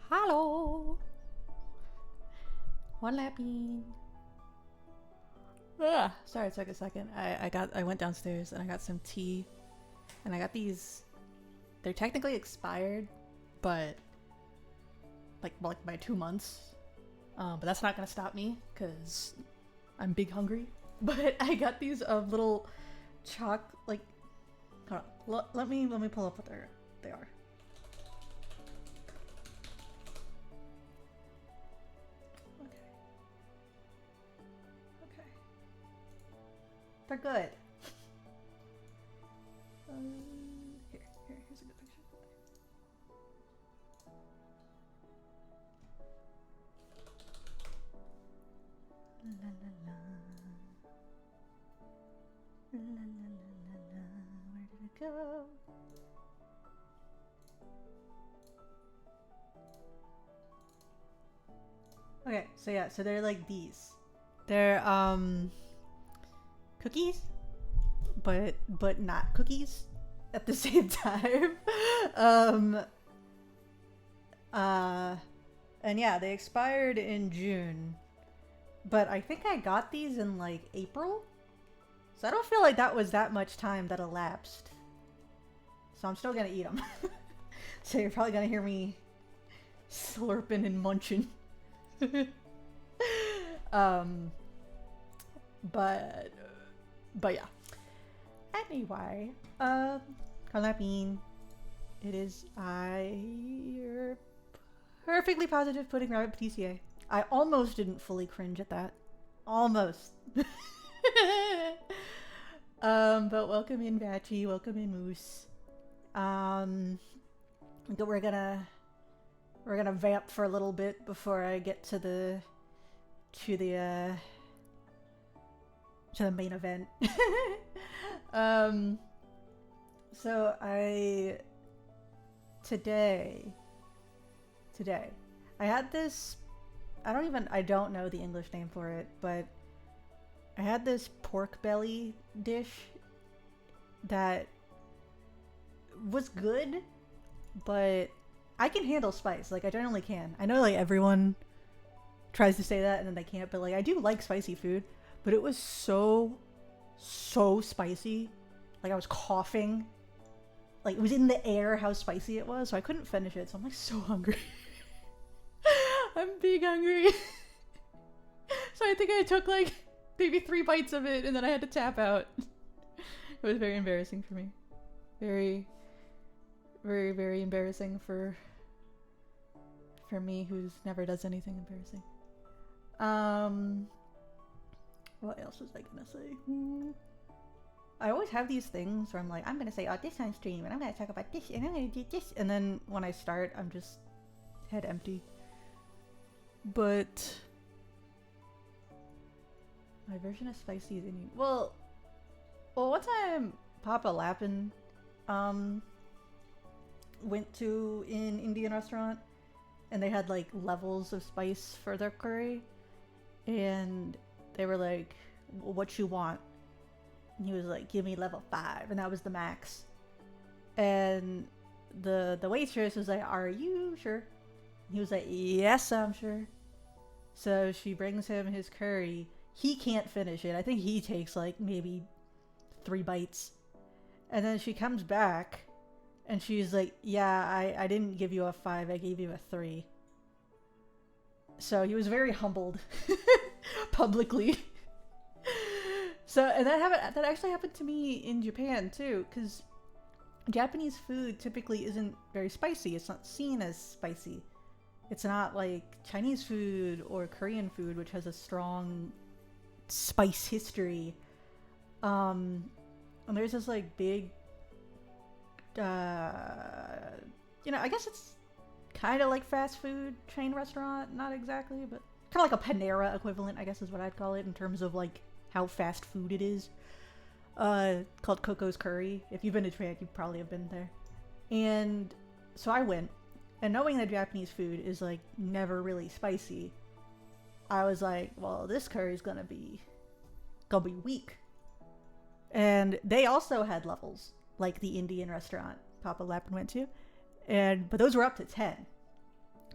Hello. One lapping. Sorry, it took a second. I went downstairs and I got some tea, and I got these. They're technically expired, but like by 2 months. But that's not gonna stop me because I'm big hungry. But I got these little hold on. Let me pull up what they are. Okay. They're good. Here's a good picture. La la la. La la la la la. Where did it go? Okay, so yeah, so they're like these. They're cookies, but not cookies at the same time. um and yeah, they expired in June, but I think I got these in like April, so I don't feel like that was that much time that elapsed, so I'm still gonna eat them. So you're probably gonna hear me slurping and munching. But yeah. Anyway, Kalapin, it is you're perfectly positive pudding rabbit PCA. I almost didn't fully cringe at that. Almost. But welcome in Vachi, welcome in Moose. We're gonna vamp for a little bit before I get to the main event. So today I had this, I don't know the English name for it, but I had this pork belly dish that was good, but I can handle spice. Like, I generally can. I know, like, everyone tries to say that and then they can't, but, like, I do like spicy food. But it was so spicy. Like, I was coughing. Like, it was in the air how spicy it was, so I couldn't finish it. So I'm, like, so hungry. I'm big hungry. So I think I took, like, maybe 3 bites of it, and then I had to tap out. It was very embarrassing for me. Very, very, very embarrassing for me, who's never does anything embarrassing. What else was I gonna say? I always have these things where I'm like, I'm gonna say, oh, this on stream, and I'm gonna talk about this, and I'm gonna do this, and then when I start, I'm just head empty. But my version of spicy is Indian. Well, one time Papa Lappin went to an Indian restaurant, and they had like levels of spice for their curry, and they were like, what you want? And he was like, give me level 5, and that was the max. And the waitress was like, are you sure? And he was like, yes, I'm sure. So she brings him his curry. He can't finish it. I think he takes like maybe 3 bites. And then she comes back and she's like, yeah, I didn't give you a 5, I gave you a 3. So he was very humbled publicly. So, and that actually happened to me in Japan too, because Japanese food typically isn't very spicy. It's not seen as spicy. It's not like Chinese food or Korean food, which has a strong spice history. And there's this like big, I guess it's kind of like fast food chain restaurant, not exactly, but kind of like a Panera equivalent, I guess is what I'd call it in terms of like how fast food it is. Called Coco's Curry. If you've been to Japan, you probably have been there. And so I went, and knowing that Japanese food is like never really spicy, I was like, well, this curry is gonna be weak. And they also had levels, like the Indian restaurant Papa Lappin went to, but those were up to 10.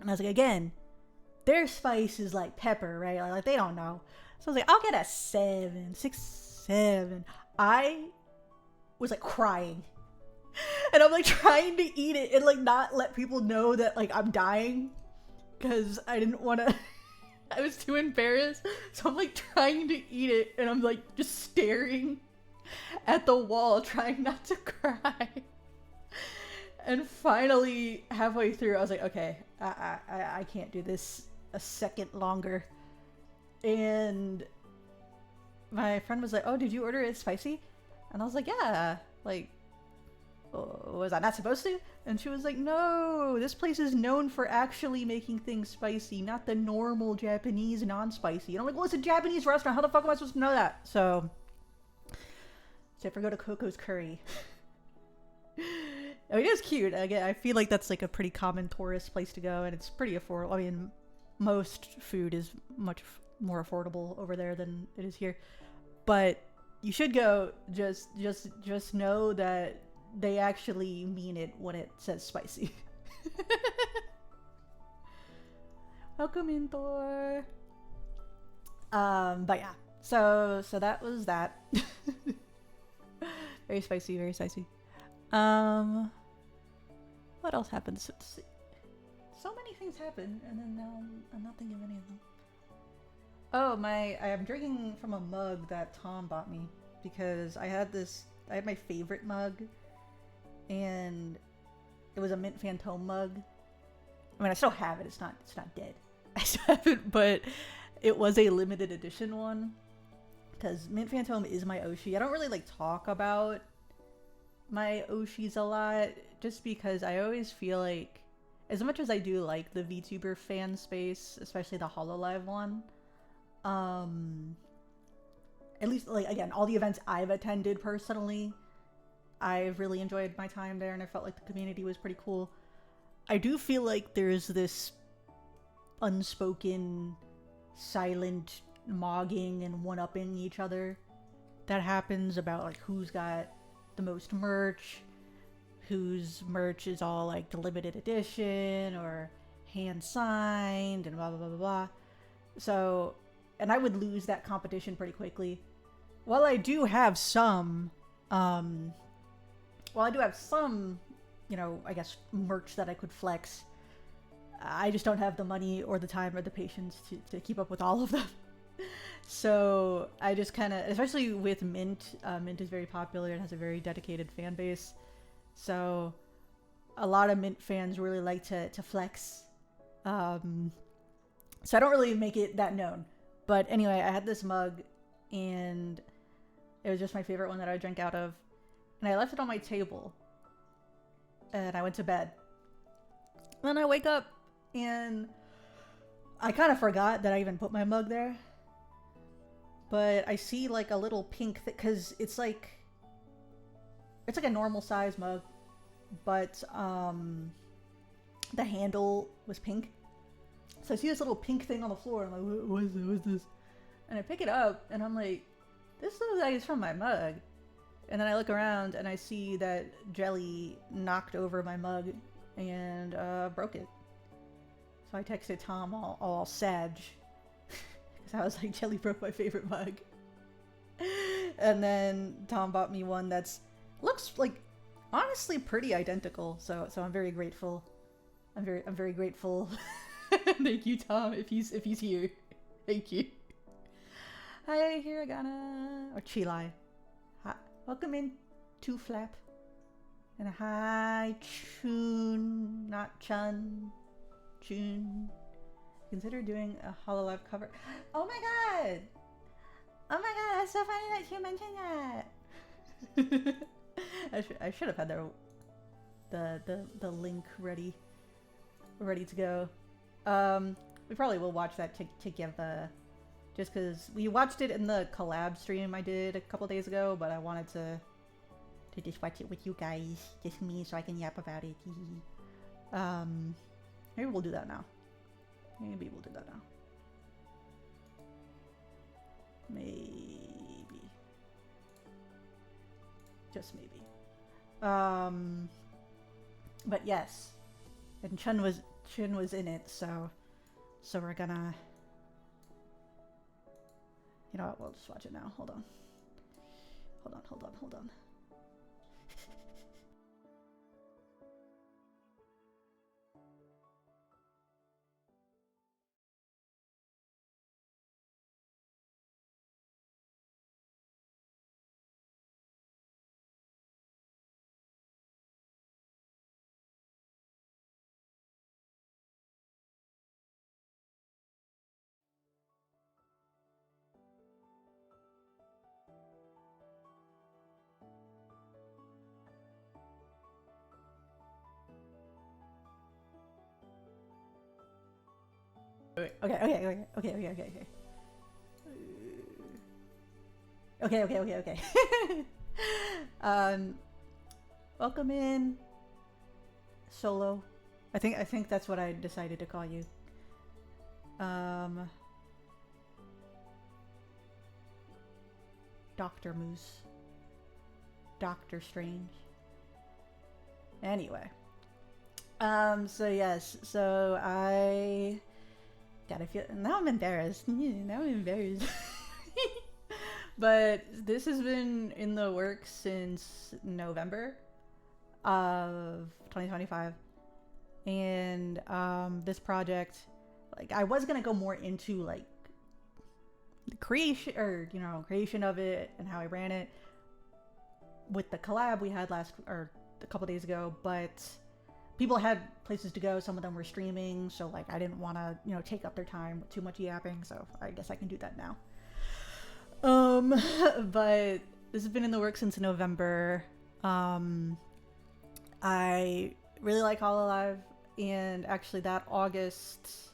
And I was like, again, their spice is like pepper, right? Like they don't know. So I was like, I'll get a 7, 6, 7. I was like crying. And I'm like trying to eat it and like not let people know that like I'm dying. Because I didn't want to, I was too embarrassed. So I'm like trying to eat it and I'm like just staring at the wall trying not to cry. And finally, halfway through, I was like, okay, I can't do this a second longer. And my friend was like, oh, did you order it spicy? And I was like, yeah, like, was I not supposed to? And she was like, no, this place is known for actually making things spicy, not the normal Japanese non-spicy. And I'm like, well, it's a Japanese restaurant. How the fuck am I supposed to know that? So if I go to Coco's Curry. I mean, it's cute. Again, I feel like that's like a pretty common tourist place to go, and it's pretty affordable. I mean, most food is much more affordable over there than it is here. But you should go. Just know that they actually mean it when it says spicy. Welcome in, Thor. But yeah. So that was that. Very spicy, very spicy. What else happened? So many things happened, and then now I'm not thinking of any of them. Oh, I am drinking from a mug that Tom bought me because I had my favorite mug, and it was a Mint Fantôme mug. I mean, I still have it. It's not dead. I still have it, but it was a limited edition one because Mint Fantôme is my Oshi. I don't really like talk about my Oshis a lot just because I always feel like, as much as I do like the VTuber fan space, especially the HoloLive one, at least, like, again, all the events I've attended personally, I've really enjoyed my time there, and I felt like the community was pretty cool. I do feel like there's this unspoken, silent mogging and one-upping each other that happens about, like, who's got the most merch, whose merch is all, like, the limited edition or hand-signed, and blah, blah, blah, blah, blah. So, and I would lose that competition pretty quickly. While I do have some, you know, I guess merch that I could flex, I just don't have the money or the time or the patience to keep up with all of them. So I just kind of, especially with Mint, Mint is very popular and has a very dedicated fan base. So a lot of Mint fans really like to flex. So I don't really make it that known. But anyway, I had this mug, and it was just my favorite one that I drank out of. And I left it on my table. And I went to bed. Then I wake up, and I kind of forgot that I even put my mug there. But I see like a little pink thing, because it's like a normal size mug, but the handle was pink. So I see this little pink thing on the floor, and I'm like, what is this? And I pick it up, and I'm like, this looks like it's from my mug. And then I look around, and I see that Jelly knocked over my mug and broke it. So I texted Tom all sad. Because I was like, Jelly broke my favorite mug. And then Tom bought me one that's looks like honestly pretty identical. So I'm very grateful. I'm very grateful. Thank you, Tom, if he's here. Thank you. Hi, Hiragana. Or Chilai. Hi. Welcome in, to Flap. And hi, Chun. Not Chun. Chun. Consider doing a HoloLive cover. Oh my god! Oh my god, that's so funny that you mentioned that! I should have had the link ready to go. We probably will watch that together, just because we watched it in the collab stream I did a couple days ago, but I wanted to just watch it with you guys, just me, so I can yap about it. Maybe we'll do that now. Maybe we'll do that now. Maybe. Just maybe. But yes. And Chun was Chin was in it, so we're gonna, you know what, we'll just watch it now. Hold on. Okay. Welcome in, Solo. I think that's what I decided to call you. Dr. Moose. Doctor Strange. Anyway. So yes, so I gotta feel, now I'm embarrassed. But this has been in the works since November of 2025. And this project, like, I was gonna go more into like the creation, or creation of it and how I ran it with the collab we had a couple days ago, but people had places to go. Some of them were streaming, so like I didn't want to take up their time with too much yapping, so I guess I can do that now. But this has been in the works since November. I really like Hololive, and actually that August,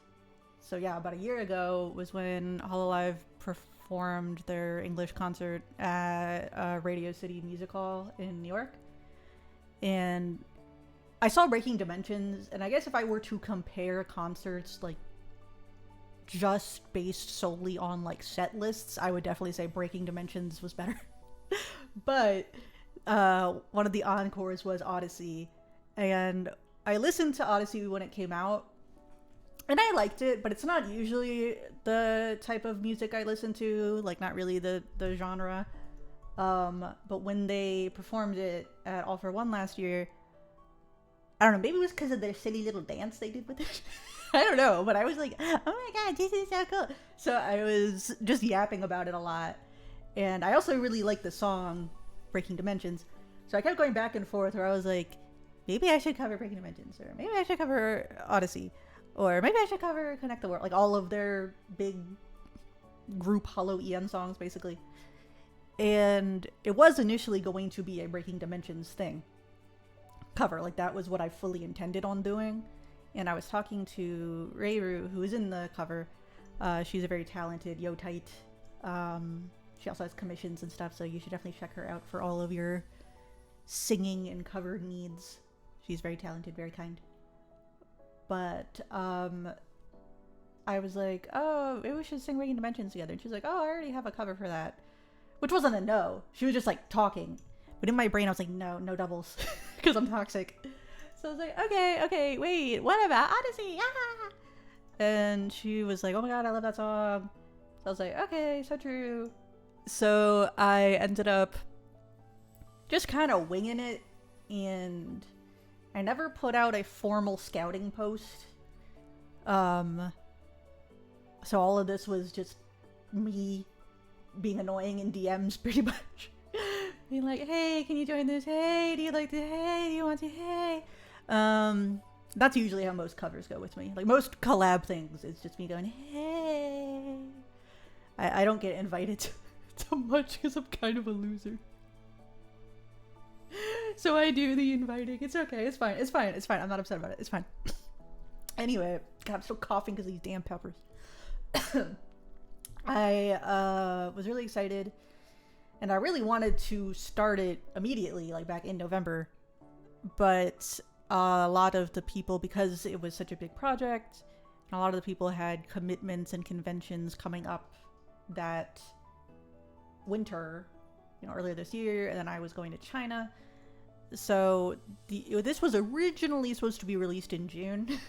so yeah, about a year ago was when Hololive performed their English concert at Radio City Music Hall in New York. And I saw Breaking Dimensions, and I guess if I were to compare concerts like just based solely on like set lists, I would definitely say Breaking Dimensions was better. But one of the encores was Odyssey, and I listened to Odyssey when it came out, and I liked it, but it's not usually the type of music I listen to, like not really the genre. But when they performed it at All For One last year, I don't know, maybe it was because of their silly little dance they did with it. I don't know, but I was like, oh my god, this is so cool. So I was just yapping about it a lot. And I also really liked the song Breaking Dimensions. So I kept going back and forth where I was like, maybe I should cover Breaking Dimensions, or maybe I should cover Odyssey, or maybe I should cover Connect the World, like all of their big group Hollow EN songs, basically. And it was initially going to be a Breaking Dimensions thing. Cover, like that was what I fully intended on doing. And I was talking to Reiru, who is in the cover. She's a very talented Yo-Tite. She also has commissions and stuff, so you should definitely check her out for all of your singing and cover needs. She's very talented, very kind. But I was like, oh, maybe we should sing Breaking Dimensions together. And she's like, oh, I already have a cover for that. Which wasn't a no. She was just like talking. But in my brain, I was like, no doubles. Because I'm toxic. So I was like, okay, wait, what about Odyssey? Ah! And she was like, oh my god, I love that song. So I was like, okay, so true. So I ended up just kind of winging it, and I never put out a formal scouting post. So all of this was just me being annoying in DMs, pretty much. Being like, hey, can you join this? Hey, do you like this? Hey, do you want to? Hey. That's usually how most covers go with me. Like most collab things, it's just me going, hey. I don't get invited to much because I'm kind of a loser. So I do the inviting. It's okay. It's fine. I'm not upset about it. It's fine. Anyway, God, I'm still coughing because of these damn peppers. I was really excited, and I really wanted to start it immediately, like back in November. But a lot of the people, because it was such a big project, and a lot of the people had commitments and conventions coming up that winter, earlier this year, and then I was going to China. So this was originally supposed to be released in June.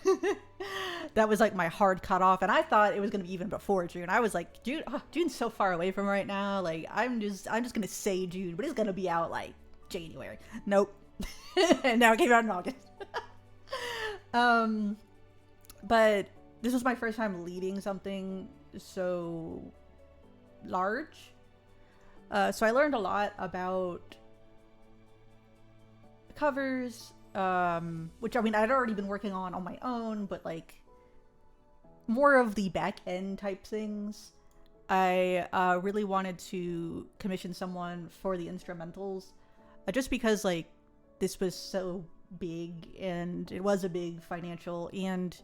That was like my hard cutoff, and I thought it was gonna be even before June. I was like, June, June's so far away from right now. Like, I'm just gonna say June, but it's gonna be out like January. Nope. And now it came out in August. But this was my first time leading something so large. So I learned a lot about covers, which I mean I'd already been working on my own, but like more of the back end type things. I really wanted to commission someone for the instrumentals, just because like this was so big, and it was a big financial and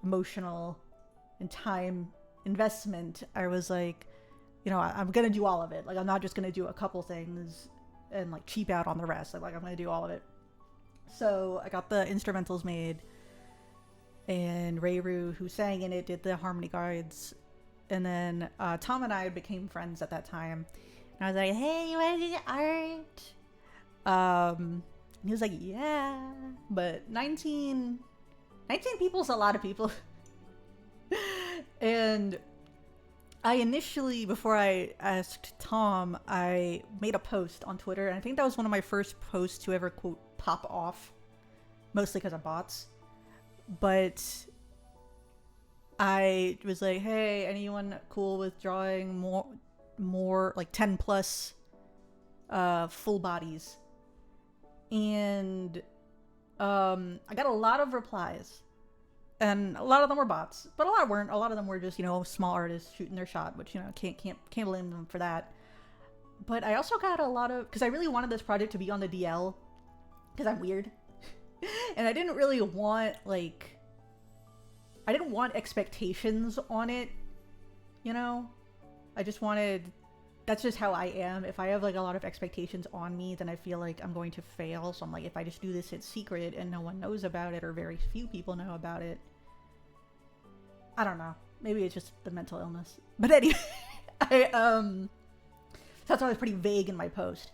emotional and time investment. I was like, you know, I'm gonna do all of it. Like, I'm not just gonna do a couple things and like cheap out on the rest. Like I'm gonna do all of it. So I got the instrumentals made, and Rayru, who sang in it, did the harmony guides. And then Tom and I became friends at that time. And I was like, hey, you want to do the art? And he was like, yeah. But 19 people's a lot of people. And I initially, before I asked Tom, I made a post on Twitter. And I think that was one of my first posts to ever, quote, pop off. Mostly because of bots. But I was like, hey, anyone cool with drawing more like 10 plus full bodies? And I got a lot of replies, and a lot of them were bots, but a lot weren't. A lot of them were just, you know, small artists shooting their shot, which, you know, can't blame them for that. But I also got a lot of, because I really wanted this project to be on the DL, because I'm weird. And I didn't really want, like, I didn't want expectations on it, you know? I just wanted, that's just how I am. If I have, like, a lot of expectations on me, then I feel like I'm going to fail. So I'm like, if I just do this in secret and no one knows about it, or very few people know about it, I don't know. Maybe it's just the mental illness. But anyway, that's why I was pretty vague in my post.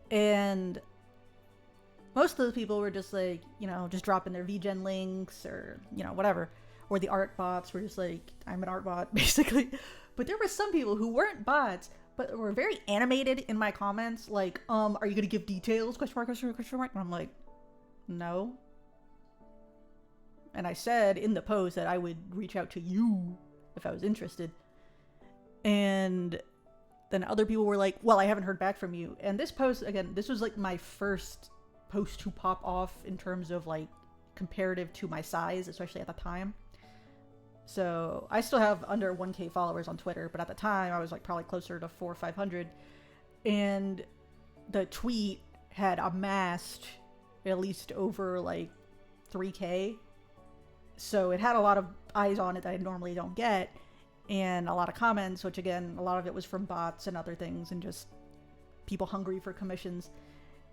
And most of the people were just like, you know, just dropping their VGen links or, you know, whatever. Or the art bots were just like, I'm an art bot, basically. But there were some people who weren't bots, but were very animated in my comments. Like, are you going to give details? Question mark, question mark, question mark. And I'm like, no. And I said in the post that I would reach out to you if I was interested. And then other people were like, well, I haven't heard back from you. And this post, again, this was like my first post to pop off in terms of like comparative to my size, especially at the time. So I still have under 1K followers on Twitter, but at the time I was like probably closer to 400 or 500. And the tweet had amassed at least over like 3K. So it had a lot of eyes on it that I normally don't get, and a lot of comments, which again, a lot of it was from bots and other things, and just people hungry for commissions.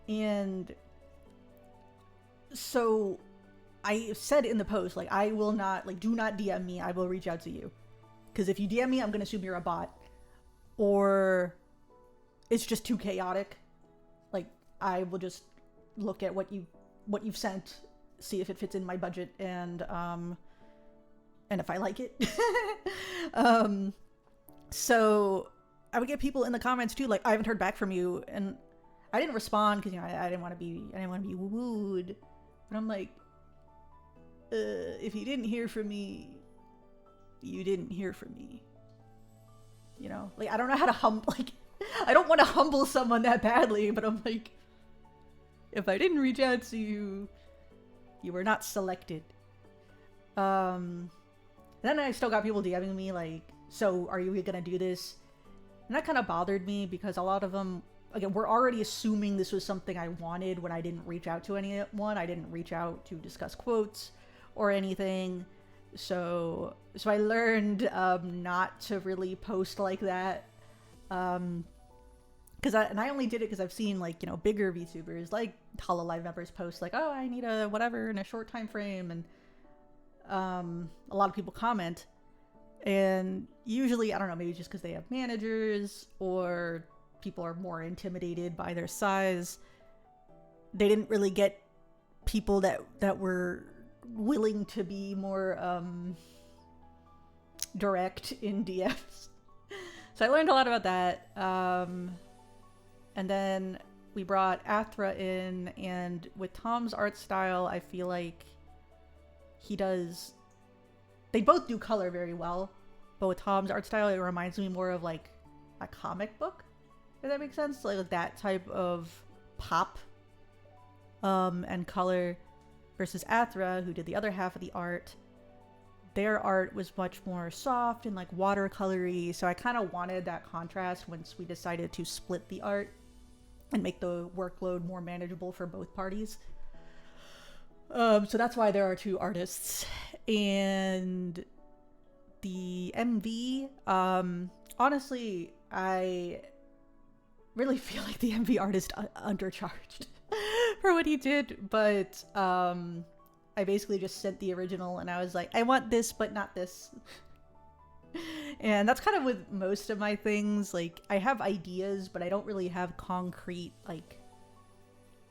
And so I said in the post, like, I will not, like, do not DM me, I will reach out to you. Because if you DM me, I'm going to assume you're a bot. Or it's just too chaotic. Like, I will just look at what you've sent, see if it fits in my budget, and if I like it. So I would get people in the comments too, like, I haven't heard back from you, and I didn't respond because, you know, I didn't want to be wooed. But I'm like, if you didn't hear from me, you didn't hear from me. You know, like, I don't know how to like, I don't want to humble someone that badly, but I'm like, if I didn't reach out to you, you were not selected. Then I still got people DMing me like, so are you gonna do this? And that kind of bothered me because a lot of them, again, we're already assuming this was something I wanted when I didn't reach out to anyone. I didn't reach out to discuss quotes or anything. So I learned not to really post like that. Because I only did it because I've seen, like, you know, bigger VTubers like HoloLive members post like, oh, I need a whatever in a short time frame, and a lot of people comment, and usually, I don't know, maybe just because they have managers or people are more intimidated by their size, they didn't really get people that were willing to be more direct in DMs. So I learned a lot about that. And then we brought Athra in, and with Tom's art style, I feel like they both do color very well, but with Tom's art style, it reminds me more of like a comic book, if that makes sense. Like that type of pop and color, versus Athra, who did the other half of the art. Their art was much more soft and like watercolory, so I kind of wanted that contrast once we decided to split the art and make the workload more manageable for both parties. So that's why there are two artists. And the MV, honestly, I really feel like the MV artist undercharged for what he did, but I basically just sent the original and I was like, I want this, but not this. And that's kind of with most of my things. Like, I have ideas, but I don't really have concrete, like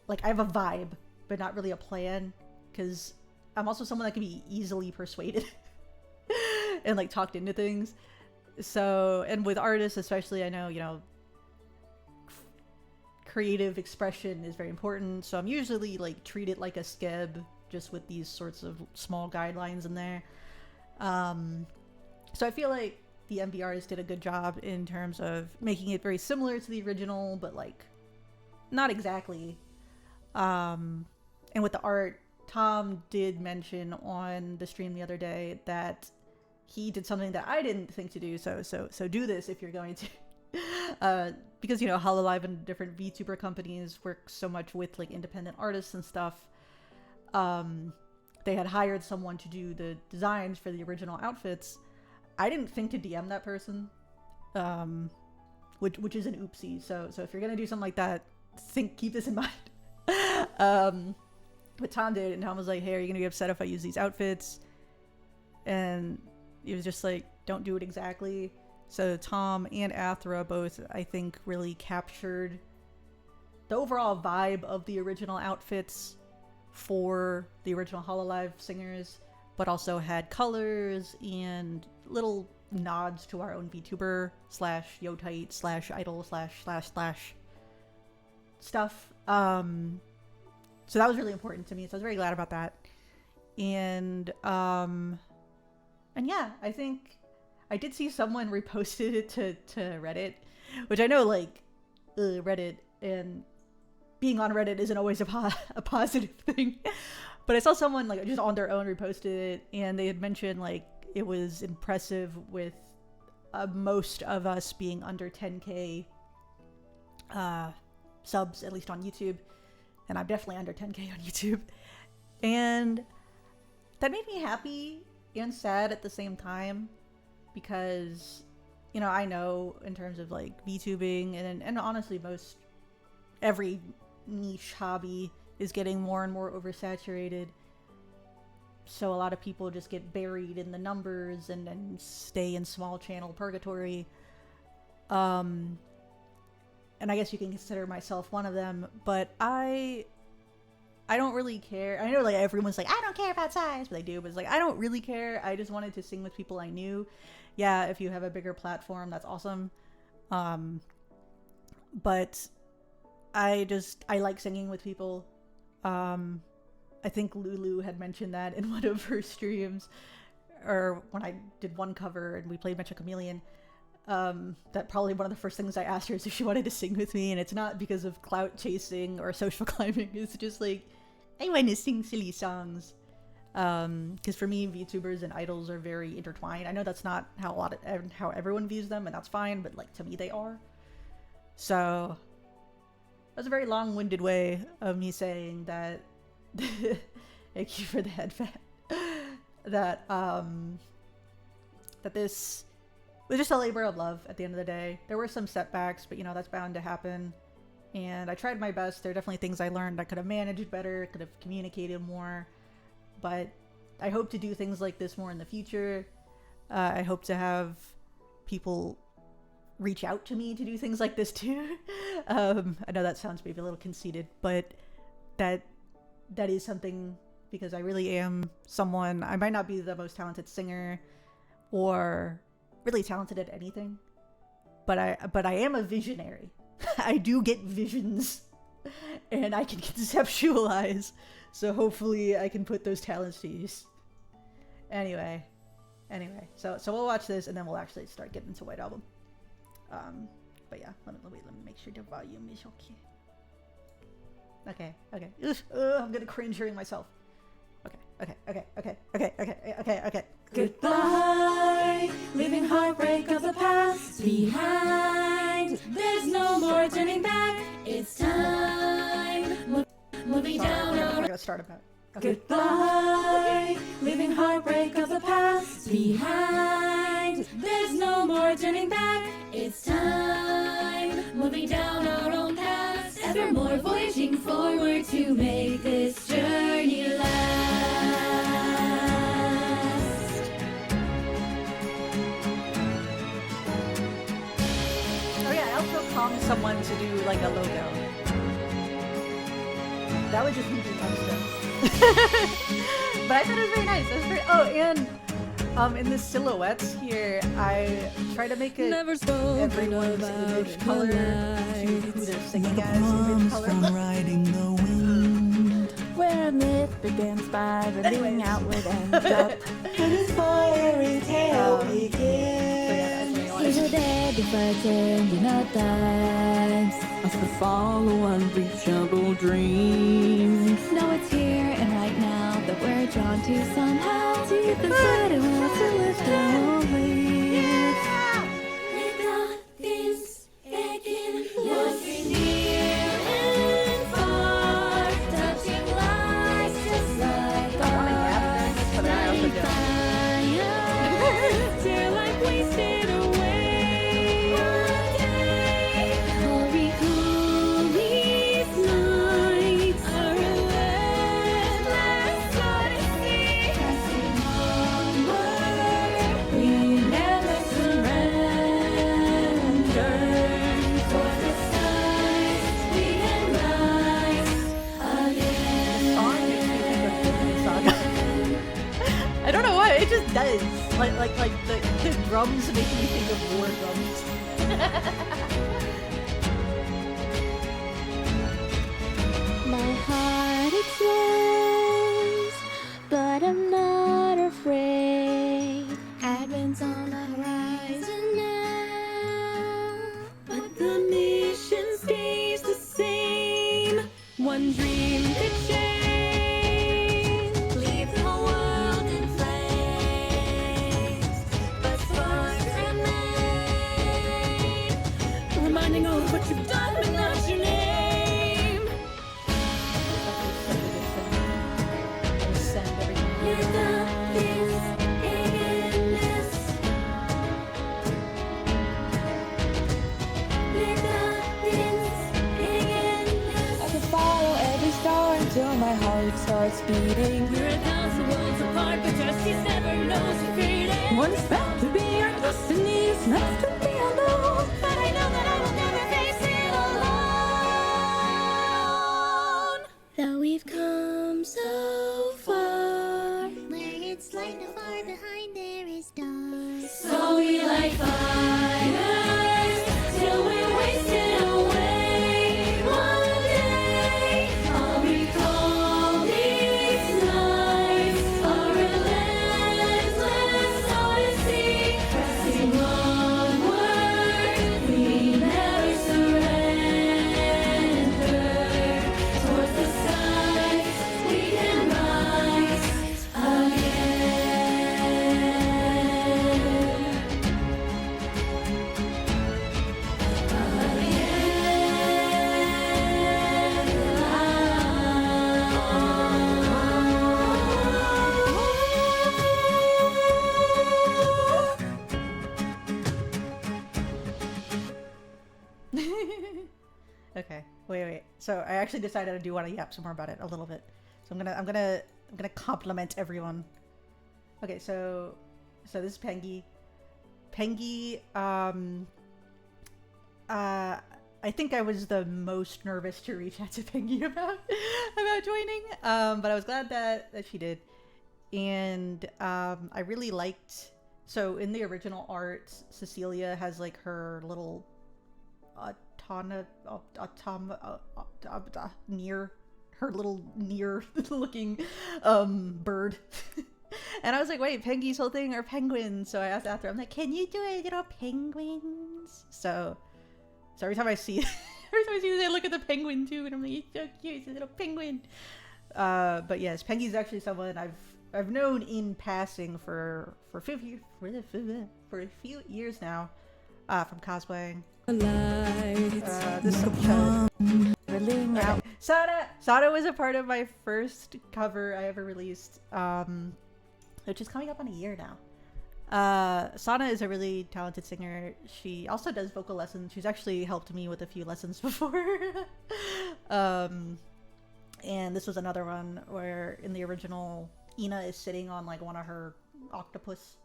I have a vibe, but not really a plan, because I'm also someone that can be easily persuaded and like talked into things. So, and with artists especially, I know, you know, creative expression is very important, so I'm usually like treat it like a skeb, just with these sorts of small guidelines in there. So I feel like the MV artist did a good job in terms of making it very similar to the original, but like not exactly. And with the art, Tom did mention on the stream the other day that he did something that I didn't think to do. So do this if you're going to. Because, you know, Hololive and different VTuber companies work so much with like independent artists and stuff. They had hired someone to do the designs for the original outfits. I didn't think to DM that person, which is an oopsie. So if you're gonna do something like that, keep this in mind. But Tom did, and Tom was like, "Hey, are you gonna be upset if I use these outfits?" And he was just like, "Don't do it exactly." So Tom and Athra both, I think, really captured the overall vibe of the original outfits for the original Hololive singers, but also had colors and little nods to our own VTuber slash Yotite slash idol slash stuff. So that was really important to me, so I was very glad about that. And yeah, I think I did see someone reposted it to Reddit, which I know, like, Reddit and being on Reddit isn't always a positive thing. But I saw someone, like, just on their own reposted it, and they had mentioned, like, it was impressive with most of us being under 10k subs, at least on YouTube. And I'm definitely under 10k on YouTube. And that made me happy and sad at the same time, because, you know, I know in terms of like VTubing and honestly every niche hobby is getting more and more oversaturated. So a lot of people just get buried in the numbers and then stay in small channel purgatory. And I guess you can consider myself one of them, but I don't really care. I know, like, everyone's like, I don't care about size, but they do. But it's like, I don't really care. I just wanted to sing with people I knew. Yeah, if you have a bigger platform, that's awesome. But I like singing with people. I think Lulu had mentioned that in one of her streams, or when I did one cover and we played Metro Chameleon. That probably one of the first things I asked her is if she wanted to sing with me, and it's not because of clout chasing or social climbing. It's just like, I want to sing silly songs. Because for me, VTubers and idols are very intertwined. I know that's not how how everyone views them, and that's fine, but like to me they are. So that's a very long-winded way of me saying that. Thank you for the headband. That this was just a labor of love at the end of the day. There were some setbacks, but you know, that's bound to happen. And I tried my best. There are definitely things I learned I could have managed better, could have communicated more. But I hope to do things like this more in the future. I hope to have people reach out to me to do things like this too. I know that sounds maybe a little conceited, but that is something, because I really am someone, I might not be the most talented singer or really talented at anything, but I am a visionary. I do get visions and I can conceptualize, so hopefully I can put those talents to use. Anyway, so we'll watch this and then we'll actually start getting into White Album. But yeah, let me make sure the volume is okay. Okay. I'm gonna cringe hearing myself. Okay. Goodbye, leaving heartbreak of the past behind. There's no more turning back. It's time. Moving down. I'm gonna start about. Okay. Goodbye, leaving heartbreak of the past behind. There's no more turning back. It's time. Moving down our own paths. Evermore voyaging forward to make this journey last. Oh yeah, I also calmed someone to do like a logo. That would just be fun. But I thought it was very nice. It was very. Oh, and in the silhouettes here, I try to make it everyone's image color to who they're singing as image color. From riding the wind, Where a myth begins by revealing outward ends up. and a fiery tale So begins. yeah, that's what I He's wanted. a dead departed, you know times. Us to follow unreachable dreams. No, it's here and right now that we're drawn to somehow. Deep inside it wants to lift our wings. Nothing's aching, looking near and far, touching lights just like I want to yap during this, but I also don't. till I'm wasted away. One day, I'll recall these nights. A relentless odyssey, passing onward. We never surrender. Towards the skies, we can rise again. Song makes me think of Disney song. I don't know why, it just does. Like the drums make me think of war drums. My heart explodes, but I'm not afraid. Advent's on the horizon now, but the mission stays the same. One dream could change, leave the world in flames, but sparks remain, reminding of what you've done, but not your name. Send everything. Let this endless. Let this endless. I can follow every star until my heart starts beating. We're 1,000 worlds apart, but justice never knows the freedom. One's bound to be our destiny, it's left to be unknown. But I know that I will never face it alone. Though we've come so far, Where it's light, no far behind there is dark. so we light fires till we're wasted away. One day I'll recall these nights, a relentless odyssey, pressing onward. We never surrender. Towards the skies we can rise again. Okay, wait. So I actually decided I do want to yap some more about it a little bit. So I'm gonna compliment everyone. Okay, so this is Pengi. Pengi, I think I was the most nervous to reach out to Pinky about joining, but I was glad that she did. And I really liked, so in the original art, Cecilia has like her little near her little near looking bird. And I was like, wait, Pinky's whole thing are penguins. So I asked after, I'm like, can you do a little penguins? So every time I see this, I look at the penguin too, and I'm like, it's so cute, it's a little penguin. But yes, Penguin's actually someone I've known in passing for a few years now, from cosplaying. This okay. Sada was a part of my first cover I ever released, which is coming up on a year now. Sana is a really talented singer. She also does vocal lessons. She's actually helped me with a few lessons before. And this was another one where in the original, Ina is sitting on like one of her octopus.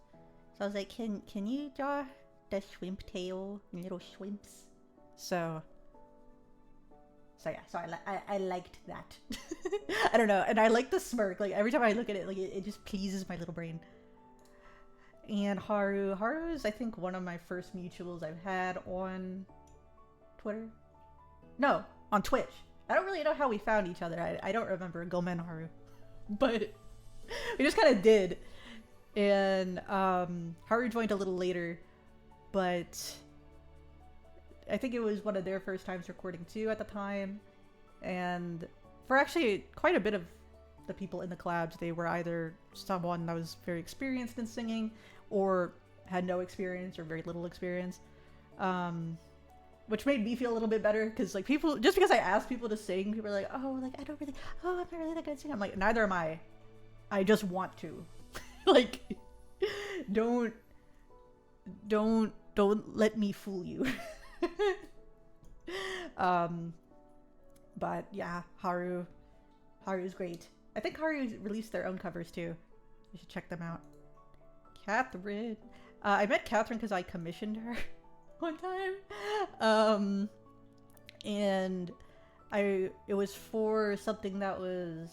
So I was like, can you draw the shrimp tail, little shrimps? So yeah, so I liked that. I don't know, and I like the smirk. Like every time I look at it, like it just pleases my little brain. And Haru is I think one of my first mutuals I've had on Twitter. No, on Twitch. I don't really know how we found each other. I don't remember Gomen Haru, but we just kind of did. And Haru joined a little later, but I think it was one of their first times recording too at the time. And for actually quite a bit of the people in the collabs, they were either someone that was very experienced in singing or had no experience or very little experience. Which made me feel a little bit better, because like people, just because I asked people to sing, people are like, oh, like I'm not really that good at singing. I'm like, neither am I. I just want to. Like, don't let me fool you. But yeah, Haru's great. I think Haru released their own covers too. You should check them out. Catherine. I met Catherine because I commissioned her one time. And it was for something that was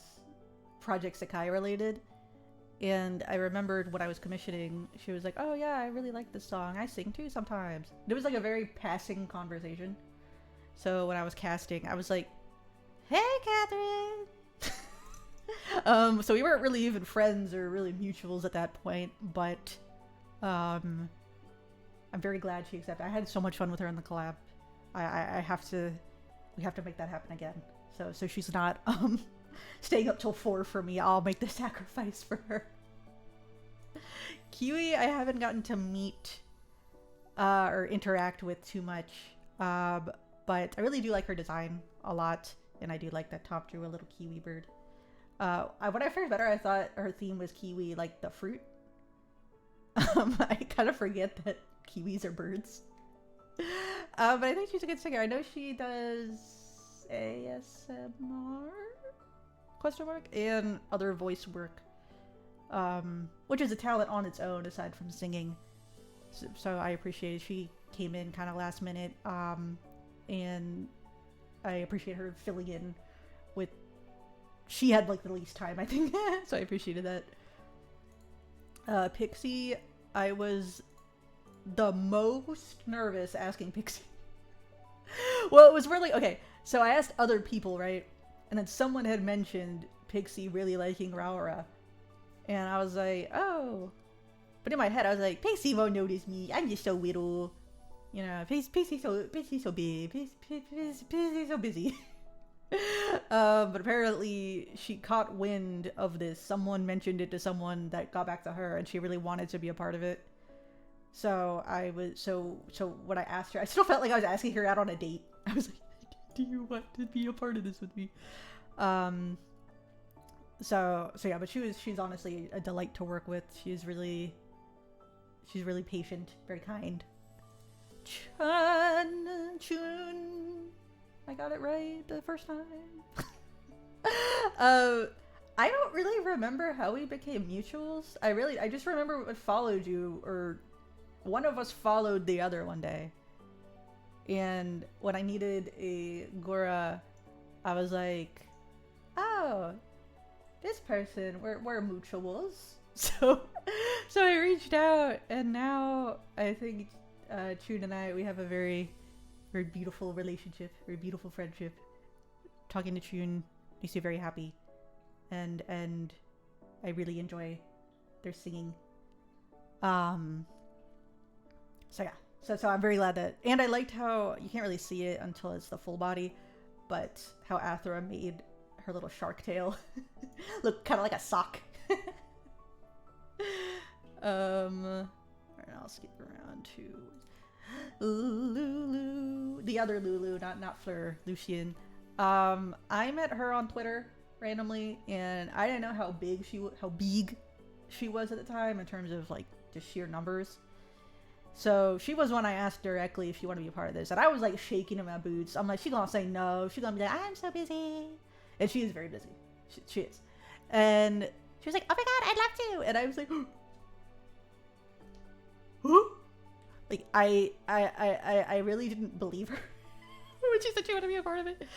Project Sakai related. And I remembered when I was commissioning, she was like, oh yeah, I really like this song. I sing too sometimes. It was like a very passing conversation. So when I was casting, I was like, hey, Catherine! So we weren't really even friends or really mutuals at that point, but I'm very glad she accepted. I had so much fun with her in the collab. We have to make that happen again. So she's not staying up till 4 for me. I'll make the sacrifice for her. Kiwi, I haven't gotten to meet or interact with too much, but I really do like her design a lot, and I do like that Top drew a little kiwi bird. When I first met her, I thought her theme was kiwi, like the fruit. I kind of forget that kiwis are birds. But I think she's a good singer. I know she does ASMR? Question mark? And other voice work. Which is a talent on its own aside from singing. So I appreciate it. She came in kind of last minute. And I appreciate her filling in with... She had like the least time, I think. So I appreciated that. Pixie, I was the most nervous asking Pixie. Well, it was really... Okay, so I asked other people, right? And then someone had mentioned Pixie really liking Raura. And I was like, oh. But in my head, I was like, Pixie won't notice me. I'm just so little. You know, Pixie's so big. Pixie's so busy. But apparently she caught wind of this. Someone mentioned it to someone that got back to her, and she really wanted to be a part of it. So I was so when I asked her, I still felt like I was asking her out on a date. I was like, do you want to be a part of this with me? So yeah, but she's honestly a delight to work with. She's really patient, very kind. Chun. I got it right the first time. I don't really remember how we became mutuals. I just remember what followed you, or one of us followed the other one day. And when I needed a Gura, I was like, oh, this person, we're mutuals. So I reached out, and now I think Chun and I, we have a very, very beautiful relationship, very beautiful friendship. Talking to Chun makes me very happy, and I really enjoy their singing. So yeah, so I'm very glad that, and I liked how you can't really see it until it's the full body, but how Athra made her little shark tail look kind of like a sock. Alright, I'll skip around to Lulu, the other Lulu, not Fleur, Lucian. I met her on Twitter randomly, and I didn't know how big she was at the time in terms of like just sheer numbers. So she was one I asked directly if she wanted to be a part of this, and I was like shaking in my boots. I'm like, she's gonna say no. She's gonna be like, I'm so busy, and she is very busy. She is, and she was like, oh my god, I'd love to, and I was like, huh? Like I really didn't believe her when she said she wanted to be a part of it,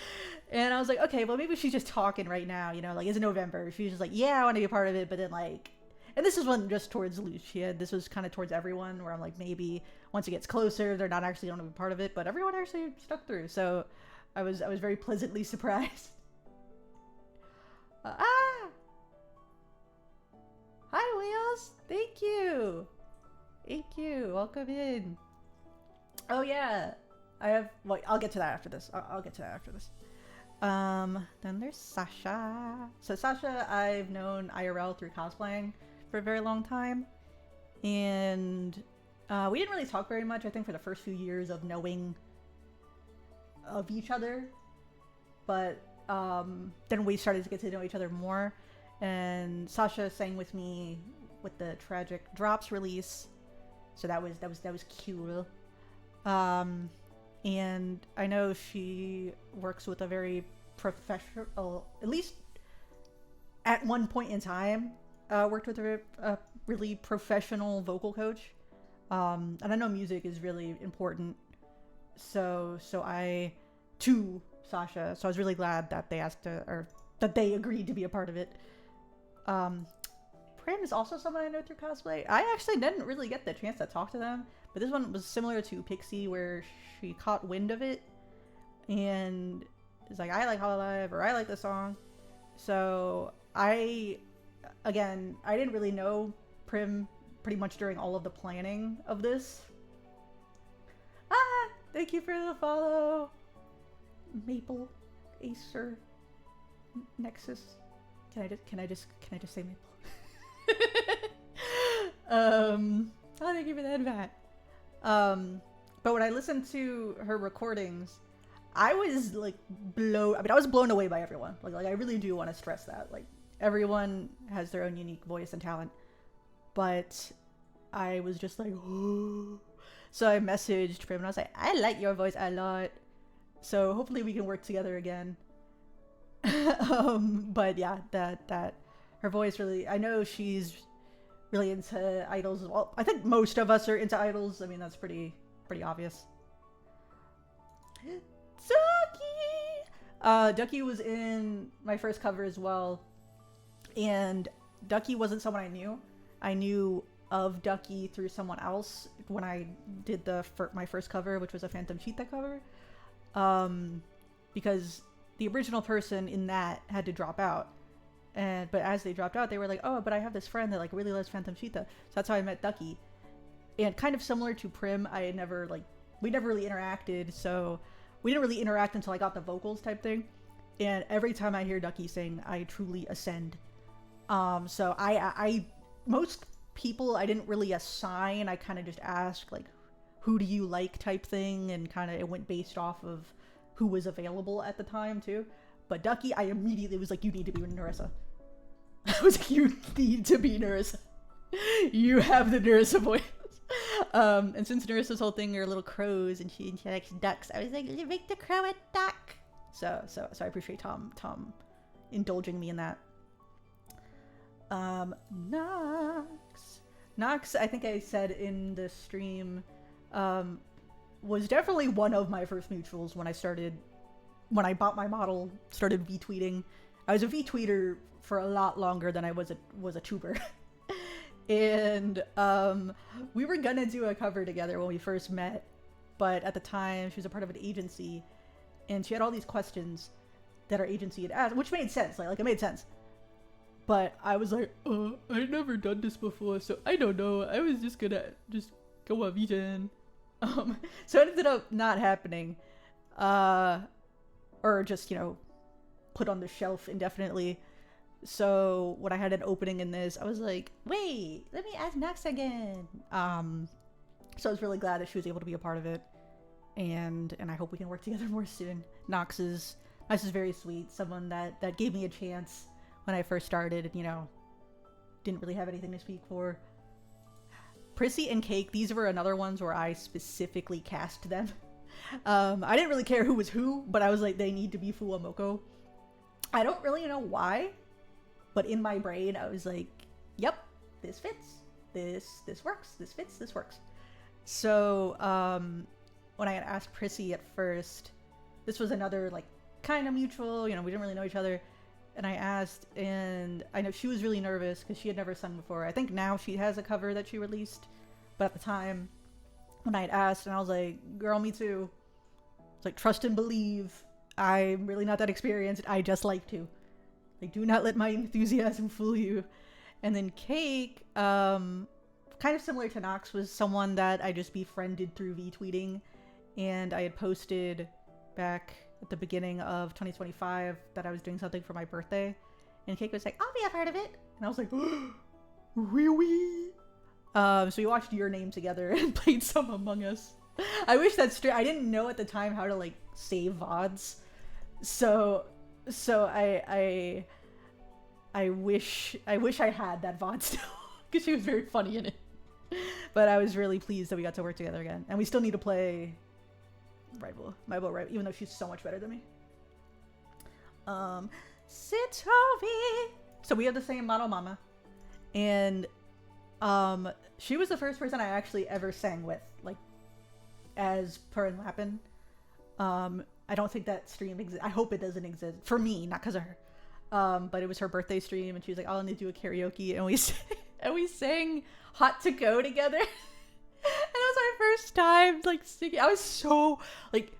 and I was like, okay, well maybe she's just talking right now, you know, like it's November. She's just like, yeah, I want to be a part of it, but then like. And this wasn't just towards Lucia, this was kind of towards everyone, where I'm like, maybe once it gets closer, they're not actually going to be part of it, but everyone actually stuck through, so I was very pleasantly surprised. Hi, Wheels! Thank you! Thank you, welcome in. Oh yeah, I have, well, I'll get to that after this. I'll get to that after this. Then there's Sasha. So Sasha, I've known IRL through cosplaying for a very long time, and we didn't really talk very much, I think, for the first few years of knowing of each other, but then we started to get to know each other more, and Sasha sang with me with the Tragic Drops release, so that was cool. And I know she works with a very professional, at least at one point in time, worked with a really professional vocal coach. And I know music is really important. So to Sasha, so I was really glad that they that they agreed to be a part of it. Prim is also someone I know through cosplay. I actually didn't really get the chance to talk to them, but this one was similar to Pixie, where she caught wind of it and is like, I like Hololive, or I like the song. So again, I didn't really know Prim pretty much during all of the planning of this. Thank you for the follow. Maple, Acer, Nexus. Can I just say Maple? Thank you for that, Matt. But when I listened to her recordings, I was like I was blown away by everyone. Like I really do want to stress that. Like everyone has their own unique voice and talent, but I was just like, oh. So I messaged Prim and I was like, I like your voice a lot. So hopefully we can work together again. But yeah, that her voice really, I know she's really into idols as well. I think most of us are into idols. I mean, that's pretty obvious. Ducky was in my first cover as well, and Ducky wasn't someone I knew. I knew of Ducky through someone else when I did my first cover, which was a Phantom Cheetah cover, because the original person in that had to drop out, but as they dropped out, they were like, oh, but I have this friend that like really loves Phantom Cheetah, so that's how I met Ducky. And kind of similar to Prim, we never really interacted, so we didn't really interact until I got the vocals type thing. And every time I hear Ducky sing, I truly ascend. So I most people I didn't really assign. I kind of just asked like, who do you like type thing, and kind of it went based off of who was available at the time too. But Ducky, I immediately was like, you need to be Narissa. I was like, you need to be Narissa. You have the Narissa voice. And since Narissa's whole thing are little crows and she likes ducks, I was like, make the crow a duck. So I appreciate Tom indulging me in that. Nox, I think I said in the stream, was definitely one of my first mutuals when I bought my model, started V-tweeting. I was a V-tweeter for a lot longer than I was a tuber. And we were gonna do a cover together when we first met, but at the time she was a part of an agency, and she had all these questions that our agency had asked, which made sense. Like it made sense. But I was like, I'd never done this before, so I don't know. I was just gonna go on VJing. So it ended up not happening. Or just, put on the shelf indefinitely. So when I had an opening in this, I was like, wait, let me ask Nox again. So I was really glad that she was able to be a part of it. And I hope we can work together more soon. Nox is very sweet. Someone that gave me a chance when I first started, and, didn't really have anything to speak for. Prissy and Cake, these were another ones where I specifically cast them. I didn't really care who was who, but I was like, they need to be Fuwamoko. I don't really know why, but in my brain, I was like, yep, this fits. This works. This fits. This works. So, when I had asked Prissy at first, this was another, like, kind of mutual, we didn't really know each other. And I asked, and I know she was really nervous because she had never sung before. I think now she has a cover that she released, but at the time when I had asked, and I was like, girl, me too. It's like, trust and believe. I'm really not that experienced. I just like to. Like, do not let my enthusiasm fool you. And then Cake, kind of similar to Nox, was someone that I just befriended through V-tweeting. And I had posted back at the beginning of 2025 that I was doing something for my birthday, and Cake was like, I'll be a part of it, and I was like, really? So we watched Your Name together and played some Among Us. I wish that I didn't know at the time how to like save VODs, so I wish I had that VOD still, because she was very funny in it. But I was really pleased that we got to work together again, and we still need to play my rival, even though she's so much better than me. Sitovi. So we have the same model mama, and she was the first person I actually ever sang with, like, as per and Lappin. I don't think that stream exists. I hope it doesn't exist for me, not because of her. But it was her birthday stream, and she was like, "I'll need to do a karaoke," and we sang "Hot to Go" together. And it was my first time, like, singing. I was so, like,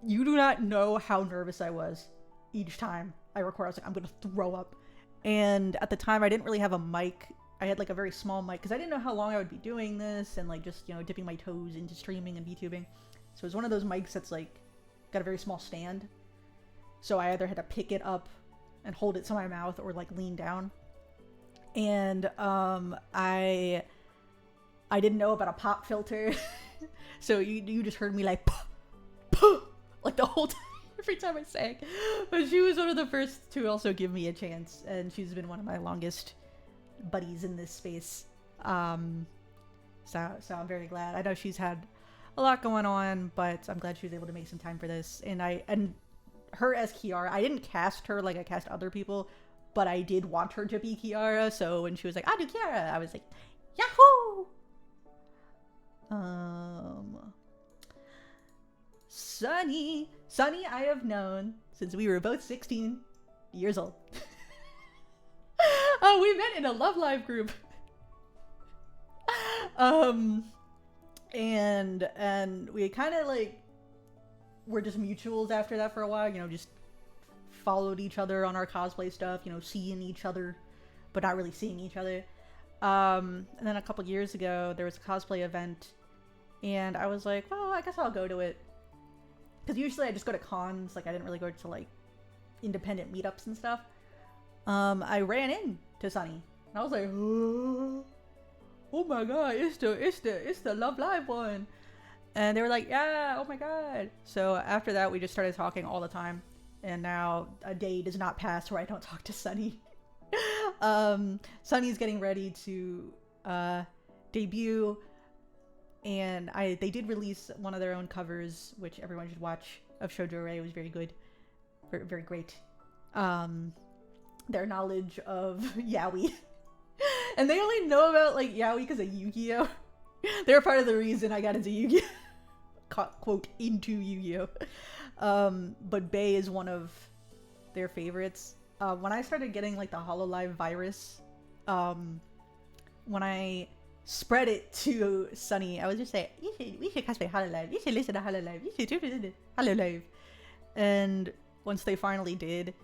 you do not know how nervous I was each time I record. I was like, I'm gonna throw up. And at the time, I didn't really have a mic. I had, like, a very small mic, because I didn't know how long I would be doing this, and, like, just, dipping my toes into streaming and VTubing. So it was one of those mics that's, like, got a very small stand. So I either had to pick it up and hold it to my mouth, or, like, lean down. And, I didn't know about a pop filter, so you just heard me like, puh, like the whole time, every time I sang. But she was one of the first to also give me a chance, and she's been one of my longest buddies in this space. So I'm very glad. I know she's had a lot going on, but I'm glad she was able to make some time for this. And her as Kiara, I didn't cast her like I cast other people, but I did want her to be Kiara. So when she was like, I'll do Kiara, I was like, yahoo! Sunny I have known since we were both 16 years old. Oh, we met in a Love Live group. And we kind of like were just mutuals after that for a while, just followed each other on our cosplay stuff, seeing each other but not really seeing each other. And then a couple years ago, there was a cosplay event, and I was like, well, I guess I'll go to it. Because usually I just go to cons, like I didn't really go to like independent meetups and stuff. I ran into Sunny, and I was like, oh my god, it's the Love Live one. And they were like, yeah, oh my god. So after that, we just started talking all the time, and now a day does not pass where I don't talk to Sunny. Sunny's getting ready to debut, and they did release one of their own covers, which everyone should watch, of Shoujo Rei. It was very good, very, very great. Their knowledge of yaoi, and they only know about like yaoi because of Yu-Gi-Oh. They're part of the reason I got into Yu-Gi-Oh. quote into Yu-Gi-Oh. But Bae is one of their favorites. When I started getting like the Hololive virus, when I spread it to Sunny, I was just saying, we should cosplay Hololive, you should listen to Hololive, you should do Hololive. And once they finally did,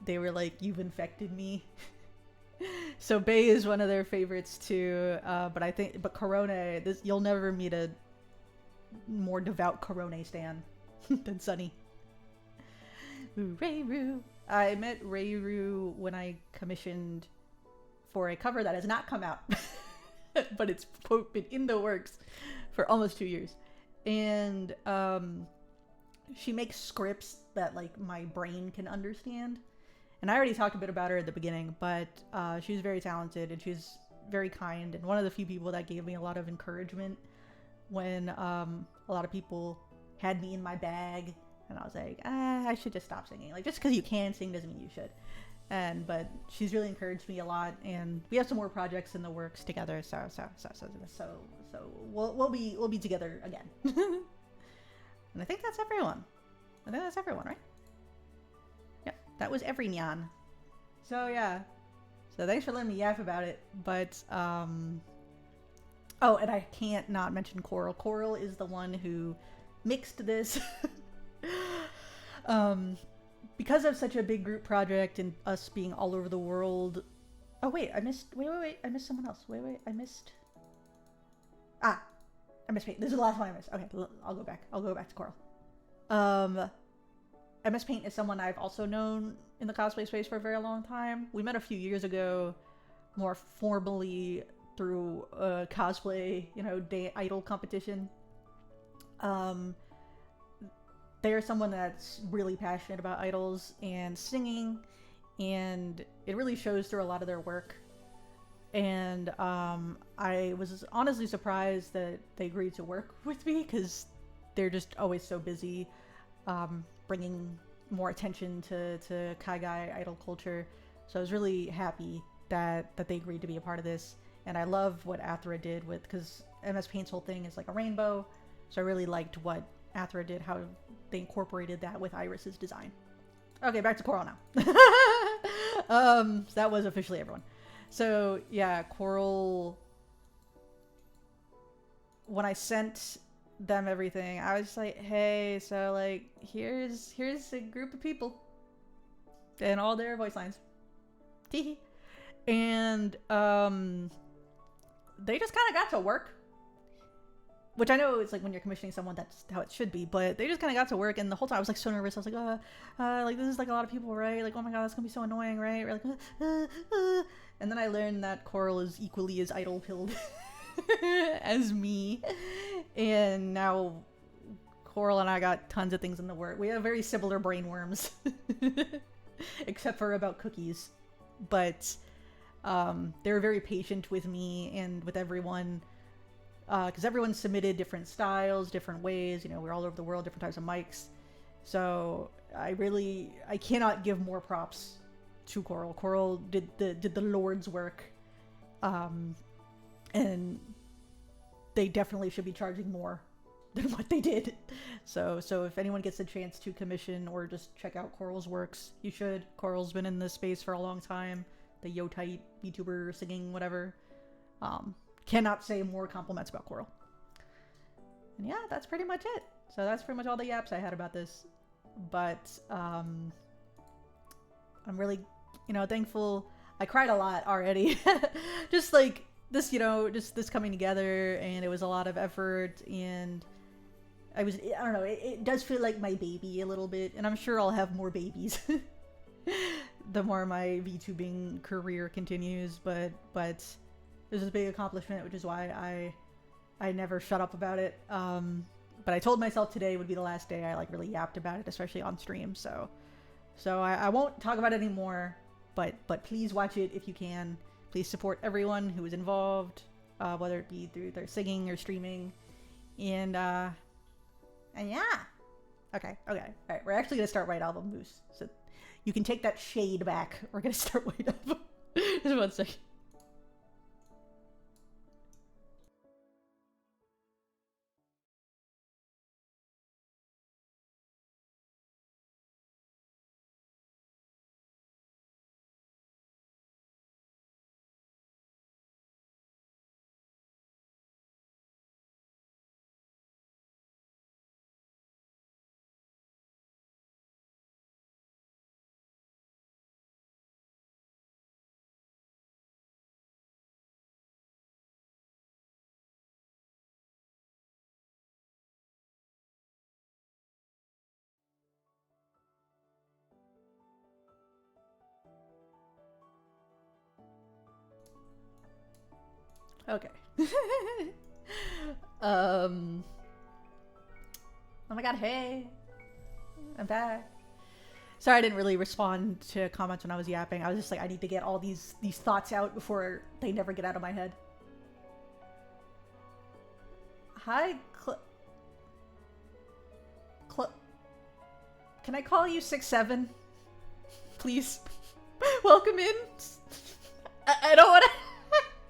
they were like, you've infected me. So Bae is one of their favorites too, but Corona, you'll never meet a more devout Corona stan than Sunny. Ooh, Reiru. I met Reiru when I commissioned for a cover that has not come out, but it's been in the works for almost 2 years. And she makes scripts that like my brain can understand. And I already talked a bit about her at the beginning, but she's very talented and she's very kind, and one of the few people that gave me a lot of encouragement when a lot of people had me in my bag and I was like, I should just stop singing. Like, just because you can sing doesn't mean you should. But she's really encouraged me a lot, and we have some more projects in the works together. So we'll be together again. And I think that's everyone. Right? Yep, that was every nyan. So yeah. So thanks for letting me yap about it. But oh, and I can't not mention Coral. Coral is the one who mixed this. Because of such a big group project and us being all over the world. Oh wait, I missed someone else. I missed Paint. This is the last one I missed. Okay, I'll go back to Coral. MS Paint is someone I've also known in the cosplay space for a very long time. We met a few years ago, more formally through a cosplay, idol competition. They're someone that's really passionate about idols and singing, and it really shows through a lot of their work. And I was honestly surprised that they agreed to work with me, because they're just always so busy bringing more attention to Kaigai idol culture. So I was really happy that they agreed to be a part of this. And I love what Athra did because MS Paint's whole thing is like a rainbow. So I really liked what Athra did, how they incorporated that with Iris's design. Okay, back to Coral now. So that was officially everyone. So yeah, Coral, when I sent them everything, I was just like, hey, so like here's a group of people and all their voice lines. And they just kind of got to work. Which I know it's like when you're commissioning someone, that's how it should be, but they just kind of got to work, and the whole time I was like so nervous. I was like, like this is like a lot of people, right? Like, oh my god, that's gonna be so annoying, right? We're like, and then I learned that Coral is equally as idol pilled as me, and now Coral and I got tons of things in the work. We have very similar brain worms, except for about cookies, but they were very patient with me and with everyone. Because everyone submitted different styles, different ways, we're all over the world, different types of mics. So I cannot give more props to Coral. Coral did the Lord's work. And they definitely should be charging more than what they did. So if anyone gets a chance to commission or just check out Coral's works, you should. Coral's been in this space for a long time. The Yo-type VTuber singing, whatever. Cannot say more compliments about Coral. And yeah, that's pretty much it. So that's pretty much all the yaps I had about this. But I'm really, thankful. I cried a lot already. Just like this, just this coming together, and it was a lot of effort, and I don't know, it does feel like my baby a little bit, and I'm sure I'll have more babies the more my VTubing career continues, but this is a big accomplishment, which is why I never shut up about it. But I told myself today would be the last day I really yapped about it, especially on stream. So I won't talk about it anymore. But please watch it if you can. Please support everyone who is involved, whether it be through their singing or streaming. And yeah. Okay. All right, we're actually gonna start White Album Moose. So you can take that shade back. We're gonna start White Album. Just 1 second. Okay. Oh my god, hey. I'm back. Sorry I didn't really respond to comments when I was yapping. I was just like, I need to get all these thoughts out before they never get out of my head. Hi, can I call you 6'7"? Please. Welcome in. I don't want to.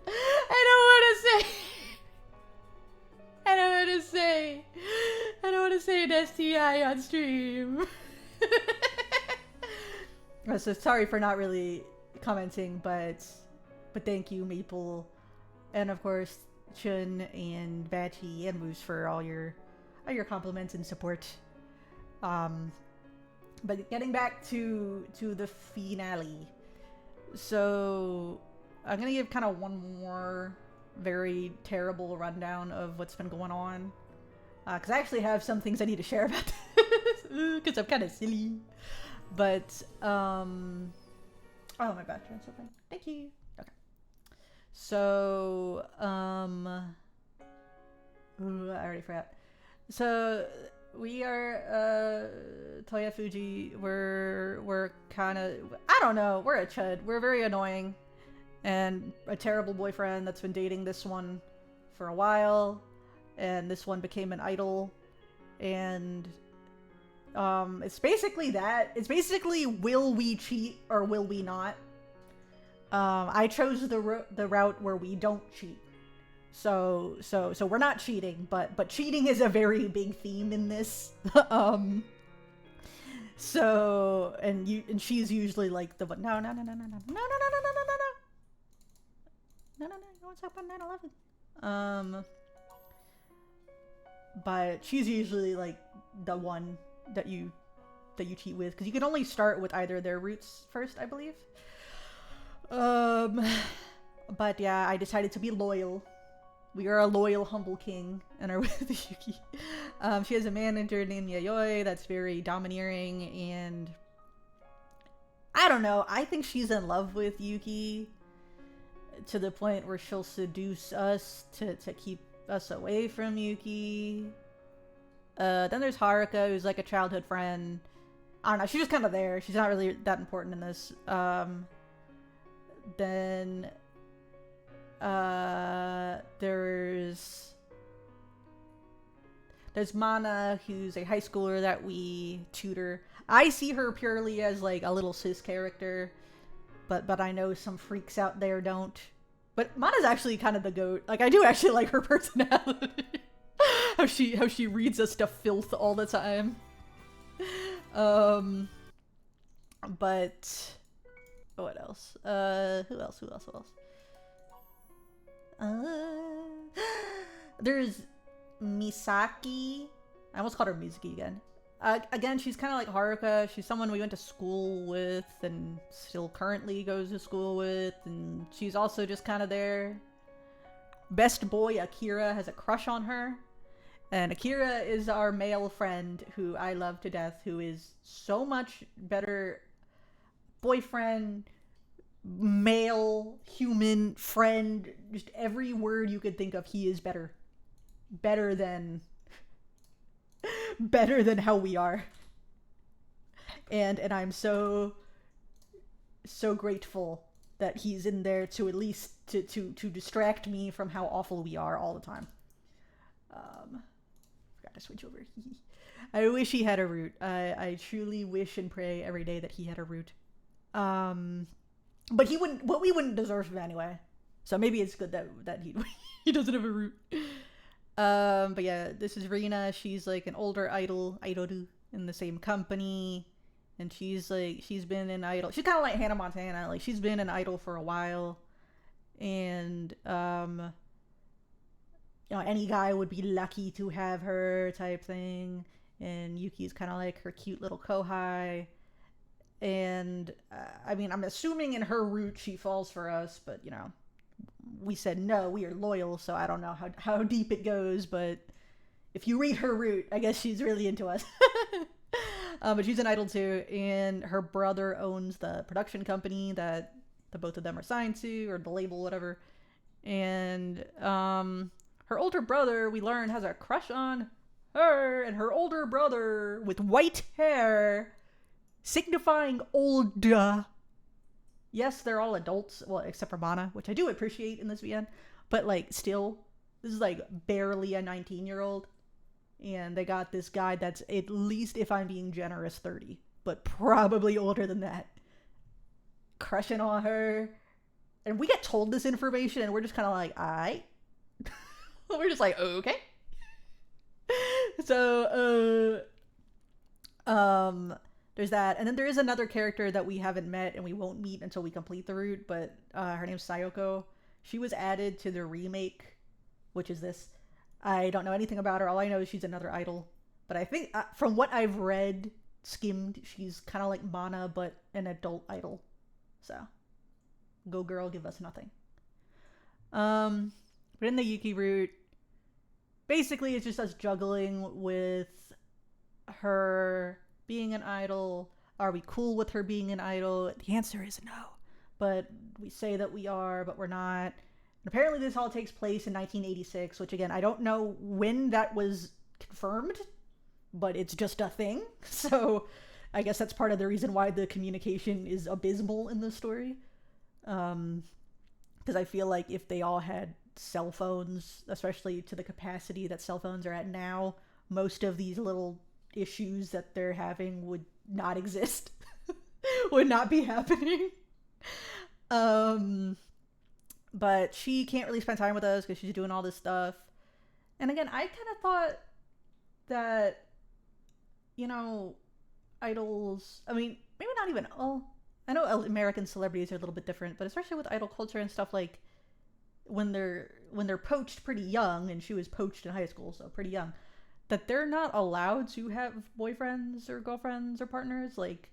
I don't want to say. I don't want to say. I don't want to say an STI on stream. So sorry for not really commenting, but thank you, Maple, and of course Chun and Batchy and Moose for all your compliments and support. But getting back to the finale, so I'm gonna give kind of one more very terrible rundown of what's been going on, because I actually have some things I need to share about this, because I'm kind of silly. But oh, my background's open. Thank you. Okay. So ooh, I already forgot. So we are Toya Fuji. We're kind of, I don't know, we're a chud. We're very annoying and a terrible boyfriend that's been dating this one for a while, and this one became an idol, and it's basically that. It's basically, will we cheat or will we not? I chose the route where we don't cheat. So we're not cheating, but cheating is a very big theme in this. So and she's usually like the one. No. You want to talk about 9/11? But she's usually like the one that you cheat with, because you can only start with either their roots first, I believe. But yeah, I decided to be loyal. We are a loyal, humble king and are with Yuki. She has a manager named Yayoi that's very domineering, and I don't know, I think she's in love with Yuki to the point where she'll seduce us to keep us away from Yuki. Then there's Haruka, who's like a childhood friend. I don't know, she's just kind of there. She's not really that important in this. Then there's Mana, who's a high schooler that we tutor. I see her purely as like a little cis character, but I know some freaks out there don't. But Mana's actually kind of the goat. Like, I do actually like her personality. how she reads us to filth all the time. But what else? Who else? There's Misaki. I almost called her Mizuki again. Again, she's kind of like Haruka. She's someone we went to school with and still currently goes to school with, and she's also just kind of there. Best boy Akira has a crush on her, and Akira is our male friend who I love to death, who is so much better boyfriend, male, human, friend, just every word you could think of. He is better than how we are, and I'm so grateful that he's in there to at least to distract me from how awful we are all the time. Forgot to switch over. I wish he had a root. I truly wish and pray every day that he had a root. But he wouldn't. But we wouldn't deserve him anyway. So maybe it's good that he doesn't have a root. But yeah, this is Rina. She's like an older idoru in the same company, and she's been an idol. She's kind of like Hannah Montana. Like, she's been an idol for a while, and any guy would be lucky to have her type thing. And Yuki's kind of like her cute little kohai. And I mean, I'm assuming in her route she falls for us, but we said no, we are loyal, so I don't know how deep it goes, but if you read her route, I guess she's really into us. But she's an idol too, and her brother owns the production company that the both of them are signed to, or the label, whatever. And her older brother, we learn, has a crush on her, and her older brother with white hair, signifying old. Yes, they're all adults, well, except for Mana, which I do appreciate in this VN, but like still, this is like barely a 19-year-old, and they got this guy that's at least, if I'm being generous, 30, but probably older than that, crushing on her. And we get told this information, and we're just kind of like, alright. We're just like, okay. So, there's that. And then there is another character that we haven't met and we won't meet until we complete the route, but her name's Sayoko. She was added to the remake, which is this. I don't know anything about her. All I know is she's another idol. But I think, from what I've read, skimmed, she's kind of like Mana, but an adult idol. So, go girl, give us nothing. But in the Yuki route, basically it's just us juggling with her being an idol. Are we cool with her being an idol? The answer is no. But we say that we are, but we're not. And apparently this all takes place in 1986, which again, I don't know when that was confirmed, but it's just a thing. So I guess that's part of the reason why the communication is abysmal in this story. Because I feel like if they all had cell phones, especially to the capacity that cell phones are at now, most of these little issues that they're having would not exist. Would not be happening. But she can't really spend time with us because she's doing all this stuff. And again, I kind of thought that, you know, idols, I mean, maybe not even, I know American celebrities are a little bit different, but especially with idol culture and stuff, like when they're poached pretty young, and she was poached in high school, so pretty young, that they're not allowed to have boyfriends or girlfriends or partners, like,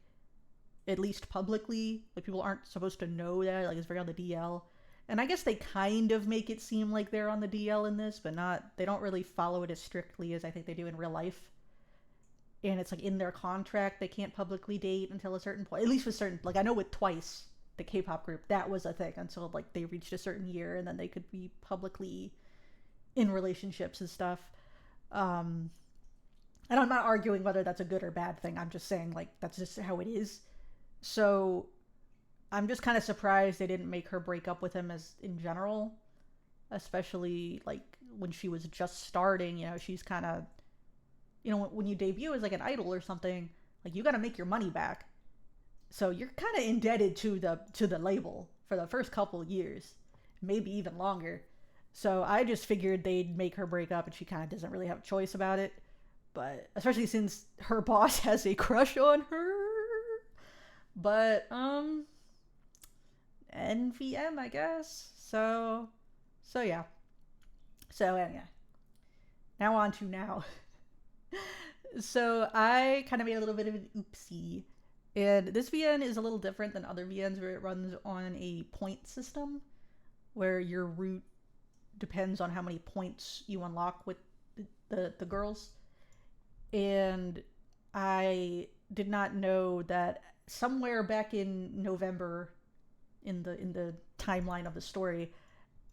at least publicly. Like, people aren't supposed to know that, like, it's very on the DL. And I guess they kind of make it seem like they're on the DL in this, but they don't really follow it as strictly as I think they do in real life. And it's like in their contract, they can't publicly date until a certain point, at least with certain, like, I know with Twice, the K-pop group, that was a thing until like they reached a certain year, and then they could be publicly in relationships and stuff. And I'm not arguing whether that's a good or bad thing. I'm just saying, like, that's just how it is. So I'm just kind of surprised they didn't make her break up with him as in general, especially like when she was just starting. You know, she's kind of, you know, when you debut as like an idol or something, like, you got to make your money back. So you're kind of indebted to the label for the first couple of years, maybe even longer. So I just figured they'd make her break up, and she kind of doesn't really have a choice about it. But especially since her boss has a crush on her. But NVM, I guess. So yeah. So yeah. Now on to now. So I kind of made a little bit of an oopsie. And this VN is a little different than other VNs where it runs on a point system, where your route depends on how many points you unlock with the girls. And I did not know that somewhere back in November, in the timeline of the story,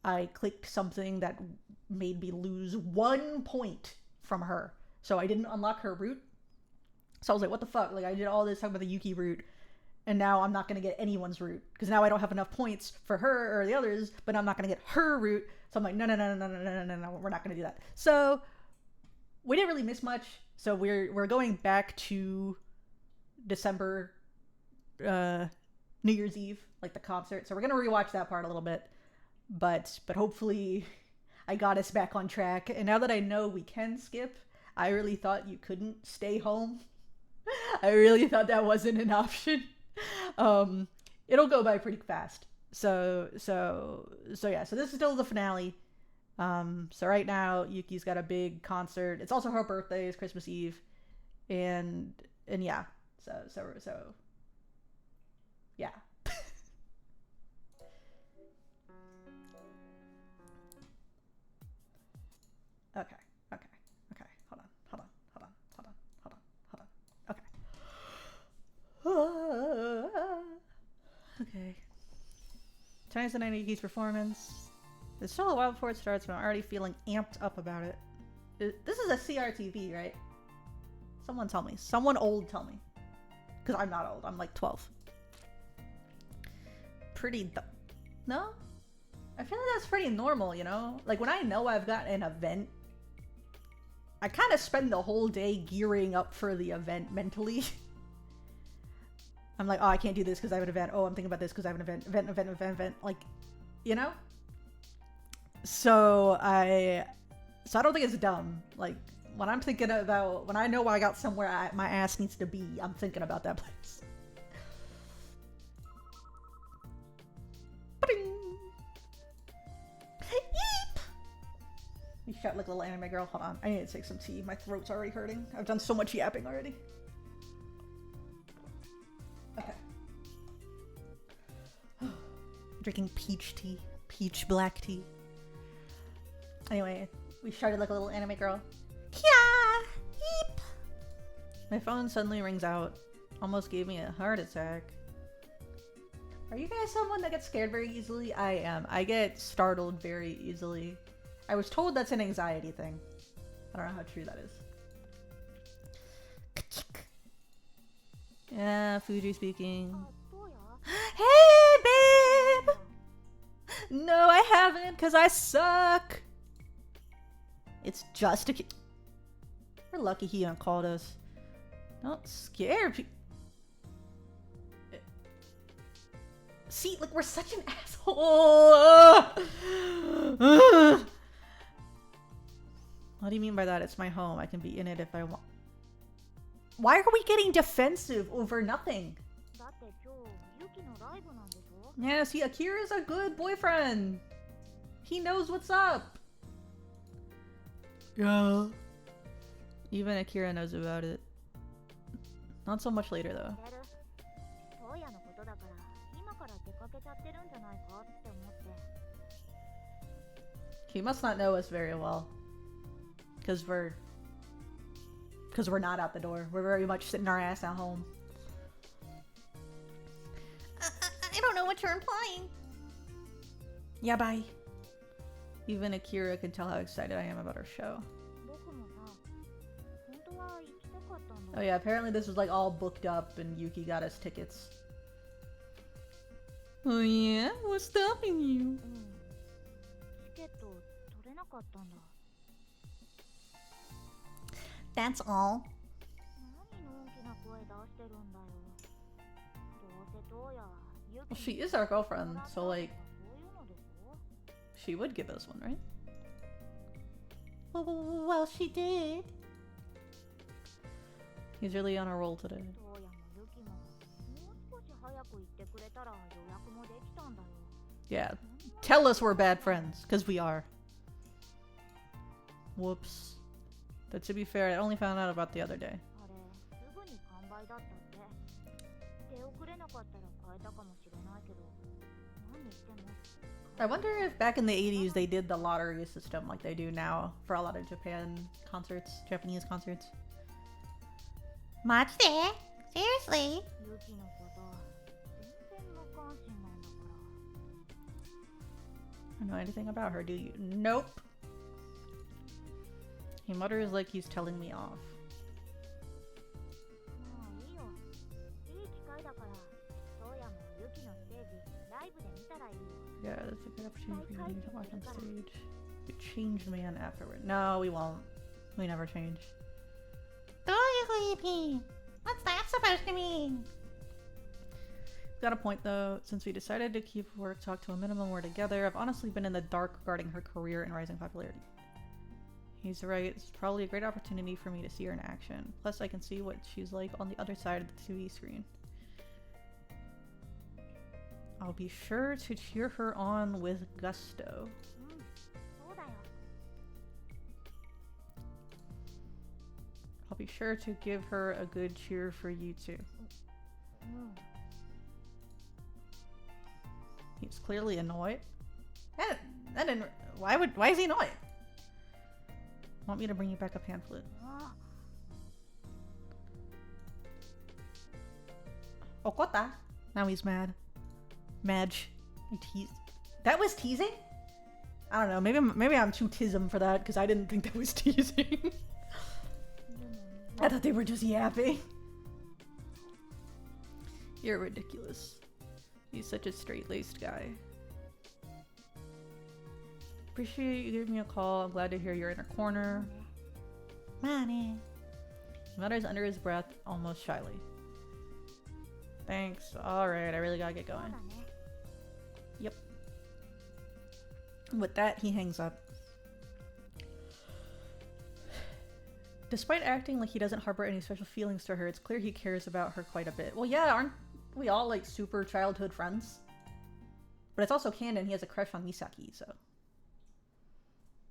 I clicked something that made me lose 1 point from her. So I didn't unlock her route. So I was like, what the fuck? Like, I did all this talking about the Yuki route, and now I'm not going to get anyone's route, because now I don't have enough points for her or the others, but I'm not going to get her route. So I'm like, no, we're not going to do that. So we didn't really miss much. So we're going back to December, New Year's Eve, like the concert. So we're going to rewatch that part a little bit, but hopefully I got us back on track. And now that I know we can skip, I really thought you couldn't stay home. I really thought that wasn't an option. It'll go by pretty fast. So yeah, so this is still the finale. So right now Yuki's got a big concert. It's also her birthday, it's Christmas Eve. And yeah. So yeah. Okay. Okay. 2009 Yuki's performance. It's still a while before it starts, but I'm already feeling amped up about it. This is a CRTV, right? Someone tell me. Someone old tell me. Because I'm not old. I'm like 12. No? I feel like that's pretty normal, you know? Like when I know I've got an event, I kind of spend the whole day gearing up for the event mentally. I'm like, oh, I can't do this because I have an event. Oh, I'm thinking about this because I have an event. Like, you know? So I don't think it's dumb. Like, when I'm thinking about, when I know I got somewhere my ass needs to be, I'm thinking about that place. Yeep! You shout like a little anime girl. Hold on. I need to take some tea. My throat's already hurting. I've done so much yapping already. Okay. Drinking peach tea. Peach black tea. Anyway, we shouted like a little anime girl. Kia! Yeep! My phone suddenly rings out. Almost gave me a heart attack. Are you guys someone that gets scared very easily? I am. I get startled very easily. I was told that's an anxiety thing. I don't know how true that is. Yeah, Fuji speaking. Hey, babe! No, I haven't, because I suck. It's just a kid. We're lucky he uncalled us. Don't scare people. See, like, we're such an asshole. What do you mean by that? It's my home. I can be in it if I want. Why are we getting defensive over nothing? Yeah, see, Akira's a good boyfriend. He knows what's up. Yeah. Even Akira knows about it. Not so much later, though. He must not know us very well. Because we're not out the door. We're very much sitting our ass at home. I don't know what you're implying. Yeah, bye. Even Akira can tell how excited I am about our show. Oh yeah, apparently this was like all booked up and Yuki got us tickets. Oh yeah? What's stopping you? That's all. Well, she is our girlfriend, so like, she would give us one, right? Well, she did. He's really on a roll today. Yeah, tell us we're bad friends, because we are. Whoops. But to be fair, I only found out about the other day. I wonder if back in the 80s they did the lottery system like they do now for a lot of Japanese concerts. Machi? Seriously? I don't know anything about her, do you? Nope. He mutters like he's telling me off. Yeah, that's a good opportunity for you to watch on stage. We changed man afterward. No, we won't. We never change. What's that supposed to mean? Got a point though. Since we decided to keep work talk to a minimum, we're together. I've honestly been in the dark regarding her career and rising popularity. He's right. It's probably a great opportunity for me to see her in action. Plus, I can see what she's like on the other side of the TV screen. I'll be sure to cheer her on with gusto. I'll be sure to give her a good cheer for you too. He's clearly annoyed. That didn't. Why is he annoyed? Want me to bring you back a pamphlet? Okota. Now he's mad. Madge. That was teasing? I don't know. Maybe I'm too tism for that because I didn't think that was teasing. I thought they were just yapping. You're ridiculous. He's such a straight-laced guy. Appreciate you giving me a call. I'm glad to hear you're in a corner. Money. He mutters under his breath, almost shyly. Thanks. Alright, I really gotta get going. Yep. With that, he hangs up. Despite acting like he doesn't harbor any special feelings to her, it's clear he cares about her quite a bit. Well, yeah, aren't we all like super childhood friends? But it's also canon, he has a crush on Misaki, so.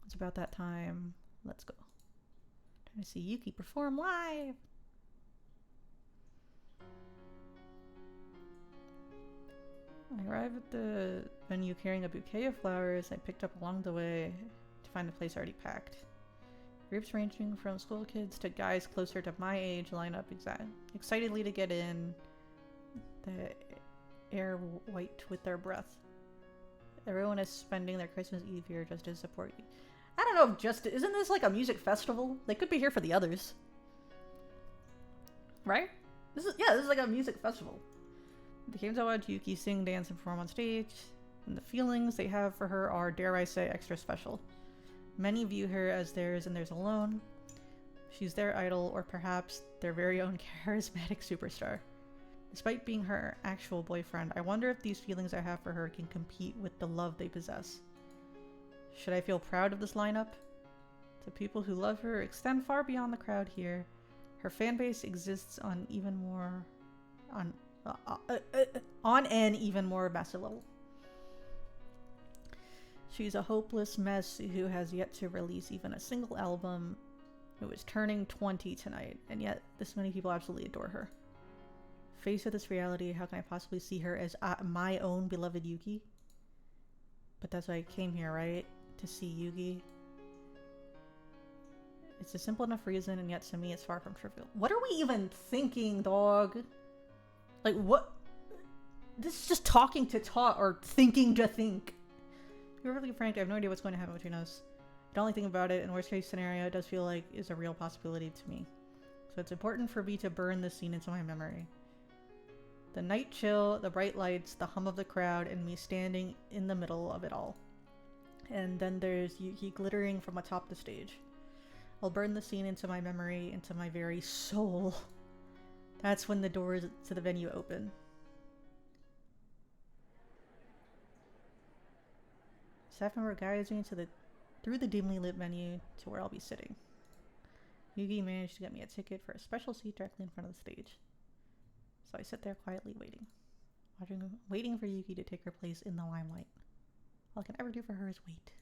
It's about that time. Let's go. Trying to see Yuki perform live! I arrive at the venue carrying a bouquet of flowers I picked up along the way to find the place already packed. Groups ranging from school kids to guys closer to my age line up excitedly to get in, the air white with their breath. Everyone is spending their Christmas Eve here just to support you. I don't know if isn't this like a music festival? They could be here for the others. Right? This is like a music festival. They came to watch Yuki sing, dance, and perform on stage, and the feelings they have for her are, dare I say, extra special. Many view her as theirs and theirs alone. She's their idol, or perhaps their very own charismatic superstar. Despite being her actual boyfriend, I wonder if these feelings I have for her can compete with the love they possess. Should I feel proud of this lineup? The people who love her extend far beyond the crowd here. Her fan base exists on an even more massive level. She's a hopeless mess who has yet to release even a single album, who is turning 20 tonight, and yet this many people absolutely adore her. Faced with this reality, how can I possibly see her as my own beloved Yuki? But that's why I came here, right? To see Yuki. It's a simple enough reason, and yet to me it's far from trivial. What are we even thinking, dog? Like, what? This is just talking to talk, or thinking to think. To be perfectly frank, I have no idea what's going to happen between us. The only thing about it, in worst case scenario, it does feel like is a real possibility to me. So it's important for me to burn this scene into my memory. The night chill, the bright lights, the hum of the crowd, and me standing in the middle of it all. And then there's Yuki glittering from atop the stage. I'll burn the scene into my memory, into my very soul. That's when the doors to the venue open. Staff member guides me through the dimly lit venue to where I'll be sitting. Yuki managed to get me a ticket for a special seat directly in front of the stage. So I sit there quietly waiting for Yuki to take her place in the limelight. All I can ever do for her is wait.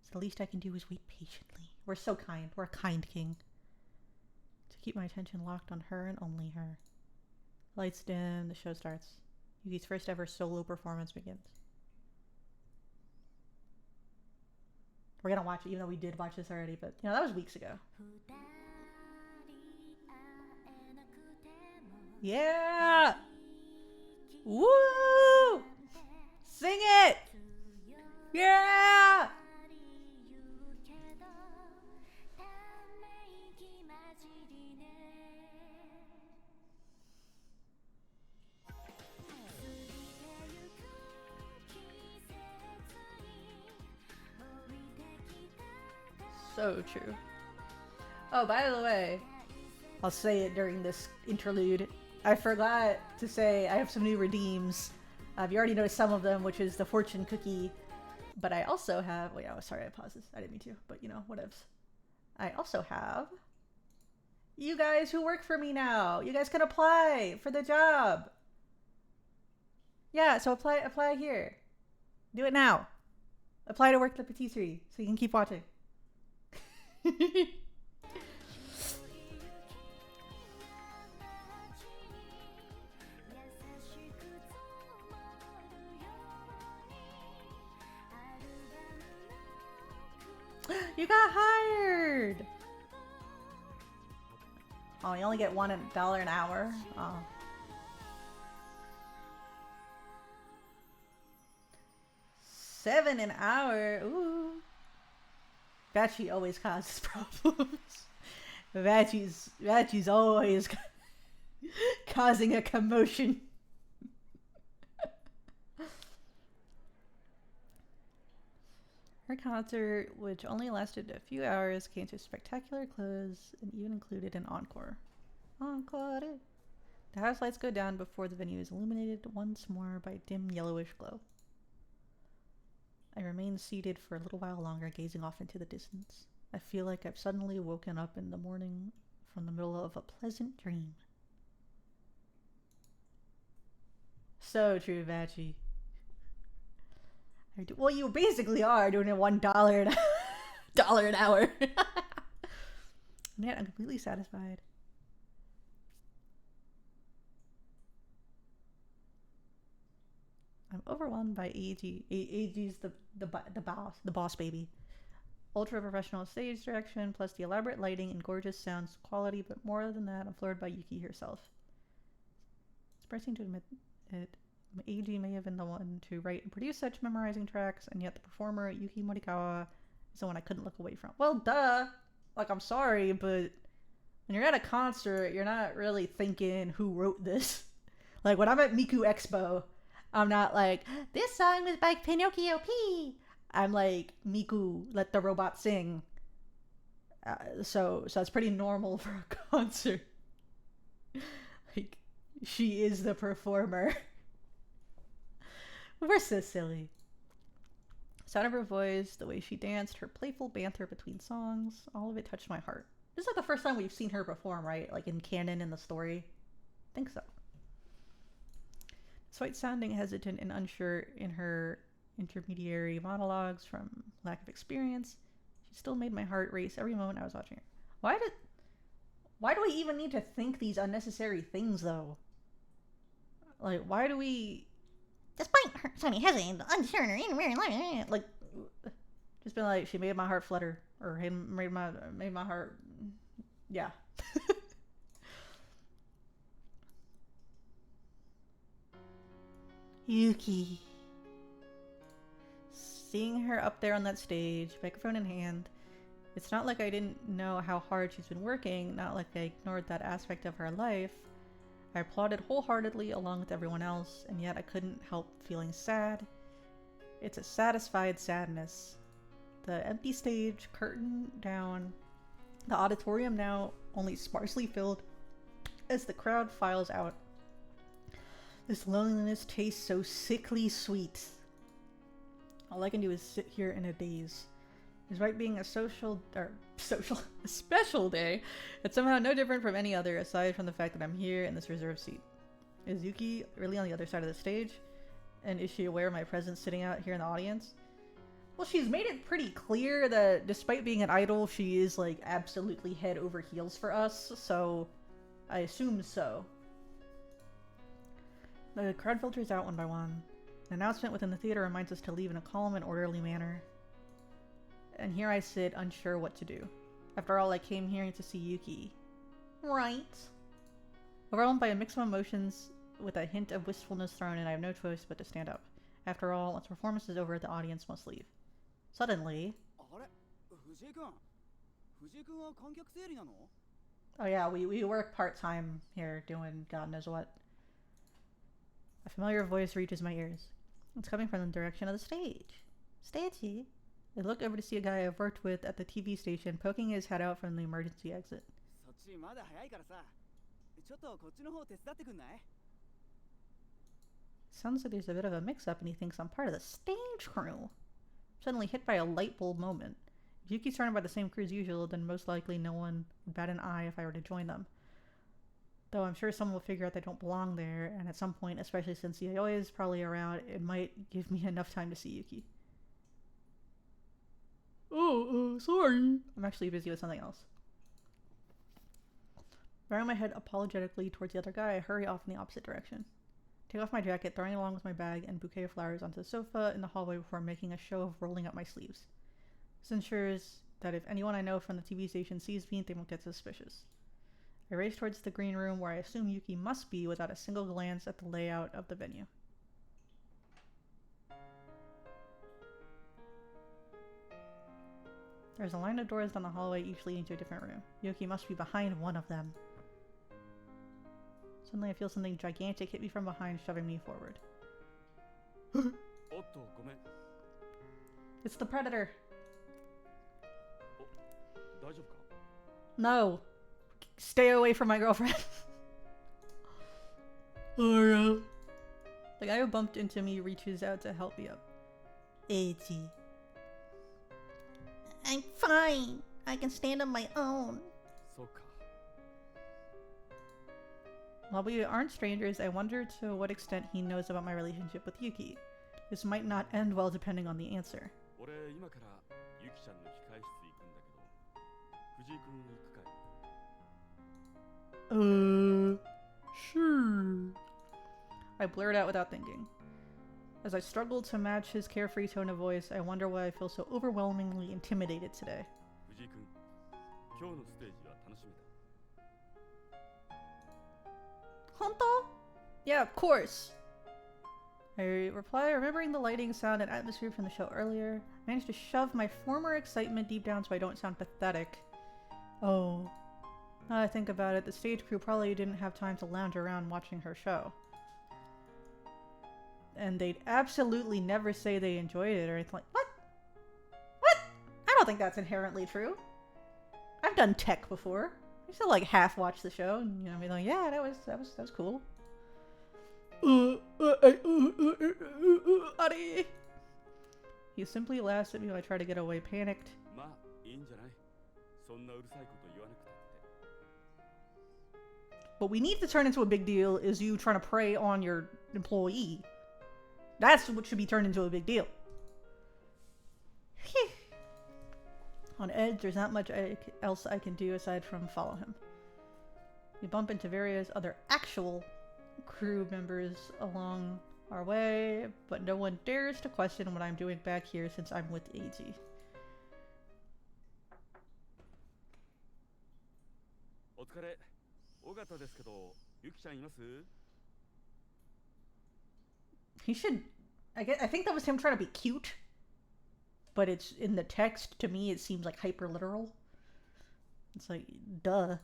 So the least I can do is wait patiently. We're so kind. We're a kind king. To keep my attention locked on her and only her. Lights dim, the show starts. Yuki's first ever solo performance begins. We're gonna watch it, even though we did watch this already, but you know, that was weeks ago. Yeah! Woo! Sing it! Yeah! So true. Oh, by the way, I'll say it during this interlude. I forgot to say I have some new redeems. You already noticed some of them, which is the fortune cookie. But I also have... Wait, oh, sorry, I paused this. I didn't mean to, but you know, whatevs. I also have you guys who work for me now. You guys can apply for the job. Yeah, so apply here. Do it now. Apply to work at the patisserie so you can keep watching. You got hired! Oh, you only get $1 an hour? Oh. $7 an hour. Ooh. Vachi always causes problems. Vachi's always causing a commotion. Her concert, which only lasted a few hours, came to spectacular close and even included an encore. Encore! The house lights go down before the venue is illuminated once more by dim yellowish glow. I remain seated for a little while longer, gazing off into the distance. I feel like I've suddenly woken up in the morning from the middle of a pleasant dream. So true, Vachi. Well, you basically are doing it $1 an hour. And yet I'm completely satisfied. I'm overwhelmed by AG. AG's the boss baby. Ultra professional stage direction, plus the elaborate lighting and gorgeous sound quality, but more than that, I'm floored by Yuki herself. It's pressing to admit it. AG may have been the one to write and produce such memorizing tracks, and yet the performer, Yuki Morikawa, is the one I couldn't look away from. Well, duh! Like, I'm sorry, but when you're at a concert, you're not really thinking who wrote this. Like, when I'm at Miku Expo, I'm not like, this song was by Pinocchio P! I'm like, Miku, let the robot sing. So it's pretty normal for a concert. Like, she is the performer. We're so silly. Sound of her voice, the way she danced, her playful banter between songs, all of it touched my heart. This is like the first time we've seen her perform, right? Like in canon in the story. I think so. Despite sounding hesitant and unsure in her intermediary monologues from lack of experience, she still made my heart race every moment I was watching her. Why do we even need to think these unnecessary things, though? Like, why do we... Despite her sounding hesitant, unsure in her intermediary... Like, just been like, she made my heart flutter. Or made my heart... Yeah. Yuki. Seeing her up there on that stage, microphone in hand, it's not like I didn't know how hard she's been working, not like I ignored that aspect of her life. I applauded wholeheartedly along with everyone else, and yet I couldn't help feeling sad. It's a satisfied sadness. The empty stage, curtain down, the auditorium now only sparsely filled as the crowd files out. This loneliness tastes so sickly sweet. All I can do is sit here in a daze. Despite being a special day, it's somehow no different from any other aside from the fact that I'm here in this reserved seat. Is Yuki really on the other side of the stage? And is she aware of my presence sitting out here in the audience? Well, she's made it pretty clear that despite being an idol, she is like absolutely head over heels for us, so I assume so. The crowd filters out one by one. An announcement within the theater reminds us to leave in a calm and orderly manner. And here I sit, unsure what to do. After all, I came here to see Yuki. Right. Overwhelmed by a mix of emotions, with a hint of wistfulness thrown in, I have no choice but to stand up. After all, once the performance is over, the audience must leave. Suddenly... Oh yeah, we work part-time here, doing God knows what. A familiar voice reaches my ears. It's coming from the direction of the stage. Stagey. I look over to see a guy I've worked with at the TV station poking his head out from the emergency exit. Sounds like there's a bit of a mix-up and he thinks I'm part of the stage crew. Suddenly hit by a light bulb moment. If Yuki's surrounded by the same crew as usual, then most likely no one would bat an eye if I were to join them. Though I'm sure someone will figure out they don't belong there, and at some point, especially since Yayoi is probably around, it might give me enough time to see Yuki. Oh, sorry. I'm actually busy with something else. Bowing my head apologetically towards the other guy, I hurry off in the opposite direction. Take off my jacket, throwing it along with my bag and bouquet of flowers onto the sofa in the hallway before making a show of rolling up my sleeves. This ensures that if anyone I know from the TV station sees me, they won't get suspicious. I race towards the green room where I assume Yuki must be without a single glance at the layout of the venue. There's a line of doors down the hallway, each leading to a different room. Yuki must be behind one of them. Suddenly I feel something gigantic hit me from behind, shoving me forward. It's the predator. No. Stay away from my girlfriend. The guy who bumped into me reaches out to help me up. Eiji. I'm fine. I can stand on my own. While we aren't strangers, I wonder to what extent he knows about my relationship with Yuki. This might not end well depending on the answer. Sure. I blurt out without thinking. As I struggle to match his carefree tone of voice, I wonder why I feel so overwhelmingly intimidated today. Honto? Yeah, of course! I reply, remembering the lighting, sound, and atmosphere from the show earlier. I managed to shove my former excitement deep down so I don't sound pathetic. Oh. Now that I think about it, the stage crew probably didn't have time to lounge around watching her show. And they'd absolutely never say they enjoyed it or anything like— What? What? I don't think that's inherently true. I've done tech before. I used to like half watch the show and, you know, be like, yeah, that was cool. He simply laughs at me when I try to get away, panicked. What we need to turn into a big deal is you trying to prey on your employee. That's what should be turned into a big deal. On edge, there's not much else I can do aside from follow him. We bump into various other actual crew members along our way, but no one dares to question what I'm doing back here since I'm with Eiji. He should— I think that was him trying to be cute, but it's in the text. To me, it seems like hyper literal. It's like, duh.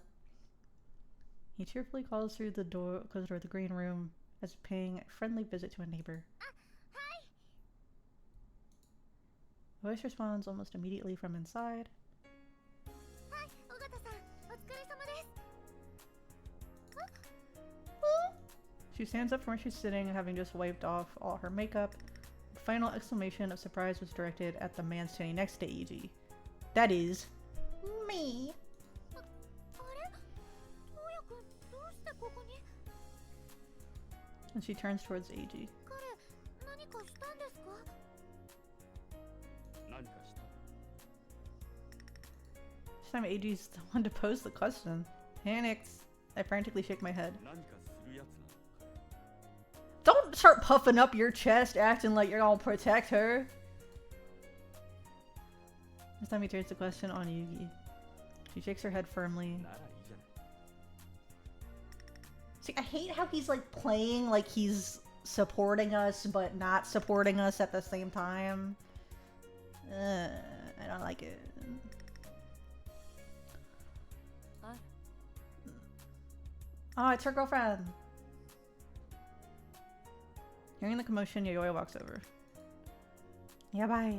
He cheerfully calls through the door, closes the door of the green room, as paying a friendly visit to a neighbor. Hi. Voice responds almost immediately from inside. Hi, Ogata-san. Otsukaresama desu. She stands up from where she's sitting, having just wiped off all her makeup. The final exclamation of surprise was directed at the man standing next to Eiji. That is— Me. And she turns towards Eiji. This time Eiji's the one to pose the question. Panicked, I frantically shake my head. Don't start puffing up your chest, acting like you're gonna protect her. This time he turns the question on Yuki. She shakes her head firmly. See, I hate how he's like playing like he's supporting us, but not supporting us at the same time. I don't like it. Oh, it's her girlfriend. Hearing the commotion, Yayoi walks over. Yeah, bye.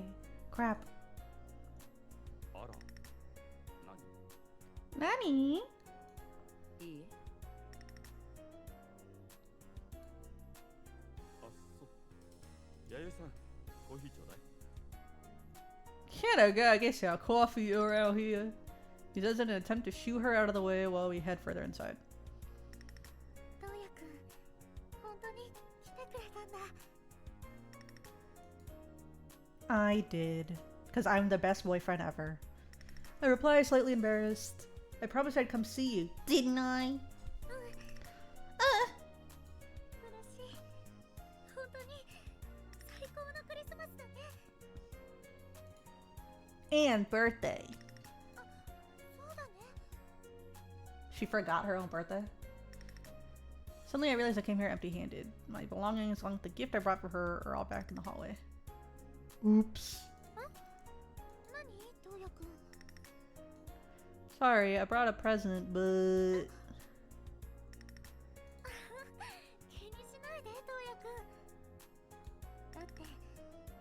Crap. Nani? Can't I get you a coffee around here? He does in an attempt to shoo her out of the way while we head further inside. I did. Because I'm the best boyfriend ever. I reply, slightly embarrassed. I promised I'd come see you. Didn't I? And birthday. She forgot her own birthday. Suddenly I realized I came here empty-handed. My belongings along with the gift I brought for her are all back in the hallway. Oops. Sorry, I brought a present, but 気にしないで、トウヤくん。だって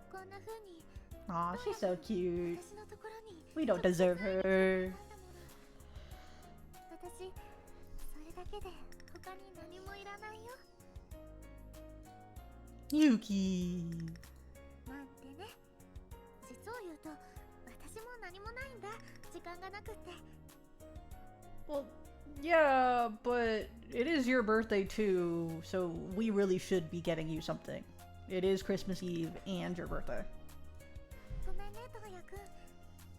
こんな風に aw, she's so cute. 私のところに We don't deserve her. 私それだけで他に何もいらないよ。 Yuki. なんてね。実を言うと私も何もないんだ。時間がなくって。 Well, yeah, but it is your birthday too, so we really should be getting you something. It is Christmas Eve and your birthday. ごめんね、トウヤくん。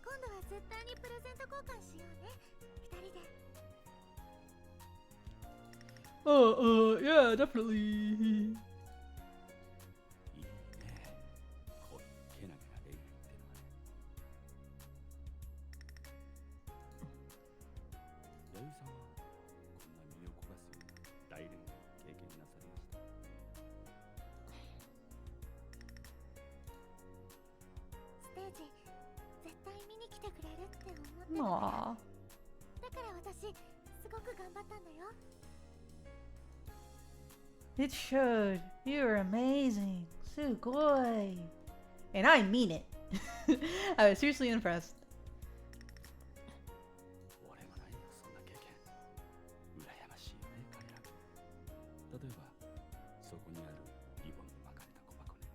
今度は絶対にプレゼント交換しようね。二人で。 Yeah, definitely. いいね。こういうけなげな恋愛ってのはね。弥生さんはこんな身を焦がすような大恋愛を経験なされました。ステージ絶対見に来てくれるって思ってた。 Aw. だから私すごく頑張ったんだよ。 It should. You're amazing. Sugoi. And I mean it. I was seriously impressed. 俺もないよ、そんな経験。羨ましいよね、彼ら。例えば、そこにあるリボンの巻かれた小箱ね。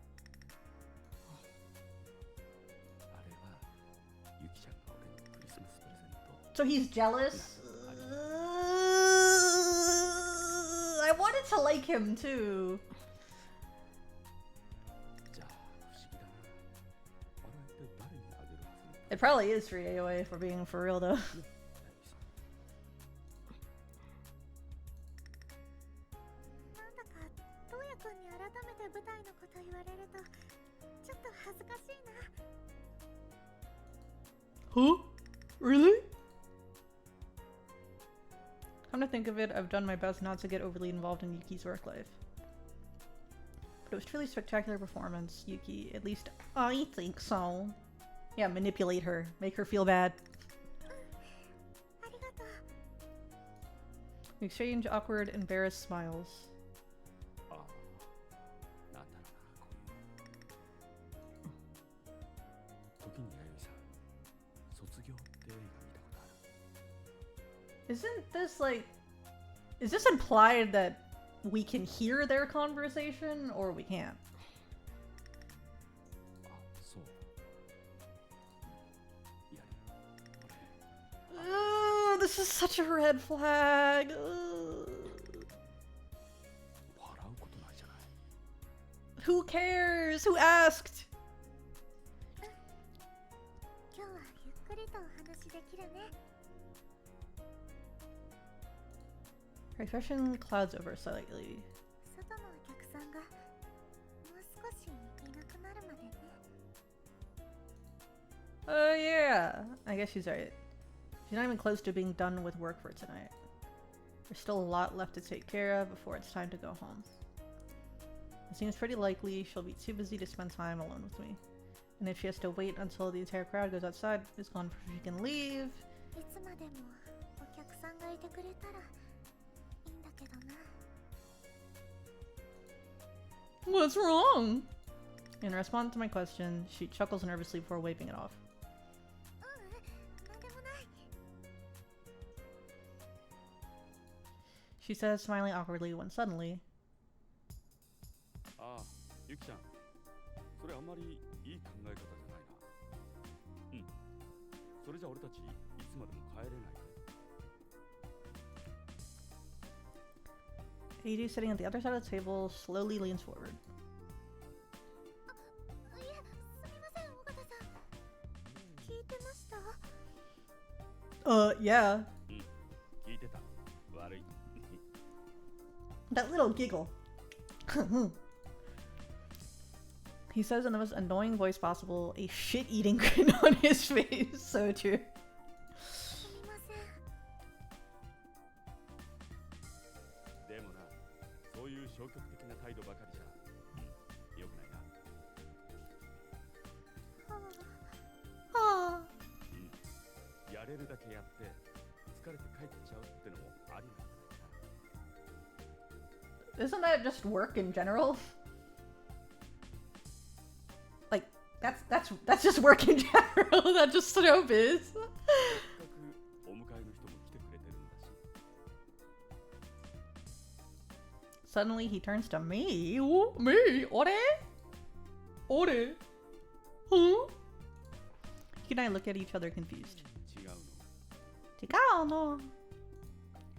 あれは、ユキちゃんが俺にクリスマスプレゼント。 So he's jealous? I wanted to like him too. じゃあ、不思議だな。あれは一体誰にあげるはずの It probably is free AOA for being for real though. なんだかトウヤくんに改めて舞台のこと言われるとちょっと恥ずかしいな。 Huh? Really? Come to think of it, I've done my best not to get overly involved in Yuki's work life. But it was truly spectacular performance, Yuki. At least I think so. Yeah, manipulate her. Make her feel bad. ありがとう。 We exchange awkward, embarrassed smiles. ああ、なんだろうな、こういう。時に弥生さん、卒業って映画見たことある？ Isn't this like... Is this implied that we can hear their conversation, or we can't? あ、そう。いやね、Ugh, this is such a red flag. Ugh. 俺、笑うことないじゃない。 Who cares? Who asked? 今日はゆっくりとお話できるね。 Her expression clouds over slightly. 外のお客さんがもう少しいなくなるまでね。 Yeah. I guess she's right. She's not even close to being done with work for tonight. There's still a lot left to take care of before it's time to go home. It seems pretty likely she'll be too busy to spend time alone with me. And if she has to wait until the entire crowd goes outside, is gone before she can leave. いつまでもお客さんがいてくれたらいいんだけどな。 What's wrong? In response to my question, she chuckles nervously before waving it off. なんでもない。 She says, smiling awkwardly, when suddenly... ああ、ゆきちゃん。それあんまりいい考え方じゃないな。うん。それじゃ俺たちいつまでも帰れないね。 Eiji, sitting at the other side of the table, slowly leans forward. いえ、すみません、尾形さん。聞いてました？ Yeah. うん。聞いてた。悪い。 That little giggle. He says in the most annoying voice possible, a shit-eating grin on his face. So true. すみません。でもな、そういう消極的な態度ばかりじゃ、良くないな。はあ。Ah. うん。れるだけやって疲れて帰っちゃうってのもありなんだよな。 Isn't that just work in general? Like, that's just work in general. That's just showbiz. せっかくお迎えの人も来てくれてるんだし。 Suddenly he turns to me. Ooh, me? Ore? Ore? Huh? He and I look at each other confused. 違うの。 Chikao.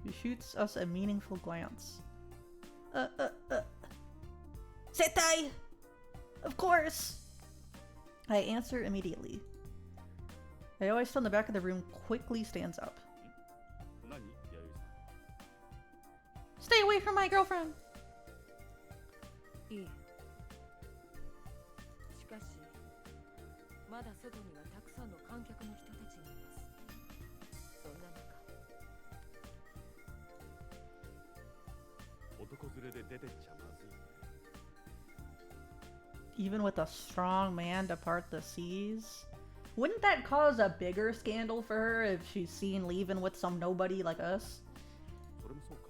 He shoots us a meaningful glance. Setai! Of course! I answer immediately. I always stand in the back of the room, quickly stands up. 何、弥生さん。 Stay away from my girlfriend! いい。しかし、まだ外にはたくさんの観客の人たちがいます。そんな中、男連れで出てっちゃまずい。 Even with a strong man to part the seas? Wouldn't that cause a bigger scandal for her if she's seen leaving with some nobody like us? それもそうか。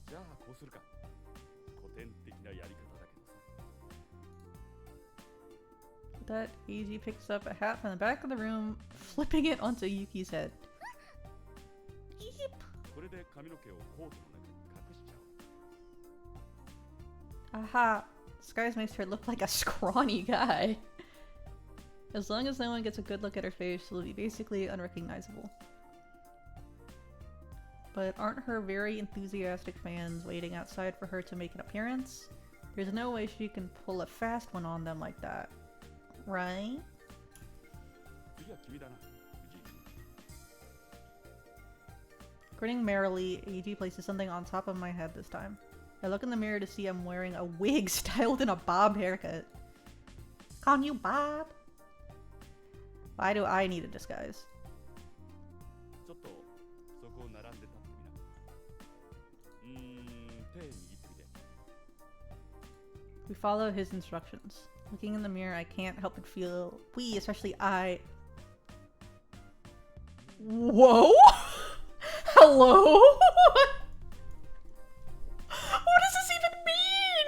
じゃあこうするか。古典的なやり方だけどさ。 That AG picks up a hat from the back of the room, flipping it onto Yuki's head. Eep. これで髪の毛をコートの中に隠しちゃおう。 Aha. Disguise makes her look like a scrawny guy. As long as no one gets a good look at her face, she'll be basically unrecognizable. But aren't her very enthusiastic fans waiting outside for her to make an appearance? There's no way she can pull a fast one on them like that. Right? 次は君だな、藤井君。 Grinning merrily, AG places something on top of my head this time. I look in the mirror to see I'm wearing a wig styled in a bob haircut. Calling you Bob? Why do I need a disguise? ちょっとそこを並んで立ってみな。手握ってみて。 We follow his instructions. Looking in the mirror, I can't help but feel we, especially I. Whoa? Hello? What does this even mean?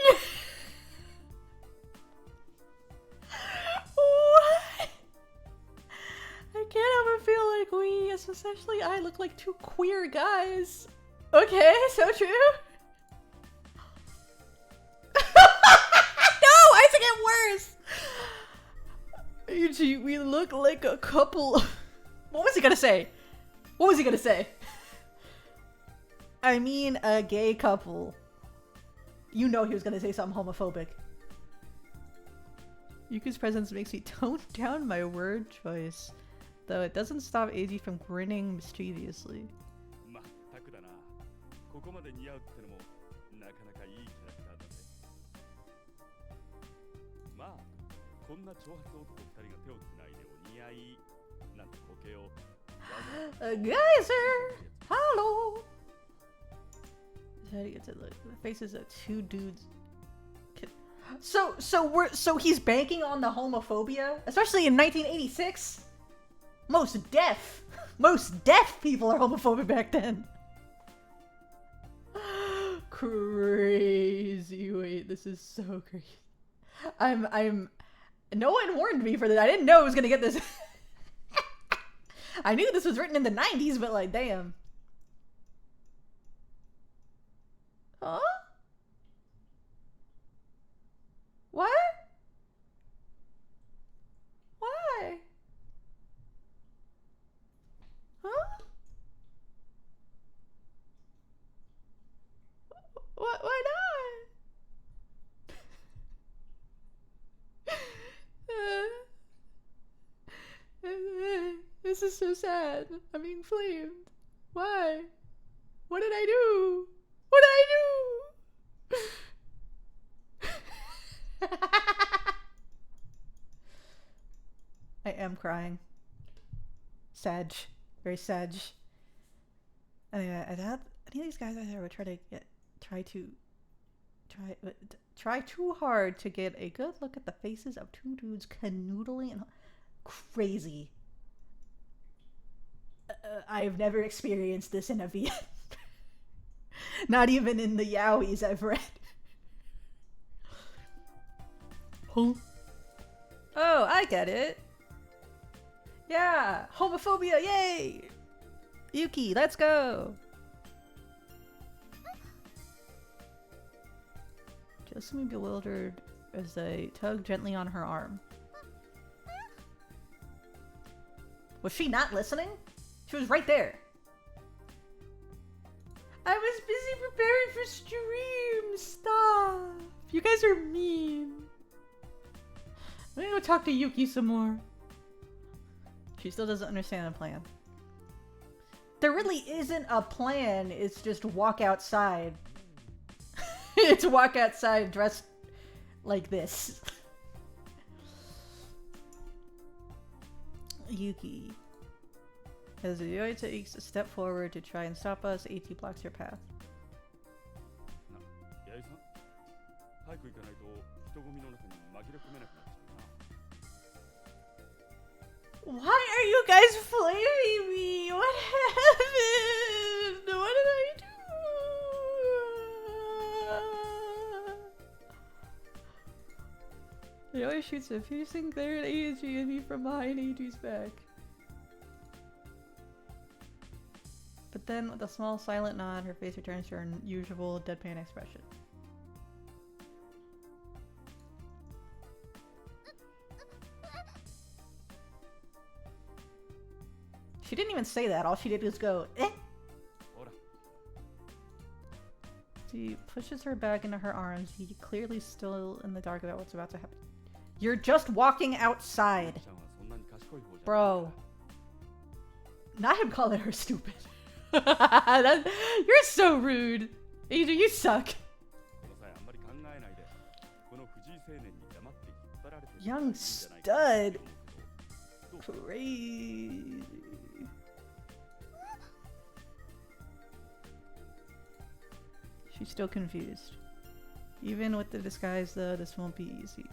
What? I can't help but feel like we, especially I, look like two queer guys. Okay, so true. No, I think it worse. Yuji, we look like a couple. What was he gonna say? What was he gonna say? I mean, a gay couple. You know he was gonna say something homophobic. Yuki's presence makes me tone down my word choice, though it doesn't stop AG from grinning mischievously. まったくだな。ここまで似合うってのもなかなかいいキャラクターだぜ。まあ、こんな長髪男二人が手をつないでお似合いなんて光景を。Geyser! Hello! How do you get to the faces of two dudes? So he's banking on the homophobia, especially in 1986. Most deaf people are homophobic back then. Crazy. Wait, this is so crazy. I'm. No one warned me for this. I didn't know I was gonna get this. I knew this was written in the 90s, but like, damn. Huh? What? Why? Huh? What? Why not? This is so sad. I'm being flamed. Why? What did I do? What did I do? I am crying. Sag. Very sag. Anyway, I doubt any of these guys out there would try too hard to get a good look at the faces of two dudes canoodling and crazy. I've never experienced this in a VN. Not even in the yaois I've read. Huh? Oh, I get it. Yeah, homophobia, yay! Yuki, let's go! Just seeming bewildered as they tug gently on her arm. Was she not listening? She was right there. I was busy preparing for stream. Stop. You guys are mean. I'm gonna go talk to Yuki some more. She still doesn't understand the plan. There really isn't a plan. It's just walk outside. It's walk outside dressed like this. Yuki. As the Yoi takes a step forward to try and stop us, AT blocks her path. Why are you guys flaming me? What happened? What did I do? Yoi shoots a piercing glare at AG and me from behind AG's back. But then, with a small silent nod, her face returns to her usual deadpan expression. She didn't even say that. All she did was go, eh. He pushes her back into her arms. He clearly still in the dark about what's about to happen. You're just walking outside. Bro. Not him calling her stupid. You're so rude. Ada, you suck. Young stud. Crazy. She's still confused. Even with the disguise though, this won't be easy.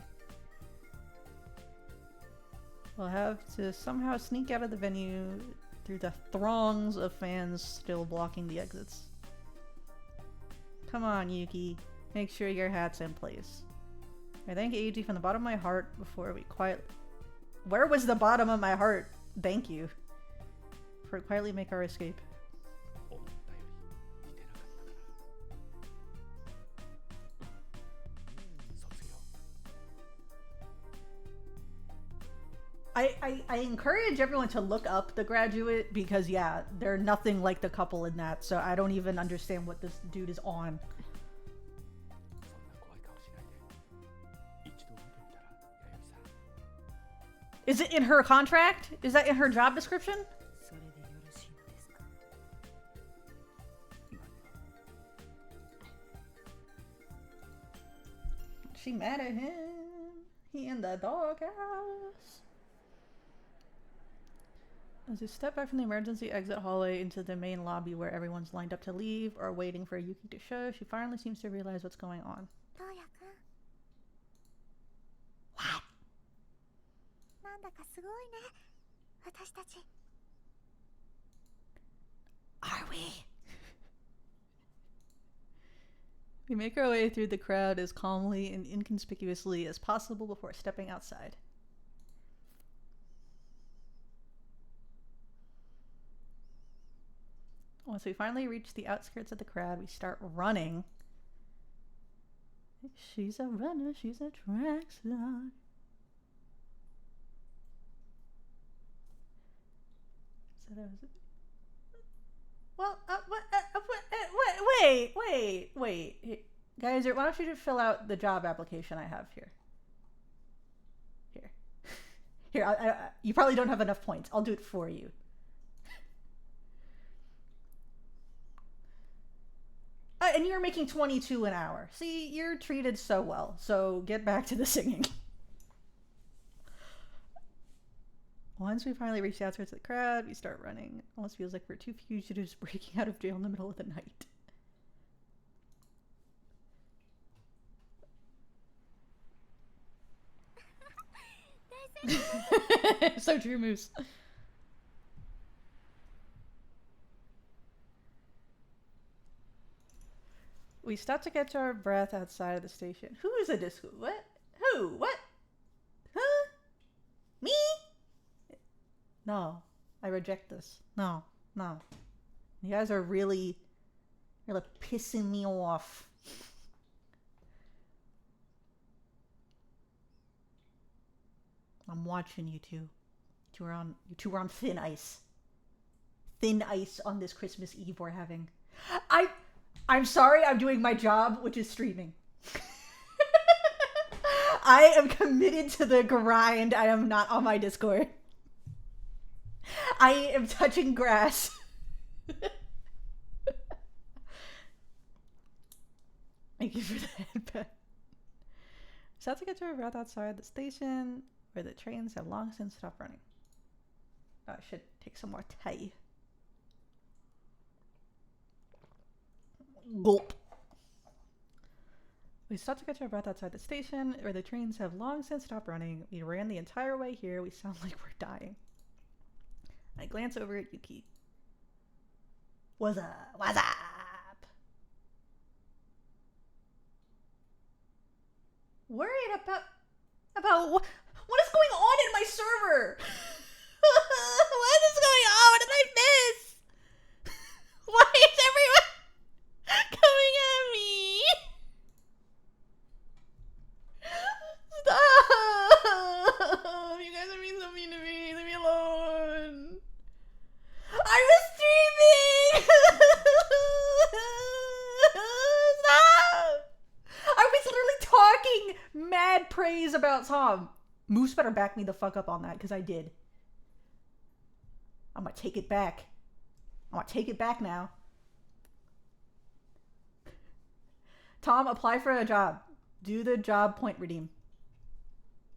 We'll have to somehow sneak out of the venue through the throngs of fans still blocking the exits. Come on, Yuki. Make sure your hat's in place. I thank AG from the bottom of my heart before we quietly... Where was the bottom of my heart? Thank you. Before we quietly make our escape. I encourage everyone to look up The Graduate because, yeah, they're nothing like the couple in that, so I don't even understand what this dude is on. Is it in her contract? Is that in her job description? She mad at him. He in the doghouse. As you step back from the emergency exit hallway into the main lobby where everyone's lined up to leave or waiting for Yuki to show, she finally seems to realize what's going on. What? Are we? We make our way through the crowd as calmly and inconspicuously as possible before stepping outside. Once we finally reach the outskirts of the crowd, we start running. She's a runner, she's a track star. Well, wait. Guys, why don't you just fill out the job application I have here? Here, you probably don't have enough points. I'll do it for you. And you're making 22 an hour. See, you're treated so well. So get back to the singing. Once we finally reach the outskirts of the crowd, we start running. It almost feels like we're two fugitives breaking out of jail in the middle of the night. So true, Moose. We stopped to catch our breath outside of the station. Who is a disco? What? Who? What? Huh? Me? No. I reject this. No. No. You guys are really pissing me off. I'm watching you two. You two are on thin ice. Thin ice on this Christmas Eve we're having. I'm sorry, I'm doing my job, which is streaming. I am committed to the grind. I am not on my Discord. I am touching grass. Thank you for that. So I have to get to a route outside the station where the trains have long since stopped running. Oh, I should take some more tea. Gulp. We stopped to catch our breath outside the station where the trains have long since stopped running. We ran the entire way here. We sound like we're dying. I glance over at Yuki. What's up? What's up? Worried about what is going on in my server? What is going on? What did I miss? Why is everyone coming at me? Stop! You guys are being so mean to me. Leave me alone. I was streaming. Stop! I was literally talking mad praise about Tom. Moose better back me the fuck up on that, because I did. I'm gonna take it back. I'm gonna take it back now. Tom, apply for a job. Do the job point redeem.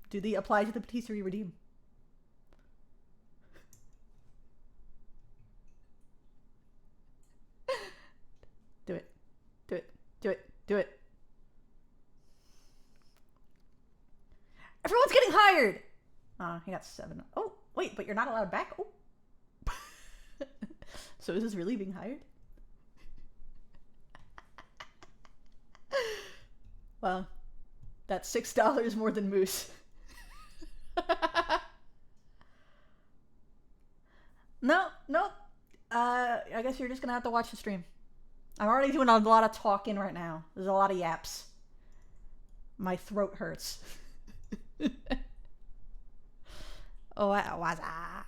Do the apply to the patisserie redeem. Do it. Do it. Do it. Do it. Everyone's getting hired! He got 7. Oh, wait, but you're not allowed back? Oh. So is this really being hired? Well, that's $6 more than Moose. No. I guess you're just gonna have to watch the stream. I'm already doing a lot of talking right now. There's a lot of yaps. My throat hurts. Oh, what's up?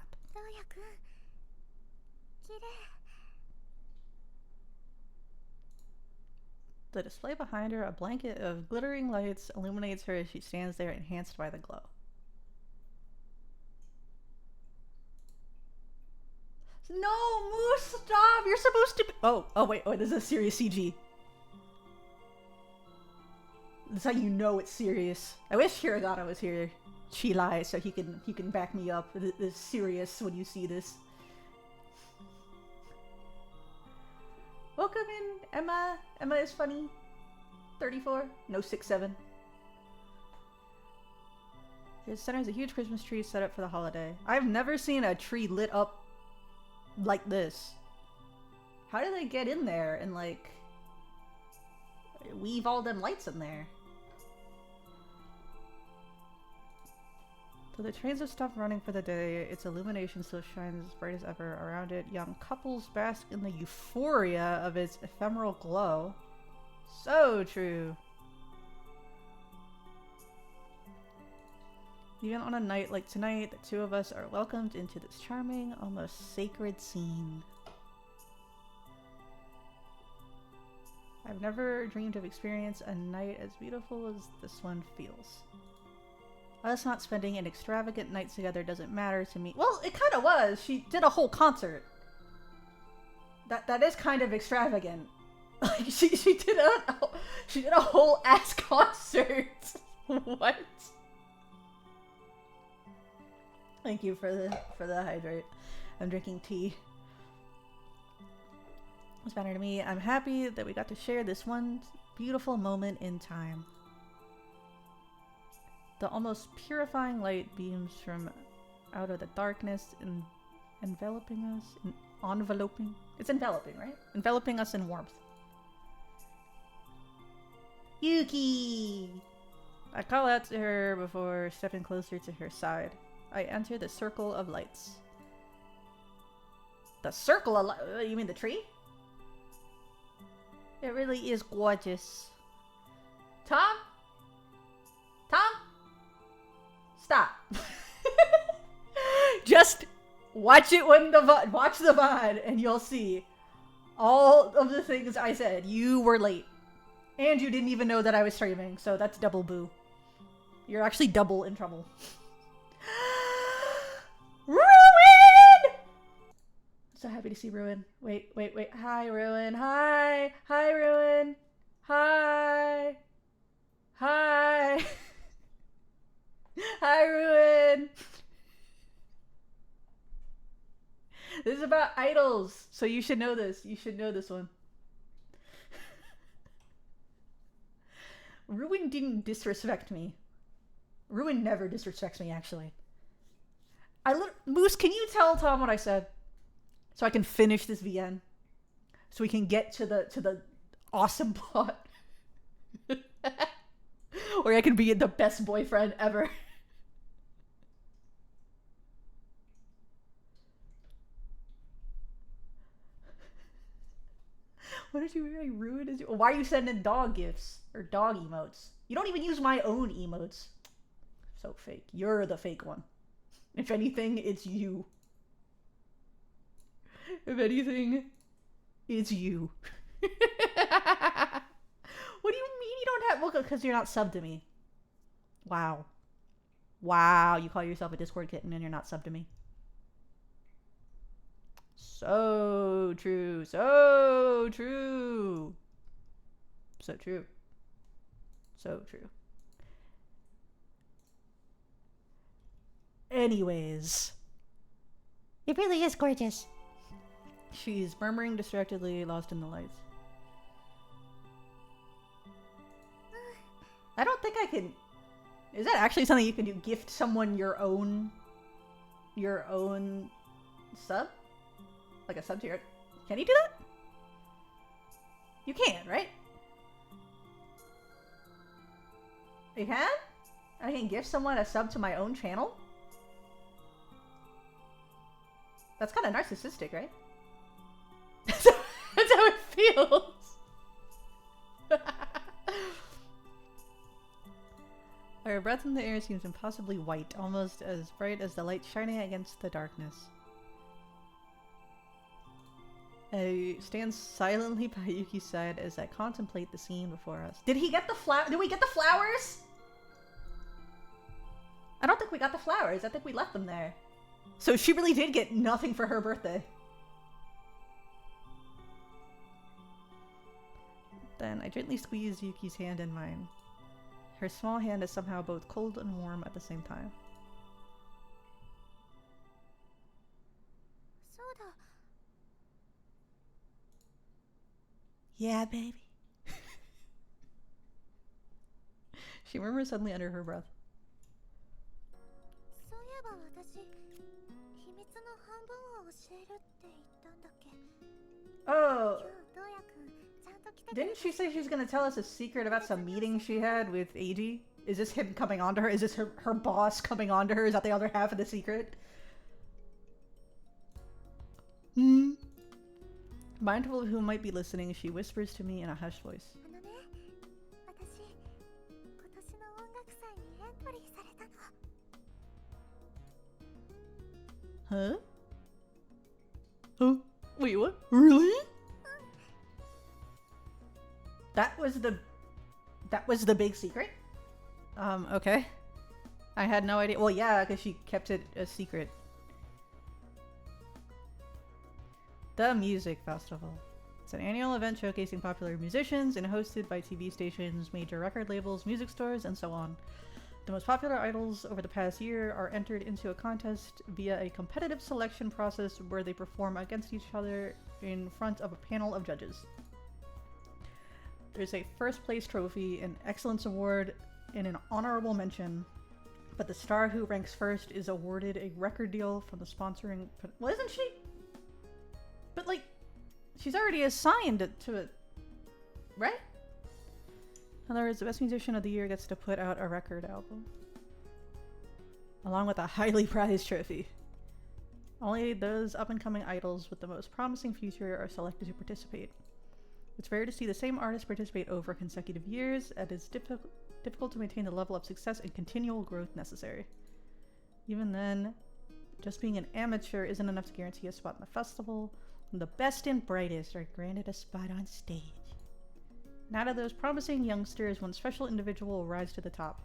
The display behind her, a blanket of glittering lights, illuminates her as she stands there, enhanced by the glow. No, Moose, stop! You're supposed to be— Oh, wait, this is a serious CG. That's how you know it's serious. I wish Hiragana was here. She lies, so he can back me up. It's serious when you see this. Welcome in, Emma. Emma is funny. 34. No, 67. The center is a huge Christmas tree set up for the holiday. I've never seen a tree lit up like this. How do they get in there and, like, weave all them lights in there? So the trains have stopped running for the day. Its illumination still shines as bright as ever. Around it, young couples bask in the euphoria of its ephemeral glow. So true. Even on a night like tonight, the two of us are welcomed into this charming, almost sacred scene. I've never dreamed of experiencing a night as beautiful as this one feels. Us not spending an extravagant night together doesn't matter to me. Well, it kind of was. She did a whole concert. That is kind of extravagant. Like she did a whole ass concert. What? Thank you for the hydrate. I'm drinking tea. What's matter to me? I'm happy that we got to share this one beautiful moment in time. The almost purifying light beams from out of the darkness and enveloping us. Enveloping? It's enveloping, right? Enveloping us in warmth. Yuki! I call out to her before stepping closer to her side. I enter the circle of lights. The circle of lights? You mean the tree? It really is gorgeous. Tom? Tom? Stop. Just watch it when watch the VOD and you'll see all of the things I said. You were late. And you didn't even know that I was streaming, so that's double boo. You're actually double in trouble. Ruin! So happy to see Ruin. Wait. Hi, Ruin. Hi. Hi, Ruin. Hi. Hi. Hi, Ruin. This is about idols, so you should know this. You should know this one. Ruin didn't disrespect me. Ruin never disrespects me, actually. Moose, can you tell Tom what I said? So I can finish this VN. So we can get to the awesome plot. Where I can be the best boyfriend ever. What did you really ruin? Why are you sending dog gifts? Or dog emotes? You don't even use my own emotes. So fake. You're the fake one. If anything, it's you. If anything, it's you. What do you mean you don't have... Well, because you're not subbed to me. Wow. Wow, you call yourself a Discord kitten and you're not subbed to me. So true. So true. So true. So true. Anyways. It really is gorgeous. She's murmuring distractedly, lost in the lights. I don't think I can... Is that actually something you can do? Gift someone your own sub? Like a sub to your... Can you do that? You can, right? You can? I can gift someone a sub to my own channel? That's kind of narcissistic, right? That's how it feels. Our breath in the air seems impossibly white, almost as bright as the light shining against the darkness. I stand silently by Yuki's side as I contemplate the scene before us. Did he get the Did we get the flowers? I don't think we got the flowers. I think we left them there. So she really did get nothing for her birthday. Then I gently squeeze Yuki's hand in mine. Her small hand is somehow both cold and warm at the same time. Yeah, baby. She murmurs suddenly under her breath. Oh, didn't she say she's gonna tell us a secret about some meeting she had with AG? Is this him coming on to her? Is this her boss coming on to her? Is that the other half of the secret? Mindful of who might be listening, she whispers to me in a hushed voice. Huh? Huh? Wait, what? Really? That was the big secret? Okay. I had no idea. Well, yeah, because she kept it a secret. The Music Festival. It's an annual event showcasing popular musicians and hosted by TV stations, major record labels, music stores, and so on. The most popular idols over the past year are entered into a contest via a competitive selection process where they perform against each other in front of a panel of judges. There's a first place trophy, an excellence award, and an honorable mention, but the star who ranks first is awarded a record deal from the sponsoring... Well, isn't she? But, like, she's already assigned to it, right? In other words, the best musician of the year gets to put out a record album, along with a highly prized trophy. Only those up-and-coming idols with the most promising future are selected to participate. It's rare to see the same artist participate over consecutive years, and it's difficult to maintain the level of success and continual growth necessary. Even then, just being an amateur isn't enough to guarantee a spot in the festival, and the best and brightest are granted a spot on stage. And out of those promising youngsters, one special individual will rise to the top,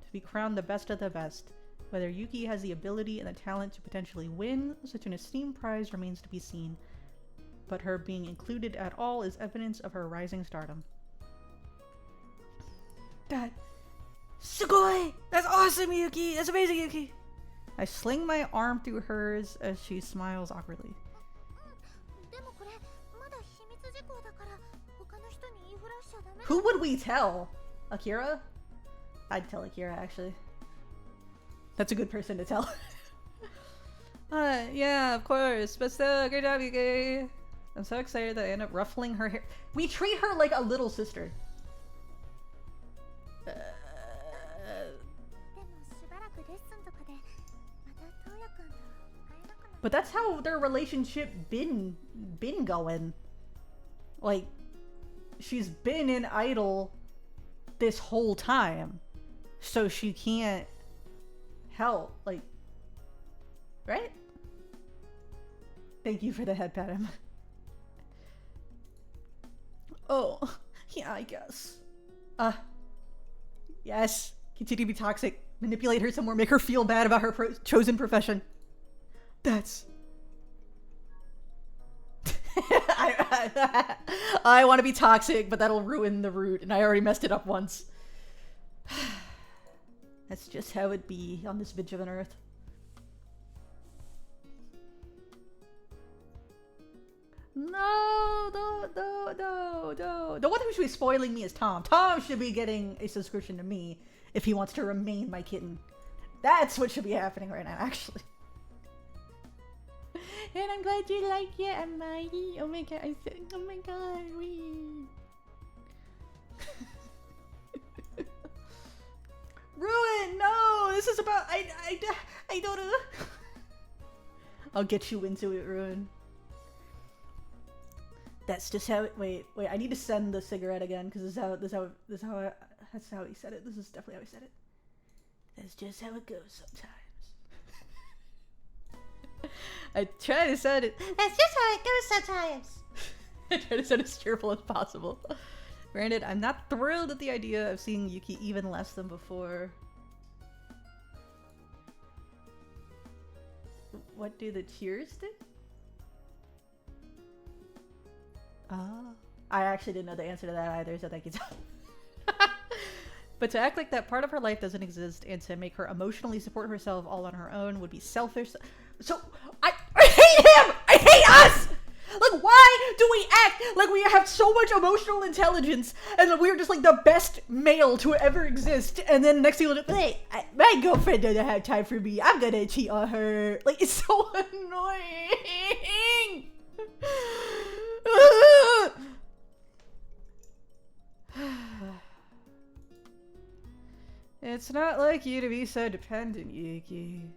to be crowned the best of the best. Whether Yuki has the ability and the talent to potentially win such an esteemed prize remains to be seen, but her being included at all is evidence of her rising stardom. That... Sugoi! That's awesome, Yuki! That's amazing, Yuki! I sling my arm through hers as she smiles awkwardly. Who would we tell? Akira? I'd tell Akira, actually. That's a good person to tell. Yeah, of course. But still, great job, Yuki. I'm so excited that I end up ruffling her hair. We treat her like a little sister. But that's how their relationship been going. Like, she's been an idol this whole time, so she can't help, like, right? Thank you for the head pat. Oh, yeah, I guess. Yes. Continue to be toxic. Manipulate her some more. Make her feel bad about her chosen profession. That's... I want to be toxic, but that'll ruin the route, and I already messed it up once. That's just how it be on this bitch of an earth. No, the one who should be spoiling me is Tom. Tom should be getting a subscription to me if he wants to remain my kitten. That's what should be happening right now, actually. And I'm glad you like it, I'm mighty. Oh my god, I said, oh my god, wee. Ruin, no, this is about, I don't know. I'll get you into it, Ruin. That's just how it, wait, I need to send the cigarette again, because that's how he said it. This is definitely how he said it. That's just how it goes sometimes. I try to sound it. That's just how it goes sometimes. I try to sound as cheerful as possible. Granted, I'm not thrilled at the idea of seeing Yuki even less than before. What do the cheers do? I actually didn't know the answer to that either, so thank you. But to act like that part of her life doesn't exist and to make her emotionally support herself all on her own would be selfish. So, I hate him! I hate us! Like, why do we act like we have so much emotional intelligence and that we're just like the best male to ever exist, and then next thing you'll do, hey, my girlfriend doesn't have time for me, I'm gonna cheat on her. Like, it's so annoying! It's not like you to be so dependent, Yuki.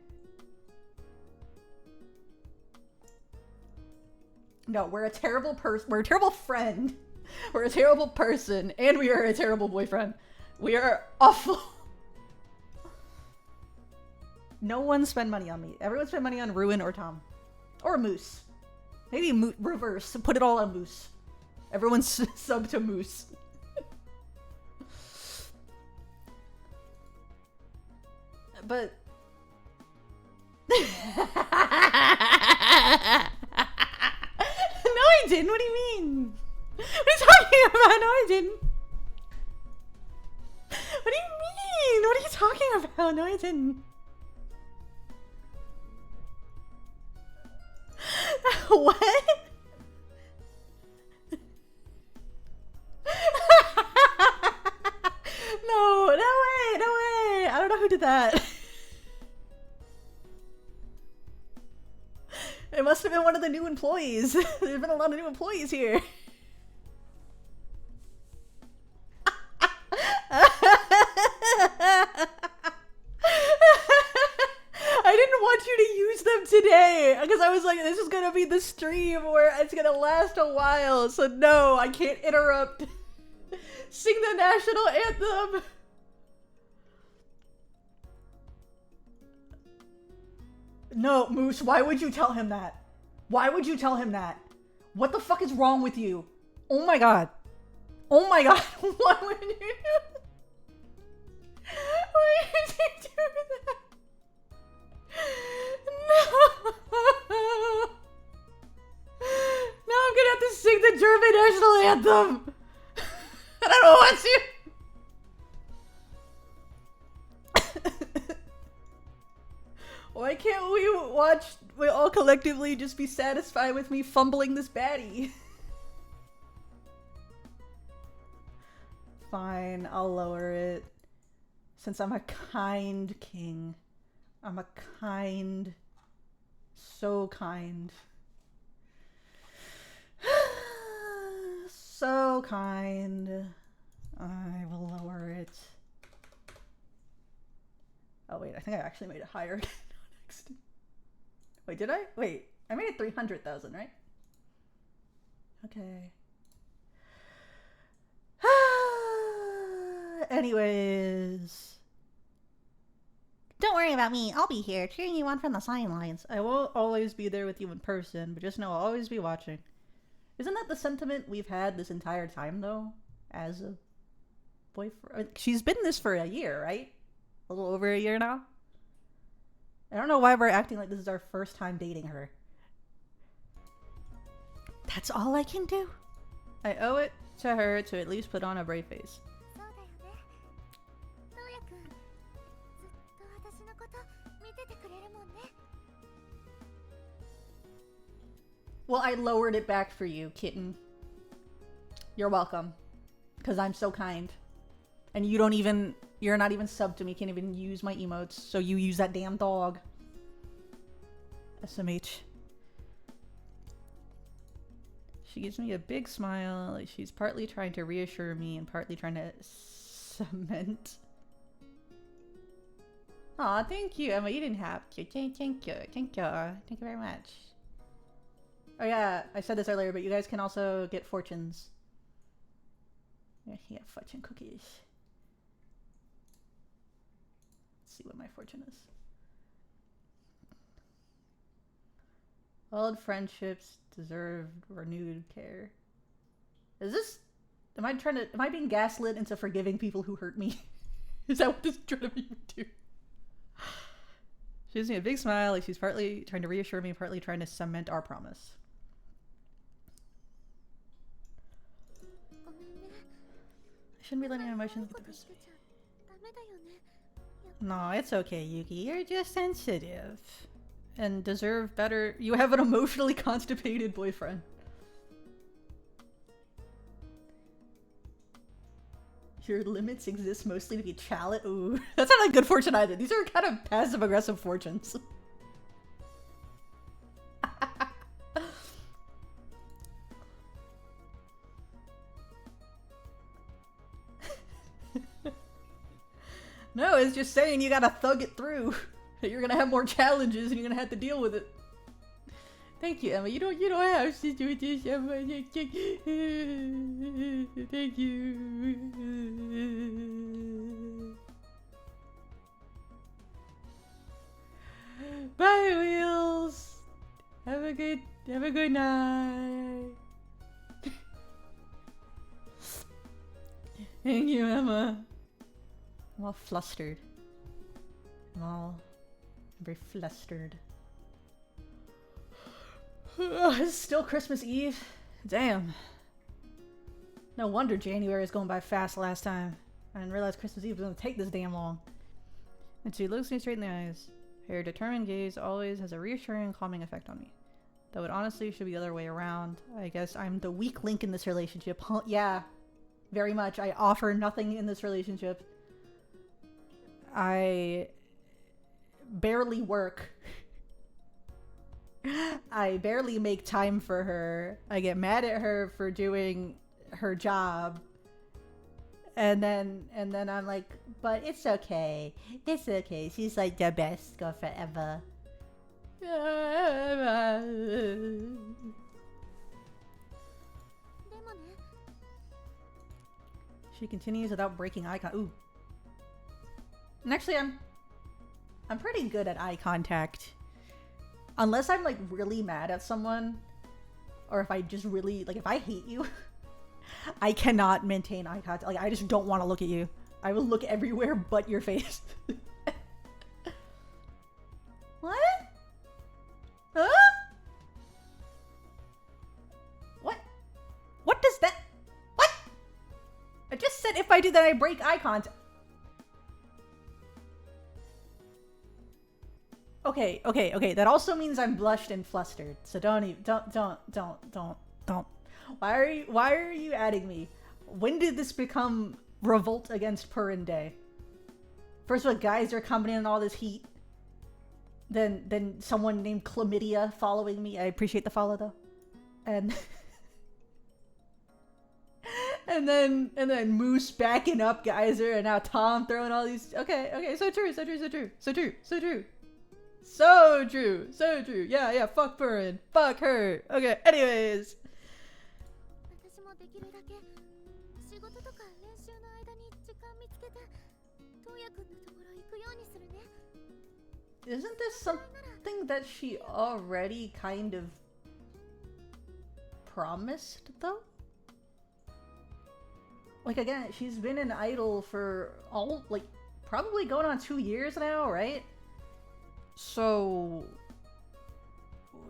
No, we're a terrible person. We're a terrible friend. We're a terrible person. And we are a terrible boyfriend. We are awful. No one spend money on me. Everyone spend money on Ruin or Tom. Or Moose. Maybe reverse. Put it all on Moose. Everyone's sub to Moose. But... No, I didn't. What do you mean? What are you talking about? No, I didn't. What do you mean? What are you talking about? No, I didn't. What? No, no way, no way. I don't know who did that. It must have been one of the new employees. There's been a lot of new employees here. was like, this is gonna be the stream where it's gonna last a while, so no, I can't interrupt. Sing the national anthem. No, Moose, why would you tell him that? Why would you tell him that? What the fuck is wrong with you? Oh my god. Oh my god. Why would you do that? Why would you do that? No. Now I'm gonna have to sing the German national anthem. I don't want to. Why can't we all collectively just be satisfied with me fumbling this baddie? Fine, I'll lower it. Since I'm a kind king. I'm a kind, so kind. So kind. I will lower it. Oh wait, I think I actually made it higher again. Next. Wait, did I? Wait, I made it 300,000, right? Okay. Anyways. Don't worry about me. I'll be here, cheering you on from the sidelines. I won't always be there with you in person, but just know I'll always be watching. Isn't that the sentiment we've had this entire time, though? As a boyfriend? She's been this for a year, right? A little over a year now? I don't know why we're acting like this is our first time dating her. That's all I can do. I owe it to her to at least put on a brave face. そうだよね。トウヤくん、ずっと私のこと見ててくれるもんね。 Well, I lowered it back for you, kitten. You're welcome. Because I'm so kind. And you're not even subbed to me, can't even use my emotes, so you use that damn dog. SMH. She gives me a big smile, like she's partly trying to reassure me and partly trying to cement. Aw, thank you, Emma, you didn't have to. Thank you. Thank you very much. Oh yeah, I said this earlier, but you guys can also get fortunes. Yeah, fortune cookies. Let's see what my fortune is. Old friendships deserve renewed care. Is this... Am I being gaslit into forgiving people who hurt me? Is that what this is trying to make me do? She gives me a big smile, like she's partly trying to reassure me, partly trying to cement our promise. I shouldn't be letting emotions get the best of me. No, it's okay, Yuki. You're just sensitive. And deserve better. You have an emotionally constipated boyfriend. Your limits exist mostly to be challenged. Ooh, that's not a good fortune either. These are kind of passive-aggressive fortunes. No, it's just saying you gotta thug it through. You're gonna have more challenges and you're gonna have to deal with it. Thank you, Emma. You don't have to do this, Emma. Thank you. Bye, Wheels. Have a good night. Thank you, Emma. I'm all flustered. I'm very flustered. It's still Christmas Eve. Damn. No wonder January is going by fast last time. I didn't realize Christmas Eve was going to take this damn long. And she looks me straight in the eyes. Her determined gaze always has a reassuring, calming effect on me. Though it honestly should be the other way around. I guess I'm the weak link in this relationship. Huh? Yeah, very much. I offer nothing in this relationship. I barely work. I barely make time for her. I get mad at her for doing her job. And then I'm like, but it's okay. It's okay. She's like the best girlfriend ever. She continues without breaking eye contact. Ooh. And actually, I'm pretty good at eye contact. Unless I'm like really mad at someone, or if I just really like if I hate you, I cannot maintain eye contact. Like I just don't want to look at you. I will look everywhere but your face. What? Huh? What? What does that? What? I just said if I do that, I break eye contact. Okay, okay, okay. That also means I'm blushed and flustered. So don't even, don't. Why are you adding me? When did this become revolt against Purin Day? First of all, guys are coming in all this heat. Then someone named Chlamydia following me. I appreciate the follow though. And and then Moose backing up Geyser, and now Tom throwing all these. Okay, so true. Yeah, fuck Purin. Fuck her. Okay, anyways. Isn't this something that she already kind of promised, though? Like, again, she's been an idol for probably going on 2 years now, right? So,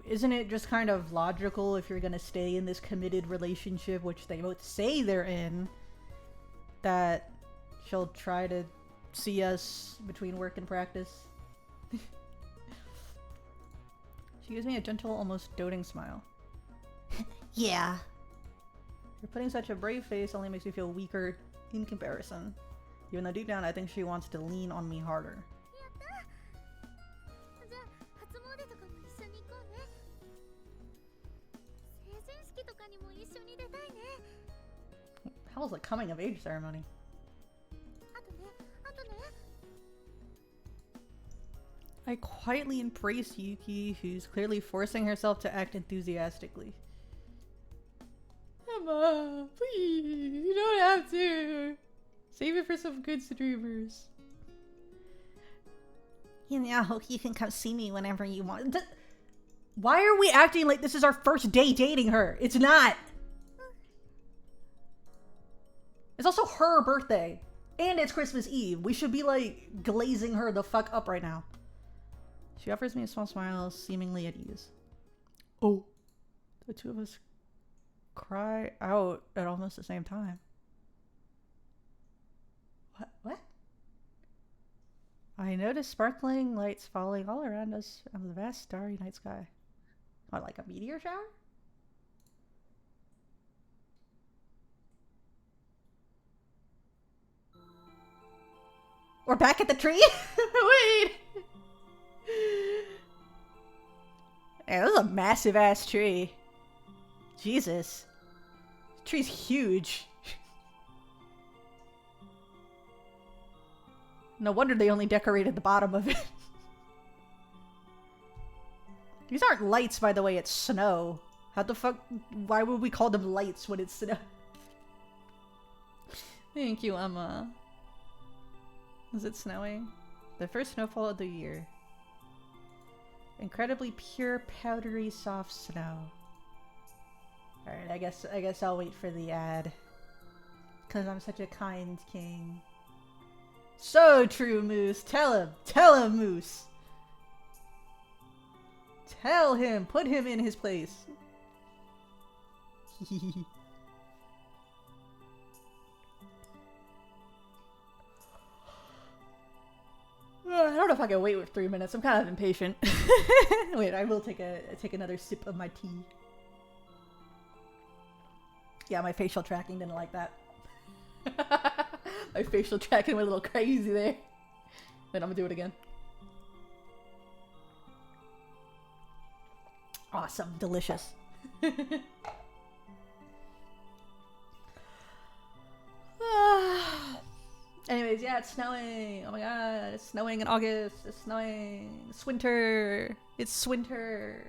isn't it just kind of logical if you're gonna stay in this committed relationship, which they both say they're in, that she'll try to see us between work and practice? She gives me a gentle, almost doting smile. Yeah. You're putting such a brave face only makes me feel weaker in comparison. Even though deep down I think she wants to lean on me harder. How's a coming of age ceremony? I quietly embrace Yuki, who's clearly forcing herself to act enthusiastically. Emma, please, you don't have to. Save it for some good streamers. You know, you can come see me whenever you want. Why are we acting like this is our first day dating her? It's not. It's also her birthday. And it's Christmas Eve. We should be like glazing her the fuck up right now. She offers me a small smile, seemingly at ease. Oh. The two of us cry out at almost the same time. What? I notice sparkling lights falling all around us on the vast starry night sky. What, like a meteor shower? We're back at the tree? Wait! Man, this is a massive ass tree. Jesus. This tree's huge. No wonder they only decorated the bottom of it. These aren't lights, by the way, it's snow. How the fuck? Why would we call them lights when it's snow? Thank you, Emma. Is it snowing? The first snowfall of the year. Incredibly pure, powdery, soft snow. Alright, I guess I'll wait for the ad. 'Cause I'm such a kind king. So true, Moose. Tell him, Moose. Tell him, put him in his place. I don't know if I can wait with 3 minutes. I'm kind of impatient. Wait, I will take another sip of my tea. Yeah, my facial tracking didn't like that. My facial tracking went a little crazy there. Wait, I'm gonna do it again. Awesome, delicious. Anyways, guys, yeah, it's snowing. Oh my god, it's snowing in August. It's snowing. It's winter. It's winter.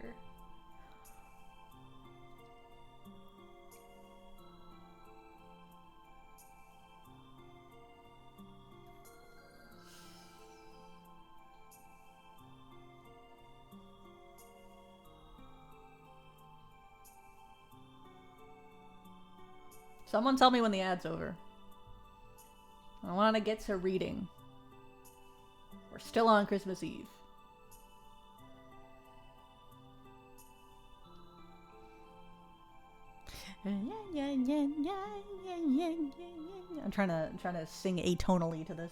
Someone tell me when the ad's over. I want to get to reading. We're still on Christmas Eve. I'm trying to sing atonally to this.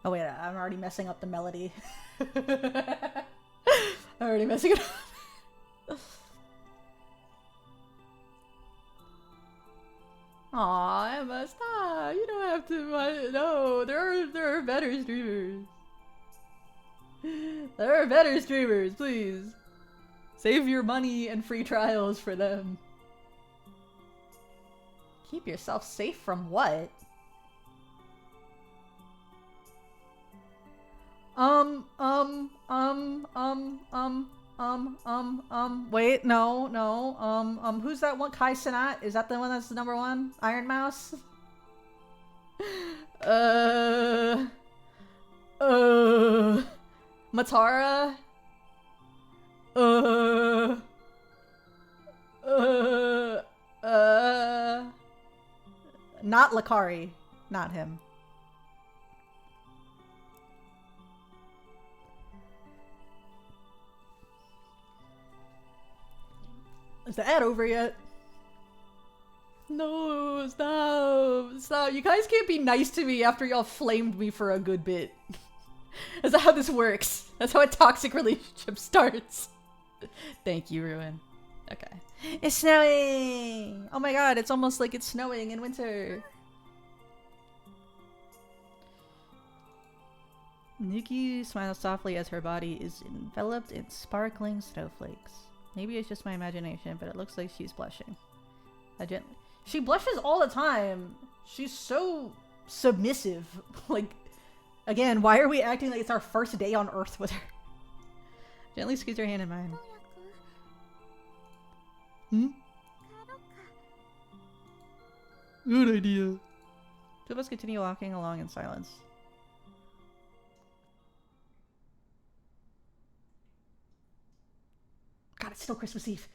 Oh wait, I'm already messing up the melody. I'm already messing it up. Aw, Emma, stop! You don't have to. No, there are better streamers. There are better streamers, please. Save your money and free trials for them. Keep yourself safe from what? Wait, no. Who's that one? Kai Cenat? Is that the one that's number one? Iron Mouse? Matara? Not Lakari. Not him. Is the ad over yet? No, stop. Stop. You guys can't be nice to me after y'all flamed me for a good bit. That's not how this works. That's how a toxic relationship starts. Thank you, Ruin. Okay. It's snowing! Oh my god, it's almost like it's snowing in winter. Yuki smiles softly as her body is enveloped in sparkling snowflakes. Maybe it's just my imagination, but it looks like she's blushing. She blushes all the time. She's so submissive. Like, again, why are we acting like it's our first day on Earth with her? Gently squeeze her hand in mine. Hmm? Good idea. Two of us continue walking along in silence. God, it's still Christmas Eve.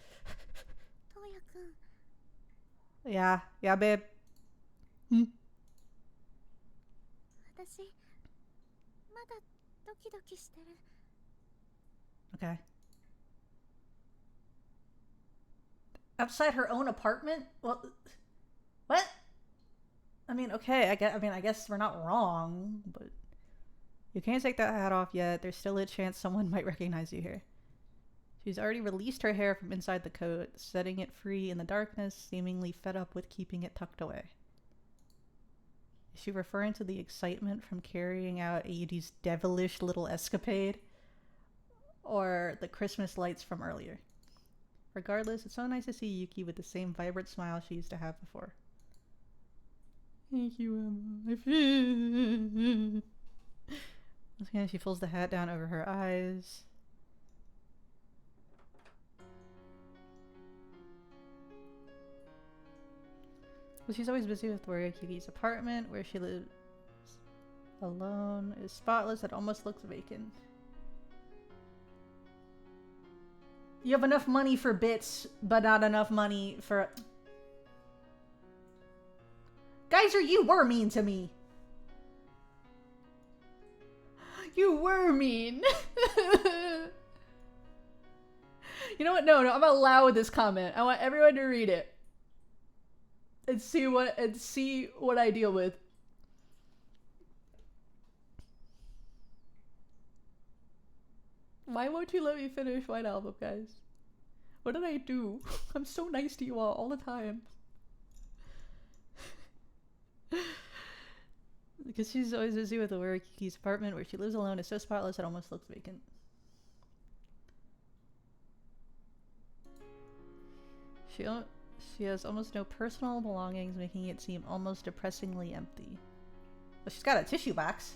Yeah, babe. Hmm? Okay. Outside her own apartment? Well, what? I mean, okay, I guess we're not wrong, but you can't take that hat off yet. There's still a chance someone might recognize you here. She's already released her hair from inside the coat, setting it free in the darkness, seemingly fed up with keeping it tucked away. Is she referring to the excitement from carrying out Yuki's devilish little escapade? Or the Christmas lights from earlier? Regardless, it's so nice to see Yuki with the same vibrant smile she used to have before. Thank you, Emma. Once again, she pulls the hat down over her eyes. Well, she's always busy with Yuki's apartment, where she lives alone, is spotless and almost looks vacant. You have enough money for bits, but not enough money for... Geyser, you were mean to me! You were mean! You know what? No, I'm gonna allow this comment. I want everyone to read it. And see what I deal with. Why won't you let me finish White Album, guys? What did I do? I'm so nice to you all the time. Because she's always busy with the work. Yuki's apartment where she lives alone is so spotless it almost looks vacant. She has almost no personal belongings, making it seem almost depressingly empty. Well, she's got a tissue box.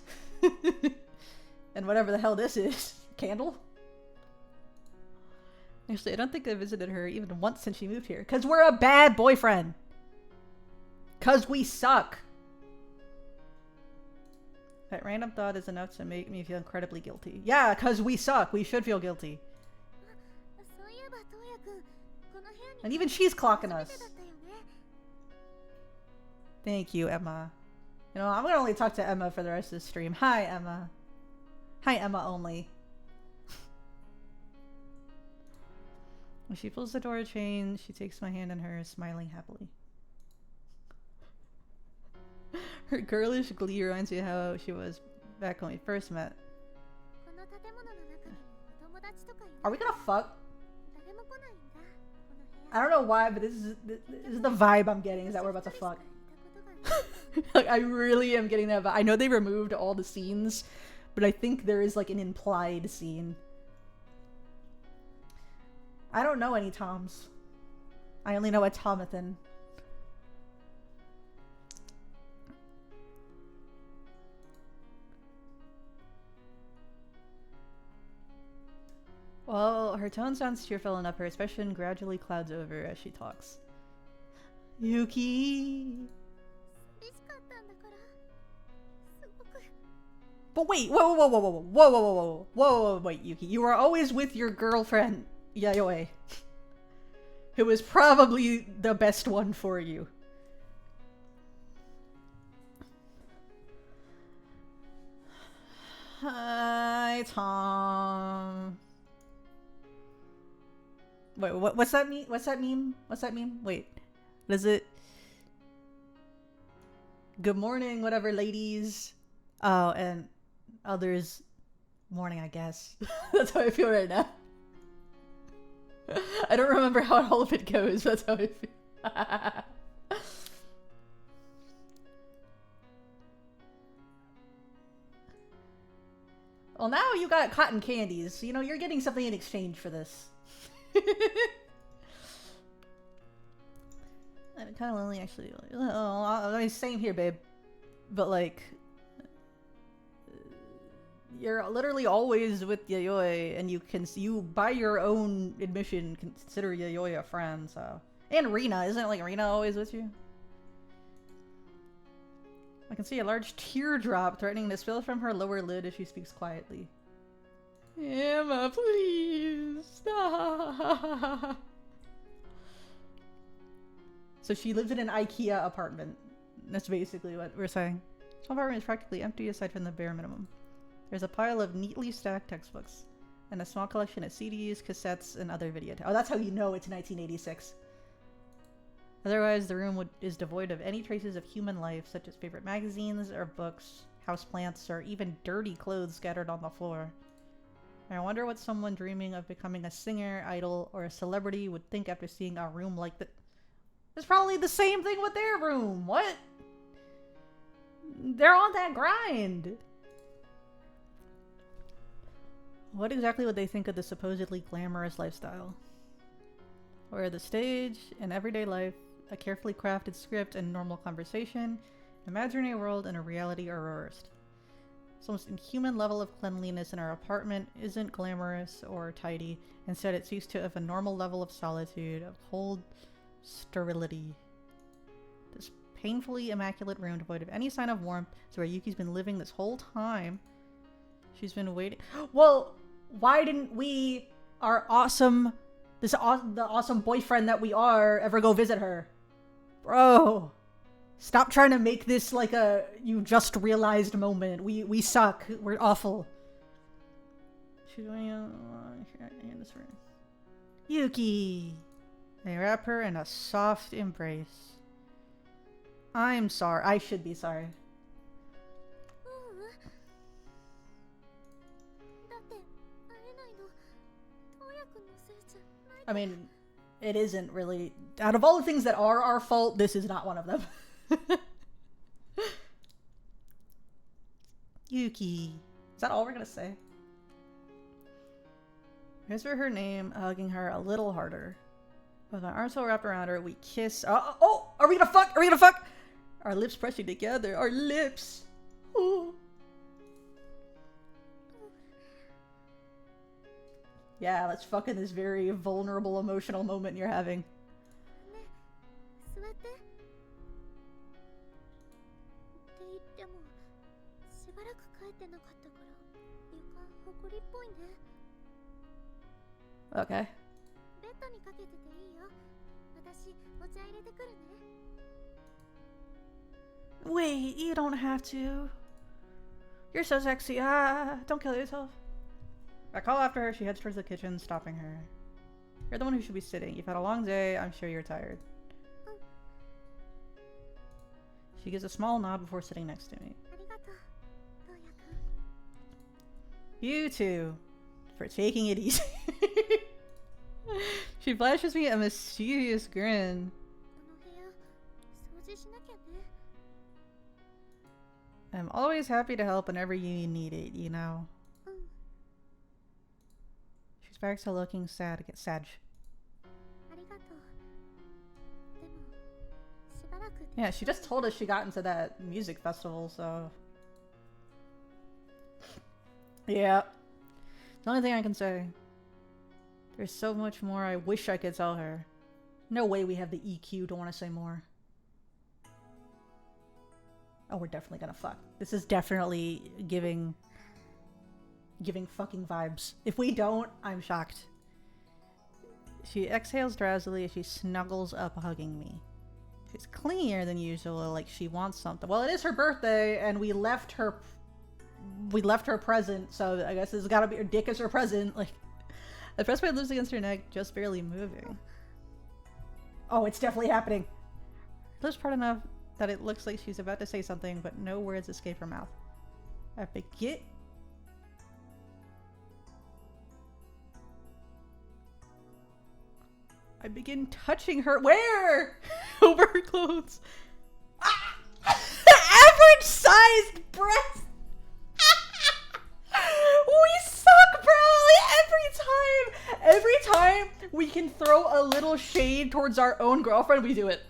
And whatever the hell this is. Candle? Actually, I don't think I visited her even once since she moved here. Because we're a bad boyfriend. Because we suck. That random thought is enough to make me feel incredibly guilty. Yeah, because we suck. We should feel guilty. And even she's clocking us. Thank you, Emma. You know, I'm gonna only talk to Emma for the rest of the stream. Hi, Emma. Hi, Emma only. When she pulls the door chain, she takes my hand in hers, smiling happily. Her girlish glee reminds me of how she was back when we first met. Are we gonna fuck? I don't know why, but this is the vibe I'm getting, is that we're about to fuck. Like, I really am getting that vibe. I know they removed all the scenes, but I think there is like an implied scene. I don't know any Toms. I only know a Tomathan. Well, her tone sounds cheerful enough. Her expression gradually clouds over as she talks. Yuki! But wait, whoa, wait, Yuki. You are always with your girlfriend, Yayoi. Who is probably the best one for you. Hi, Tom. Wait, what's that mean? What's that meme? What's that meme? Wait, what is it? Good morning, whatever, ladies. Oh, and others. Morning, I guess. That's how I feel right now. I don't remember how all of it goes. That's how I feel. Well, now you got cotton candies. You know, you're getting something in exchange for this. I'm kind of lonely, actually. Oh, I mean, same here, babe. But like, you're literally always with Yayoi, and you by your own admission consider Yayoi a friend. So, and Rina, isn't it like Rina always with you? I can see a large teardrop threatening to spill from her lower lid as she speaks quietly. Emma, please stop. So she lives in an IKEA apartment. That's basically what we're saying. The apartment is practically empty aside from the bare minimum. There's a pile of neatly stacked textbooks and a small collection of CDs, cassettes, and other videotapes. Oh, that's how you know it's 1986. Otherwise, the room is devoid of any traces of human life, such as favorite magazines or books, houseplants, or even dirty clothes scattered on the floor. I wonder what someone dreaming of becoming a singer, idol, or a celebrity would think after seeing a room like that. It's probably the same thing with their room. What? They're on that grind. What exactly would they think of the supposedly glamorous lifestyle? Where the stage, in everyday life, a carefully crafted script and normal conversation, imaginary world, and a reality are reversed. This almost inhuman level of cleanliness in our apartment isn't glamorous or tidy. Instead, it speaks to of a normal level of solitude, of cold sterility. This painfully immaculate room devoid of any sign of warmth is where Yuki's been living this whole time. She's been waiting. Well, why didn't we, our awesome, the awesome boyfriend that we are, ever go visit her? Bro, stop trying to make this like a you just realized moment. We suck. We're awful. She's doing in this room. Yuki. They wrap her in a soft embrace. I'm sorry. I should be sorry. I mean, it isn't really. Out of all the things that are our fault, this is not one of them. Yuki. Is that all we're gonna say? Whisper her name, hugging her a little harder. With my arms still wrapped around her, we kiss. Oh, are we gonna fuck? Are we gonna fuck? Our lips pressing together. Our lips. Ooh. Yeah, let's fuck in this very vulnerable emotional moment you're having. 座ってって言ってもしばらく帰ってなかったから床ほこりっぽいね Okay. ベッドにかけてていいよ私お茶入れてくるね Wait, you don't have to. You're so sexy. Don't kill yourself. I call after her. She heads towards the kitchen, stopping her. You're the one who should be sitting. You've had a long day. I'm sure you're tired. She gives a small nod before sitting next to me. ありがとうトウヤくん You two, for taking it easy. She flashes me a mischievous grin. この部屋掃除しなきゃね I'm always happy to help whenever you need it, you know. うん She's back to looking sad. Sad. ありがとうでもしばらく Yeah, she just told us she got into that music festival, so... Yeah. The only thing I can say. There's so much more I wish I could tell her. No way we have the EQ to want to say more. Oh, we're definitely gonna fuck. This is definitely giving fucking vibes. If we don't, I'm shocked. She exhales drowsily as she snuggles up, hugging me. She's clingier than usual, like she wants something. Well, it is her birthday, and we left her a present, so I guess it's gotta be her dick is her present. Like, I press my lips against her neck, just barely moving. Oh, it's definitely happening. Lips part enough that it looks like she's about to say something, but no words escape her mouth. I begin touching her. Where? Over her clothes. Average sized breast. We suck, bro. Every time we can throw a little shade towards our own girlfriend, we do it.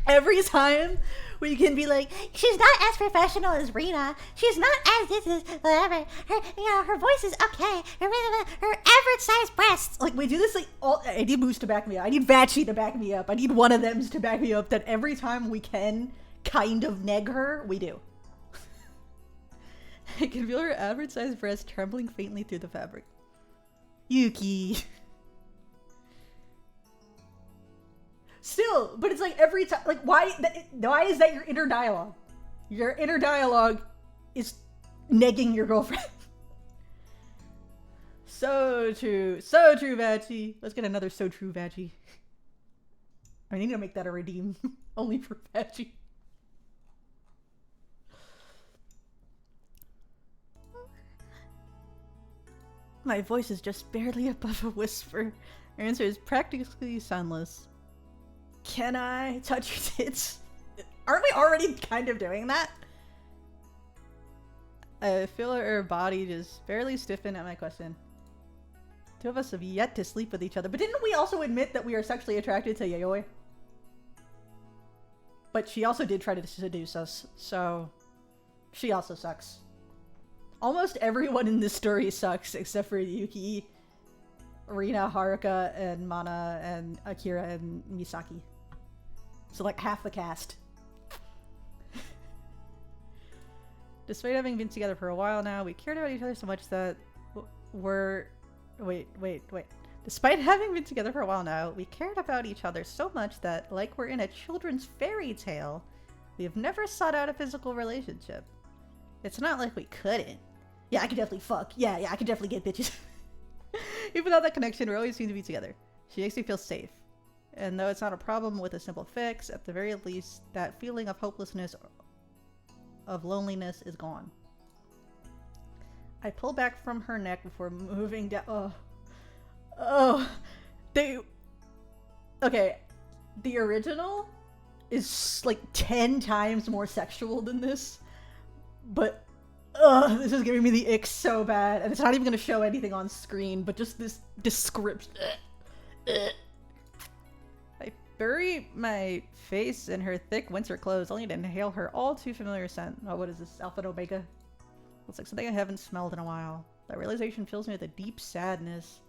Every time we can be like, she's not as professional as Rena. She's not as this is whatever. Her voice is okay. Her average sized breasts. Like, we do this like all. I need Moose to back me up. I need Vachi to back me up. I need one of them to back me up. That every time we can kind of neg her, we do. I can feel her average sized breast trembling faintly through the fabric. Yuki. Still, but it's like every time, like why is that your inner dialogue? Your inner dialogue is negging your girlfriend. So true, Vachi. Let's get another so true Vachi. I need to make that a redeem only for Vachi. My voice is just barely above a whisper. Her answer is practically soundless. Can I touch your tits? Aren't we already kind of doing that? I feel her body just barely stiffen at my question. Two of us have yet to sleep with each other, but didn't we also admit that we are sexually attracted to Yayoi? But she also did try to seduce us, so she also sucks. Almost everyone in this story sucks except for Yuki, Rina, Haruka, and Mana, and Akira, and Misaki. So like half the cast. Despite having been together for a while now, we cared about each other so much that wait. Despite having been together for a while now, we cared about each other so much that, like we're in a children's fairy tale, we have never sought out a physical relationship. It's not like we couldn't. Yeah, I could definitely fuck. Yeah, I could definitely get bitches. Even without that connection, we always seem to be together. She makes me feel safe. And though it's not a problem with a simple fix, at the very least, that feeling of hopelessness, of loneliness is gone. I pull back from her neck before moving down. Okay, the original is like 10 times more sexual than this, but Ugh, this is giving me the ick so bad. And it's not even going to show anything on screen, but just this description. I bury my face in her thick winter clothes, only to inhale her all too familiar scent. Oh, what is this? Alpha and Omega? Looks like something I haven't smelled in a while. That realization fills me with a deep sadness.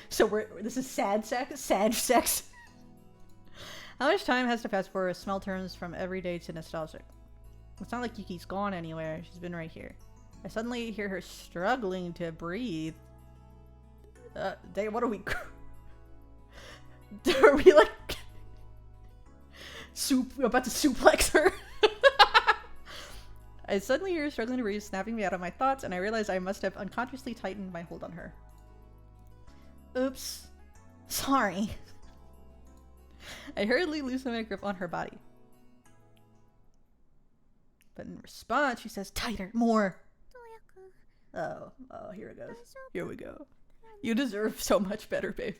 So this is sad sex? Sad sex? How much time has to pass before a smell turns from everyday to nostalgic? It's not like Yuki's gone anywhere. She's been right here. I suddenly hear her struggling to breathe. Dang, what are we... Are we like... about to suplex her? I suddenly hear her struggling to breathe, snapping me out of my thoughts, and I realize I must have unconsciously tightened my hold on her. Oops. Sorry. I hurriedly loosen my grip on her body. But in response, she says, tighter, more. Oh, here it goes. Here we go. You deserve so much better, babe.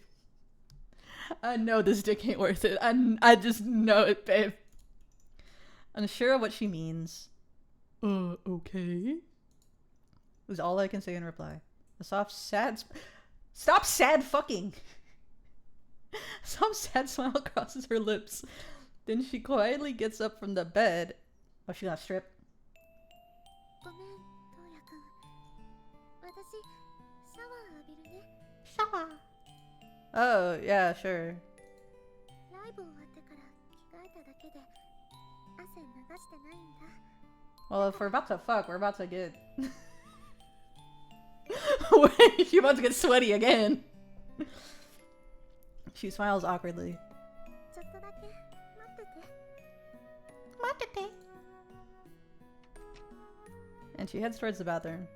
I know this dick ain't worth it. I just know it, babe. Unsure of what she means. Okay. Was all I can say in reply. A soft, sad... Stop sad fucking! A soft, sad smile crosses her lips. Then she quietly gets up from the bed. Oh, she got stripped. Shower. Oh, yeah, sure. Well, if we're about to fuck, we're about to get... Wait, she's about to get sweaty again. She smiles awkwardly. And she heads towards the bathroom.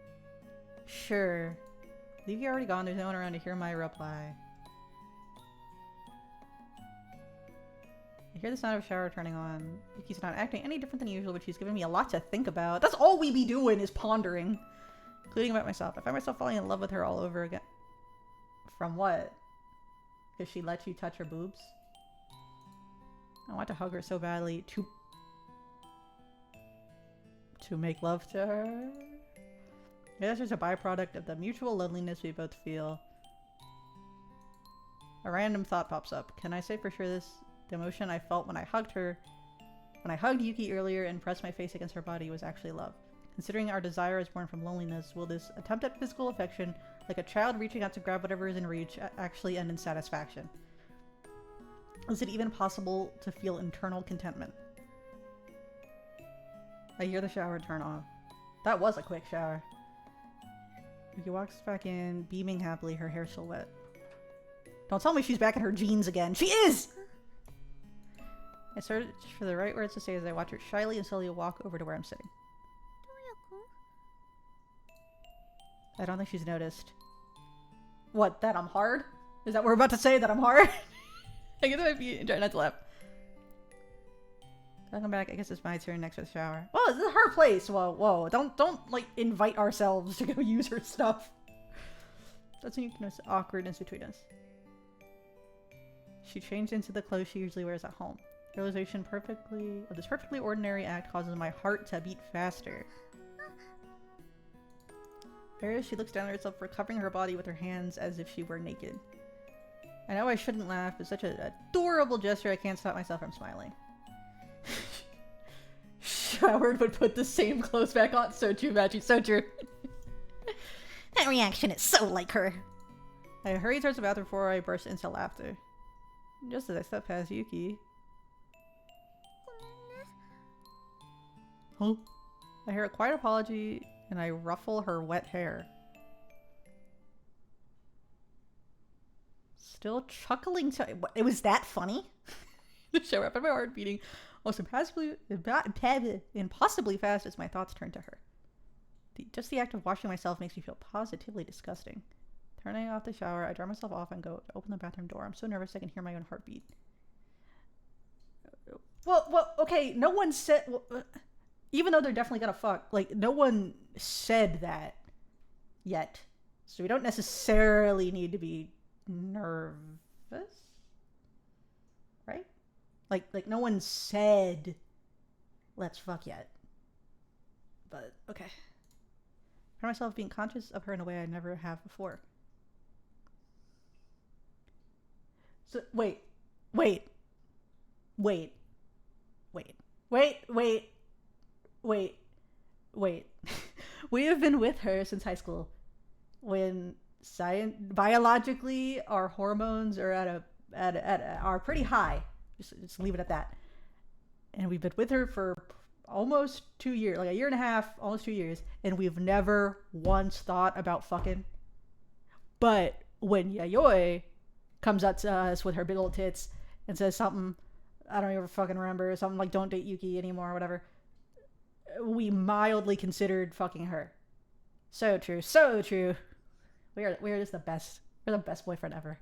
Sure. Leave you already gone, there's no one around to hear my reply. I hear the sound of a shower turning on. Yuki's not acting any different than usual, but she's giving me a lot to think about. That's all we be doing is pondering. Including about myself. I find myself falling in love with her all over again. From what? Because she lets you touch her boobs? I want to hug her so badly. To make love to her? Maybe that's just a byproduct of the mutual loneliness we both feel. A random thought pops up. Can I say for sure the emotion I felt when I hugged her, when I hugged Yuki earlier and pressed my face against her body was actually love? Considering our desire is born from loneliness, will this attempt at physical affection, like a child reaching out to grab whatever is in reach, actually end in satisfaction? Is it even possible to feel internal contentment? I hear the shower turn off. That was a quick shower. Yuki walks back in, beaming happily, her hair still wet. Don't tell me she's back in her jeans again. She is! I search for the right words to say as I watch her shyly and slowly walk over to where I'm sitting. I don't think she's noticed. What, that I'm hard? Is that what we're about to say, that I'm hard? I get to my feet and try not to laugh. Welcome back. I guess it's my turn next to the shower. Whoa, this is her place. Whoa. Don't like invite ourselves to go use her stuff. That's when you can notice the awkwardness between us. She changed into the clothes she usually wears at home. Realization of this perfectly ordinary act causes my heart to beat faster. She looks down at herself, recovering her body with her hands as if she were naked. I know I shouldn't laugh, but such an adorable gesture I can't stop myself from smiling. Showered but put the same clothes back on. So true, Maggie, so true. That reaction is so like her. I hurry towards the bathroom before I burst into laughter. Just as I step past Yuki. Huh? I hear a quiet apology and I ruffle her wet hair. Still chuckling to- It was that funny? The shower up and my heart beating almost impossibly fast as my thoughts turn to her. Just the act of washing myself makes me feel positively disgusting. Turning off the shower, I dry myself off and go to open the bathroom door. I'm so nervous I can hear my own heartbeat. Well, okay, no one said... even though they're definitely gonna fuck, like, no one said that yet. So we don't necessarily need to be nervous? Right? Like no one said, let's fuck yet. but okay. I find myself being conscious of her in a way I never have before. So, wait. We have been with her since high school, when biologically our hormones are are pretty high. Just leave it at that. And we've been with her for almost 2 years, like a year and a half, almost 2 years, and we've never once thought about fucking. But when Yayoi comes up to us with her big old tits and says something, I don't even fucking remember, something like "don't date Yuki anymore" or whatever, we mildly considered fucking her. So true, so true. We are just the best. We're the best boyfriend ever.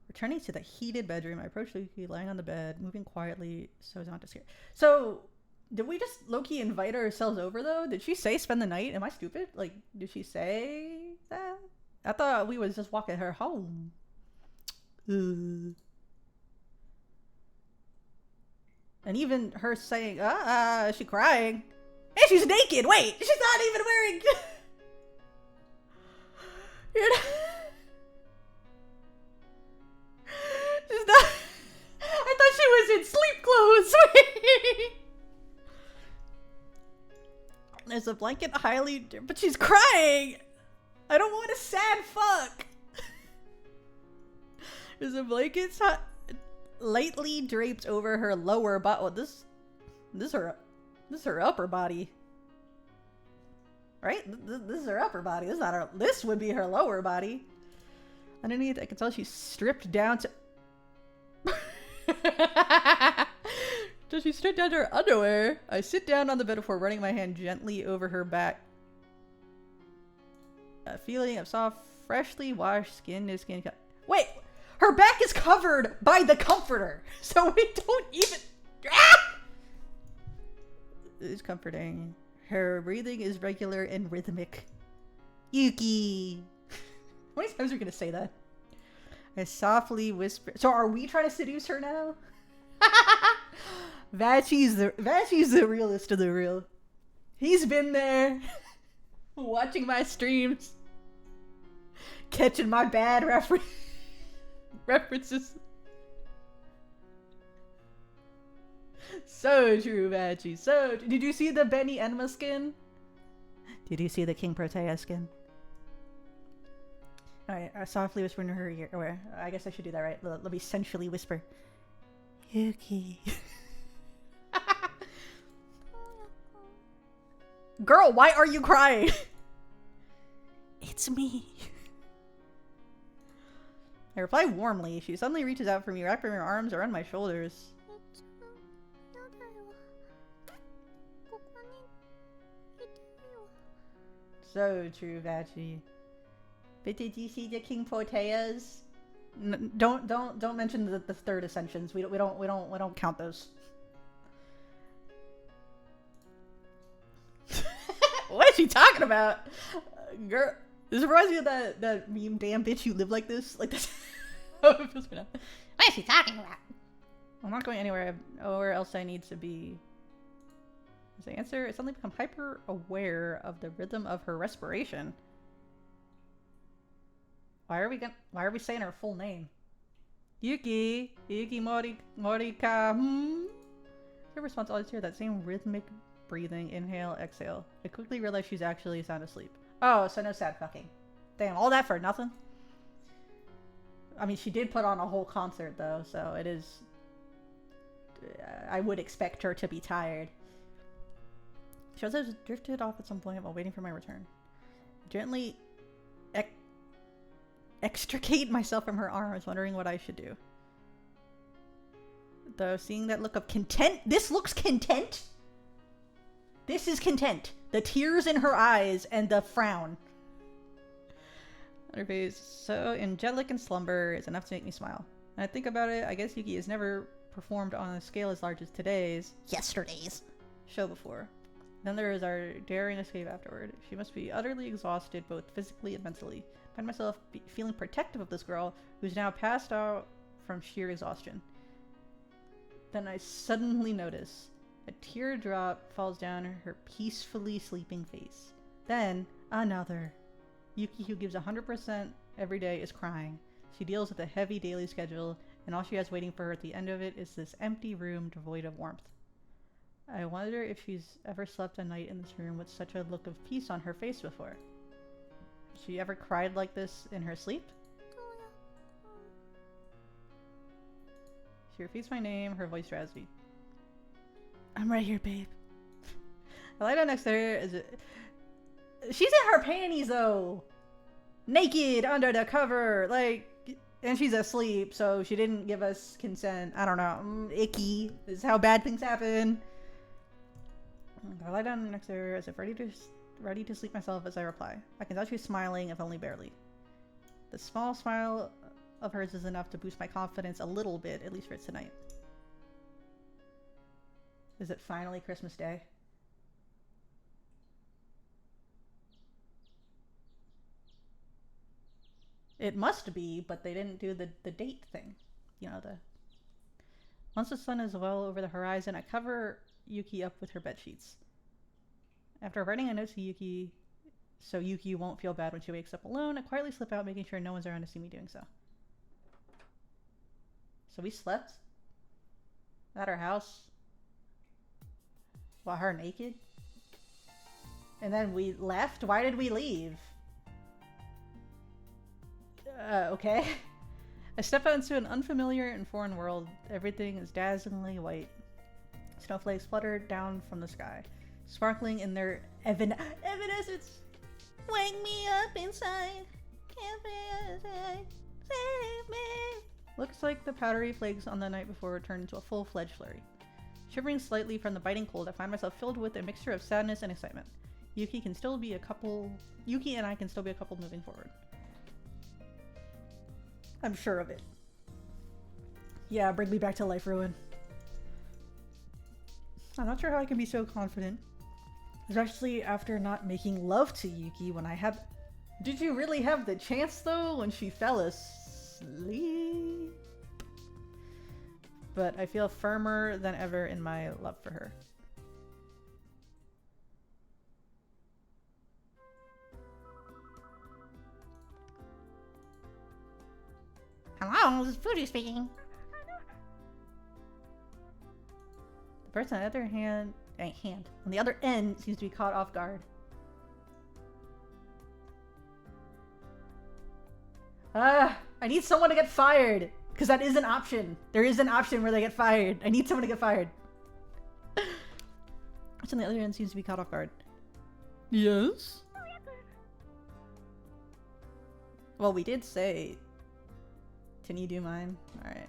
Returning to the heated bedroom, I approached Yuki lying on the bed, moving quietly so as not to scare. So, did we just low-key invite ourselves over, though? Did she say spend the night? Am I stupid? Like, did she say that? I thought we was just walking her home. And even her saying, is she crying? And she's naked! Wait! She's not even wearing... You're not... She's not... I thought she was in sleep clothes! There's a blanket highly... But she's crying! I don't want a sad fuck! There's a blanket lightly draped over her lower body. Oh, this is her upper body. Right? This is her upper body. This is not her... This would be her lower body. Underneath, I can tell she's stripped down to... Does she strip down to her underwear? I sit down on the bed before running my hand gently over her back. A feeling of soft, freshly washed skin to skin. Wait! Her back is covered by the comforter! So we don't even... It's comforting. Her breathing is regular and rhythmic. Yuki! How many times are we gonna say that? I softly whisper. So are we trying to seduce her now? Vachi's the realest of the real. He's been there, watching my streams, catching my bad references. So true, Vachi. So true. Did you see the Benny Enma skin? Did you see the King Protea skin? Alright, I softly whisper into her ear. Or, I guess I should do that, right? Let me sensually whisper. Yuki. Girl, why are you crying? It's me. I reply warmly. She suddenly reaches out for me, wrapping her arms around my shoulders. So true, Vachi. But did you see the King Proteas? Don't mention the third ascensions. We don't count those. What is she talking about? Girl, this reminds me of that meme, damn bitch, you live like this? Like this. What is she talking about? I'm not going anywhere else I need to be. Is the answer? I suddenly become hyper aware of the rhythm of her respiration. Why are we saying her full name? Yuki Morika. Her response always hear that same rhythmic breathing, inhale, exhale. I quickly realized she's actually sound asleep. Oh, so no sad fucking. Damn, all that for nothing? I mean, she did put on a whole concert though, so it is... I would expect her to be tired. She also drifted off at some point while waiting for my return. Gently extricate myself from her arms, wondering what I should do. Though seeing that look of content... This looks content? This is content. The tears in her eyes and the frown. Her face, so angelic in slumber, is enough to make me smile. When I think about it, I guess Yuki has never performed on a scale as large as yesterday's show before. Then there is our daring escape afterward. She must be utterly exhausted, both physically and mentally. I find myself feeling protective of this girl, who's now passed out from sheer exhaustion. Then I suddenly notice a teardrop falls down her peacefully sleeping face. Then another. Yuki, who gives 100% every day, is crying. She deals with a heavy daily schedule, and all she has waiting for her at the end of it is this empty room devoid of warmth. I wonder if she's ever slept a night in this room with such a look of peace on her face before. She ever cried like this in her sleep? She repeats my name, her voice drowsy. I'm right here, babe. I lie down next to her as it... She's in her panties, though! Naked under the cover! Like... And she's asleep, so she didn't give us consent. I don't know. Icky. This is how bad things happen. I lie down next to her as if ready to sleep myself as I reply. I can tell she's smiling, if only barely. The small smile of hers is enough to boost my confidence a little bit, at least for tonight. Is it finally Christmas Day? It must be, but they didn't do the date thing. You know, once the sun is well over the horizon, I cover Yuki up with her bed sheets. After writing a note to Yuki, so Yuki won't feel bad when she wakes up alone, I quietly slip out, making sure no one's around to see me doing so. So we slept at our house while her naked? And then we left? Why did we leave? Okay. I step out into an unfamiliar and foreign world. Everything is dazzlingly white. Snowflakes flutter down from the sky, sparkling in their evanescence. Wake me up inside. Can't be outside. Save me. Looks like the powdery flakes on the night before turned into a full-fledged flurry. Shivering slightly from the biting cold, I find myself filled with a mixture of sadness and excitement. Yuki and I can still be a couple moving forward. I'm sure of it. Yeah, bring me back to life, Ruin. I'm not sure how I can be so confident. Especially after not making love to Yuki when I had... Did you really have the chance, though, when she fell asleep? But I feel firmer than ever in my love for her. Hello, this is Fuji speaking. The person on the other on the other end seems to be caught off guard. I need someone to get fired, because that is an option. There is an option where they get fired. I need someone to get fired. The person on the other end seems to be caught off guard. Yes? Well, we did say... Can you do mine? Alright.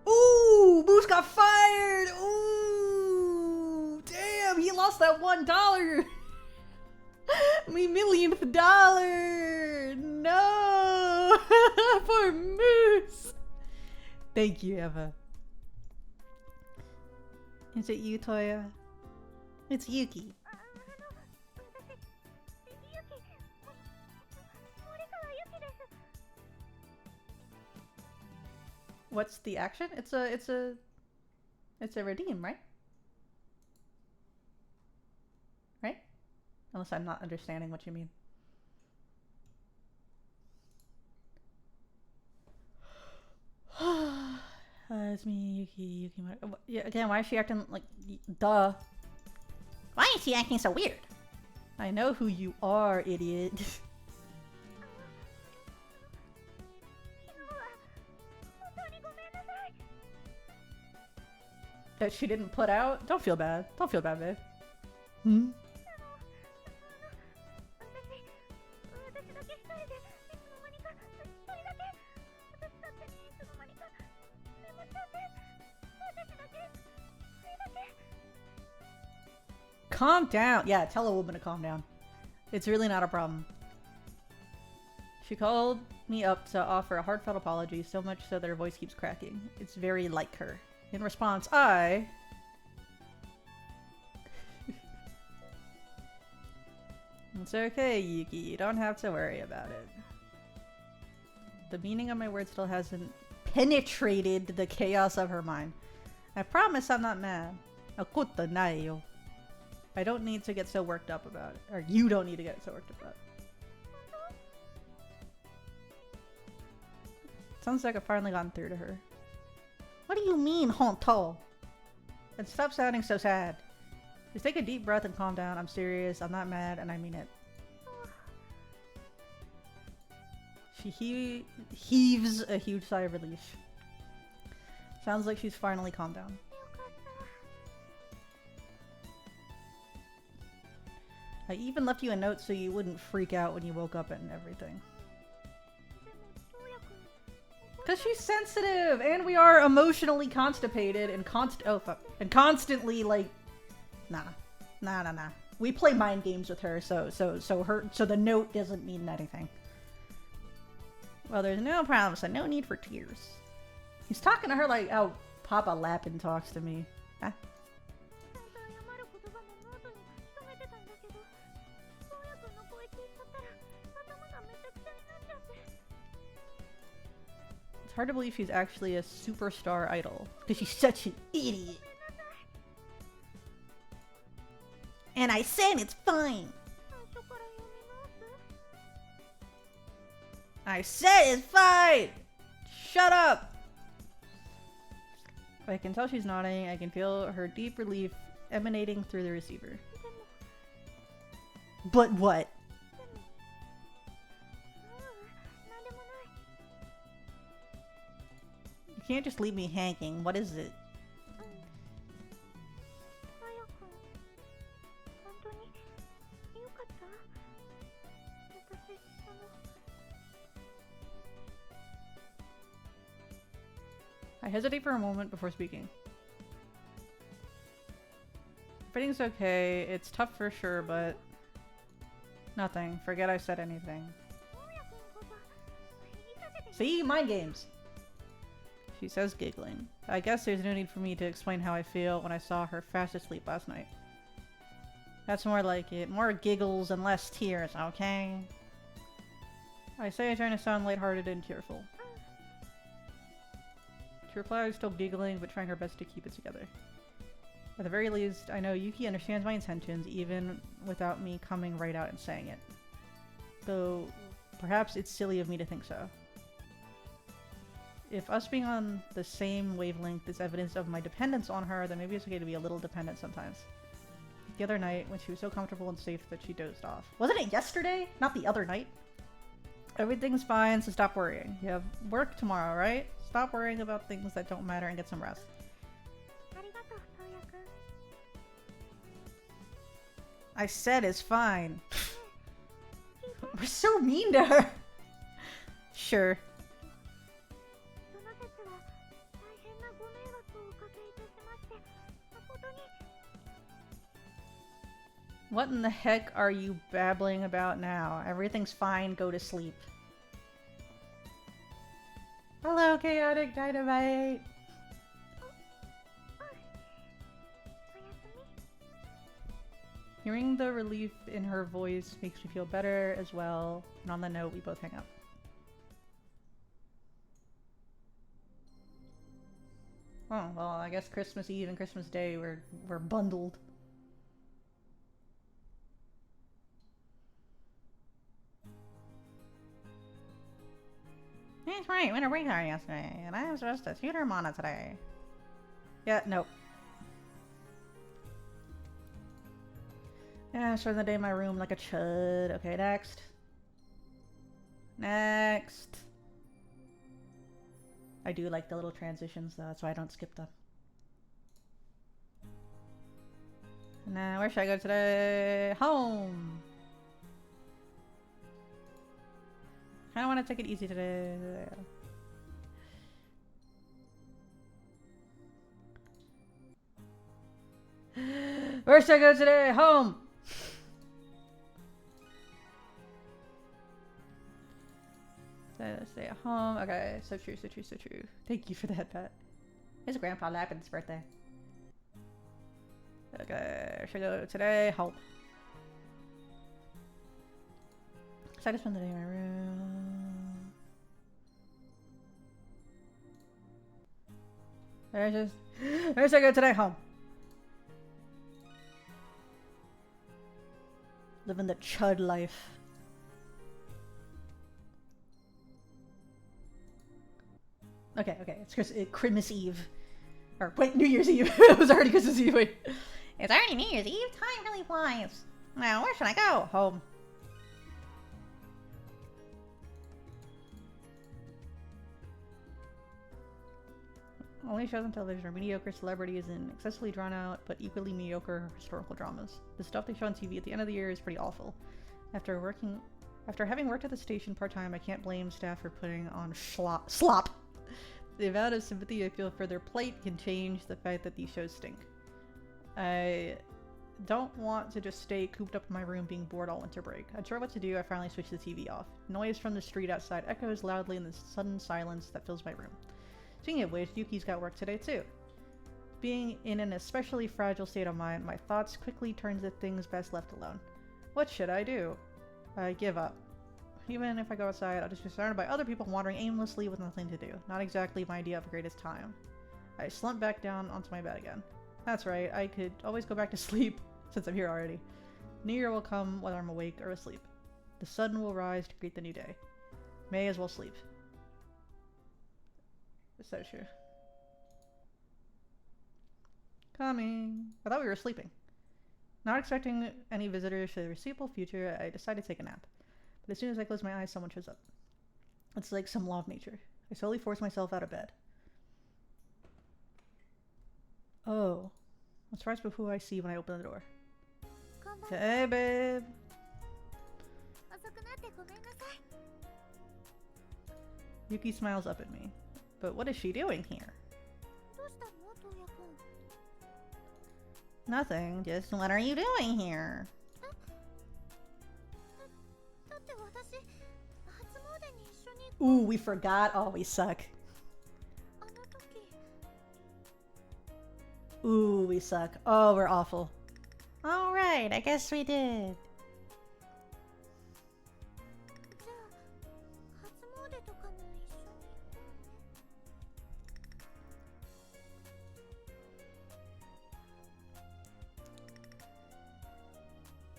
Ooh! Moose got fired! Ooh! Damn! He lost that $1! My millionth dollar! No! Poor Moose! Thank you, Eva. Is it you, Toya? It's Yuki. What's the action? It's a redeem, right? Right? Unless I'm not understanding what you mean. It's me, Yuki. Yeah, again, why is she acting like... Duh. Why is she acting so weird? I know who you are, idiot. That she didn't put out? Don't feel bad. Don't feel bad, babe. Hmm? Calm down. Yeah, tell a woman to calm down. It's really not a problem. She called me up to offer a heartfelt apology, so much so that her voice keeps cracking. It's very like her. In response, I... It's okay, Yuki. You don't have to worry about it. The meaning of my words still hasn't penetrated the chaos of her mind. I promise I'm not mad. Akuta nai yo. I don't need to get so worked up about it. Or you don't need to get so worked up about it. Sounds like I've finally gotten through to her. What do you mean, honto? And stop sounding so sad. Just take a deep breath and calm down. I'm serious, I'm not mad, and I mean it. She heaves a huge sigh of relief. Sounds like she's finally calmed down. I even left you a note so you wouldn't freak out when you woke up and everything. Cause she's sensitive, and we are emotionally constipated and constantly like, nah. We play mind games with her, so the note doesn't mean anything. Well, there's no problem, so no need for tears. He's talking to her like how Papa Lapin talks to me. Huh? It's hard to believe she's actually a superstar idol, because she's such an idiot. And I said it's fine. I said it's fine! Shut up! I can tell she's nodding. I can feel her deep relief emanating through the receiver. But what? You can't just leave me hanging. What is it? I hesitate for a moment before speaking. Everything's okay. It's tough for sure, but nothing. Forget I said anything. See? Mind games! She says, giggling. I guess there's no need for me to explain how I feel when I saw her fast asleep last night. That's more like it. More giggles and less tears, okay? I say I'm trying to sound lighthearted and cheerful. She replies, still giggling, but trying her best to keep it together. At the very least, I know Yuki understands my intentions, even without me coming right out and saying it. Though, perhaps it's silly of me to think so. If us being on the same wavelength is evidence of my dependence on her, then maybe it's okay to be a little dependent sometimes. The other night, when she was so comfortable and safe that she dozed off. Wasn't it yesterday? Not the other night? Everything's fine, so stop worrying. You have work tomorrow, right? Stop worrying about things that don't matter and get some rest. I said it's fine. We're so mean to her. Sure. What in the heck are you babbling about now? Everything's fine, go to sleep. Hello, Chaotic Dynamite! Hearing the relief in her voice makes me feel better as well, and on the note, we both hang up. Oh, well, I guess Christmas Eve and Christmas Day were bundled. That's right, went a retard yesterday, and I was supposed to tutor Mana today. Yeah, nope. Yeah, I'm starting the day in my room like a chud. Okay, next. Next. I do like the little transitions though, that's why I don't skip them. Now, where should I go today? Home! I want to take it easy today. Where should I go today? Home! Stay at home. Okay, so true, so true, so true. Thank you for that, Pat. It's Grandpa Lapin's birthday. Okay, should I go today? Home. So I just spend the day in my room. I just go today home. Living the chud life. Okay, it's Christmas Eve. Or wait, New Year's Eve. It was already Christmas Eve. Wait. It's already New Year's Eve. Time really flies. Now, where should I go? Home. Only shows on television are mediocre celebrities and excessively drawn out, but equally mediocre historical dramas. The stuff they show on TV at the end of the year is pretty awful. After having worked at the station part-time, I can't blame staff for putting on slop. The amount of sympathy I feel for their plight can change the fact that these shows stink. I don't want to just stay cooped up in my room being bored all winter break. Unsure what to do, I finally switched the TV off. Noise from the street outside echoes loudly in the sudden silence that fills my room. Speaking of which, Yuki's got work today too. Being in an especially fragile state of mind, my thoughts quickly turn to things best left alone. What should I do? I give up. Even if I go outside, I'll just be surrounded by other people wandering aimlessly with nothing to do. Not exactly my idea of the greatest time. I slump back down onto my bed again. That's right, I could always go back to sleep, since I'm here already. New Year will come whether I'm awake or asleep. The sun will rise to greet the new day. May as well sleep. Is that true? Coming. I thought we were sleeping. Not expecting any visitors for the foreseeable future, I decided to take a nap. But as soon as I close my eyes, someone shows up. It's like some law of nature. I slowly force myself out of bed. Oh. I'm surprised with who I see when I open the door. Hey, babe. Yuki smiles up at me. But what is she doing here? Nothing. Just what are you doing here? Ooh, we forgot. Oh, we suck. Ooh, we suck. Oh, we're awful. Alright, I guess we did.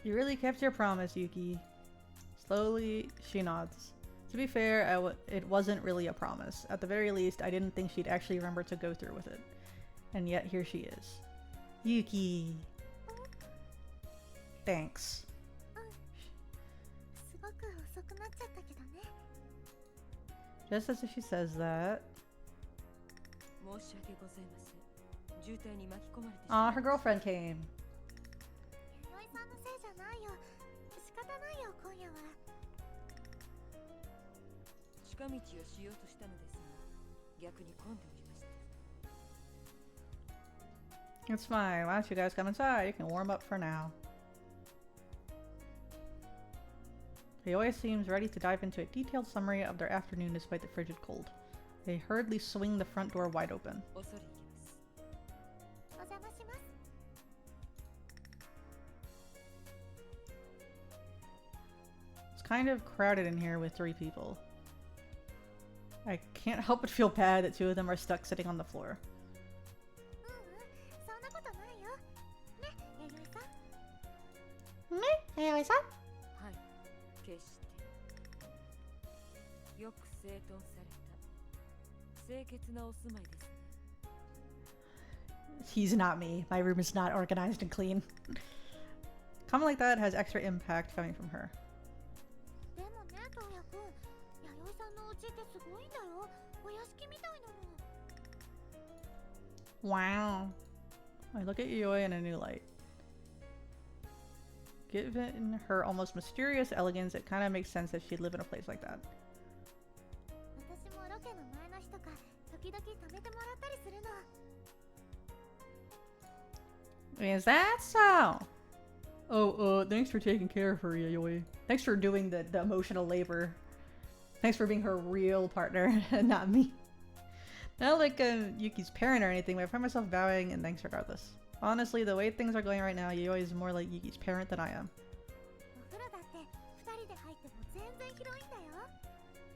You really kept your promise, Yuki. Slowly, she nods. To be fair, it wasn't really a promise. At the very least, I didn't think she'd actually remember to go through with it. And yet, here she is. Yuki. Thanks. Just as she says that... Aw, her girlfriend came. It's fine. Why don't you guys come inside? You can warm up for now. He always seems ready to dive into a detailed summary of their afternoon despite the frigid cold. They hurriedly swing the front door wide open. It's kind of crowded in here with 3 people. I can't help but feel bad that 2 of them are stuck sitting on the floor. He's not me. My room is not organized and clean. Comment like that has extra impact coming from her. Wow. I look at Yui in a new light. Given her almost mysterious elegance, it kind of makes sense that she'd live in a place like that. Is that so? Oh, thanks for taking care of her, Yui. Thanks for doing the emotional labor. Thanks for being her real partner, and not me. Not like Yuki's parent or anything, but I find myself bowing and thanks regardless. Honestly, the way things are going right now, Yui is more like Yuki's parent than I am.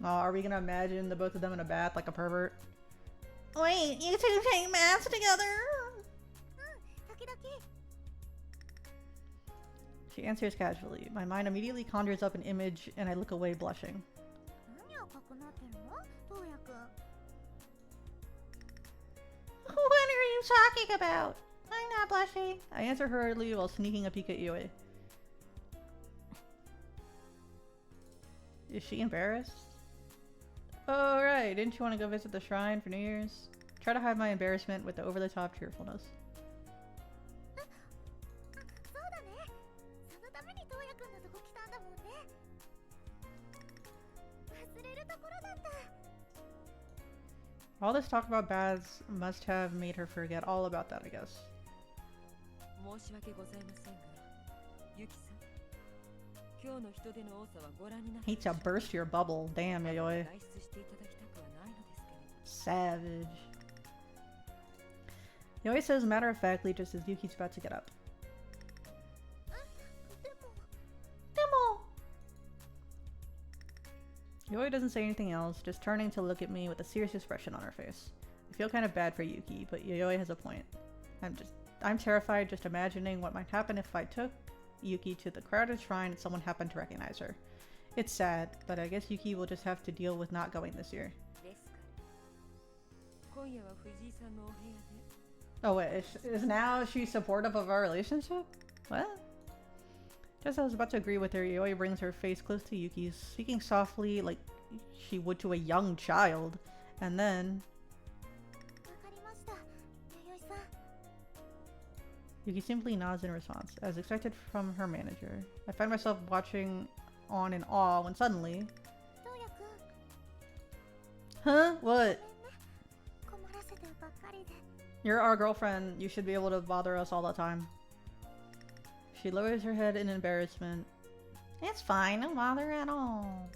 Oh, are we gonna imagine the both of them in a bath like a pervert? Wait, you two take maths together? 時々 She answers casually. My mind immediately conjures up an image and I look away blushing. 何赤くなってるのトウヤくん What are you talking about? I'm not blushing. I answer hurriedly while sneaking a peek at Yui. Is she embarrassed? Oh, right. Didn't you want to go visit the shrine for New Year's? Try to hide my embarrassment with the over-the-top cheerfulness. そうだねそのためにトウヤくんのとこ来たんだもんね忘れるところだった All this talk about baths must have made her forget all about that, I guess. 申し訳ございませんが、ユキさん、今日の人出の多さはご覧になって Hate to burst your bubble. Damn, Yayoi. 外出していただきたくはないのですけれど。 Savage. Yoi says matter-of-factly just as Yuki's about to get up. でも Yoi doesn't say anything else, just turning to look at me with a serious expression on her face. I feel kind of bad for Yuki, but Yoi has a point. I'm terrified just imagining what might happen if I took Yuki to the crowded shrine and someone happened to recognize her. It's sad, but I guess Yuki will just have to deal with not going this year. ですから今夜は藤井さんのお部屋で Oh wait, is now she supportive of our relationship? What? Just as I was about to agree with her, Yoi brings her face close to Yuki's, speaking softly like she would to a young child, and then わかりました弥生さん Yuki simply nods in response, as expected from her manager. I find myself watching on in awe when suddenly... トウヤくん Huh? What? ごめんね困らせてばっかりで You're our girlfriend. You should be able to bother us all the time. She lowers her head in embarrassment. It's fine. No bother at all.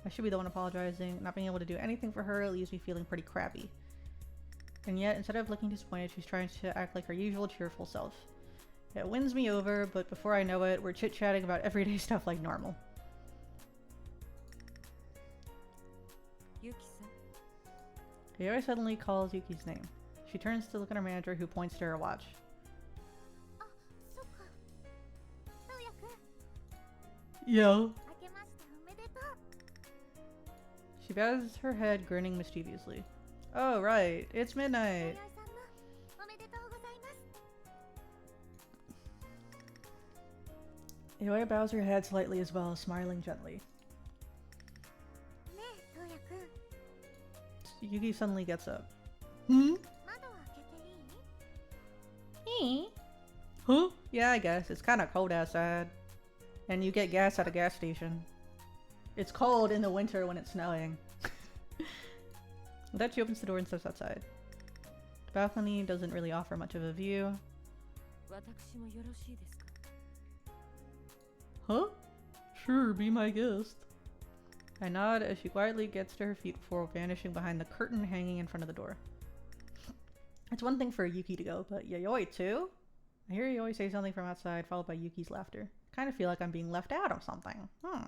I should be the one apologizing. Not being able to do anything for her leaves me feeling pretty crappy. And yet, instead of looking disappointed, she's trying to act like her usual cheerful self. It wins me over, but before I know it, we're chit-chatting about everyday stuff like normal. ユキさん Yayoi suddenly calls Yuki's name. She turns to look at her manager, who points to her watch. あそっかトウヤくん Yo. 明けましておめでとう She bows her head, grinning mischievously. Oh, right. It's 弥 midnight. 生さんのおめでとうございます Yayoi bows her head slightly as well, smiling gently. ねえトウヤくん Yuki suddenly gets up. Hmm? 窓を開けていい Me? Huh? Yeah, I guess. It's kind of cold outside. And you get gas at a gas station. It's cold in the winter when it's snowing. With that, she opens the door and steps outside. The balcony doesn't really offer much of a view. 私もよろしいですか Huh? Sure, be my guest. I nod as she quietly gets to her feet before vanishing behind the curtain hanging in front of the door. It's one thing for Yuki to go, but Yayoi too? I hear Yayoi say something from outside, followed by Yuki's laughter. Kind of feel like I'm being left out of something. Oh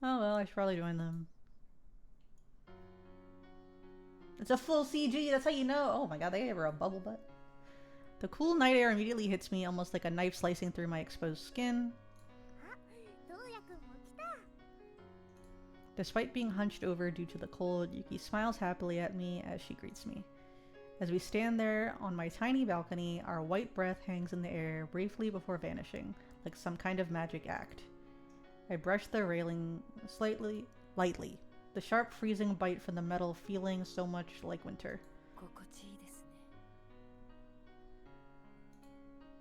well, I should probably join them. It's a full CG, that's how you know! Oh my god, they gave her a bubble butt. The cool night air immediately hits me, almost like a knife slicing through my exposed skin. あトウヤくんも来た Despite being hunched over due to the cold, Yuki smiles happily at me as she greets me. As we stand there on my tiny balcony, our white breath hangs in the air briefly before vanishing, like some kind of magic act. I brush the railing lightly, the sharp freezing bite from the metal feeling so much like winter. 心地いいです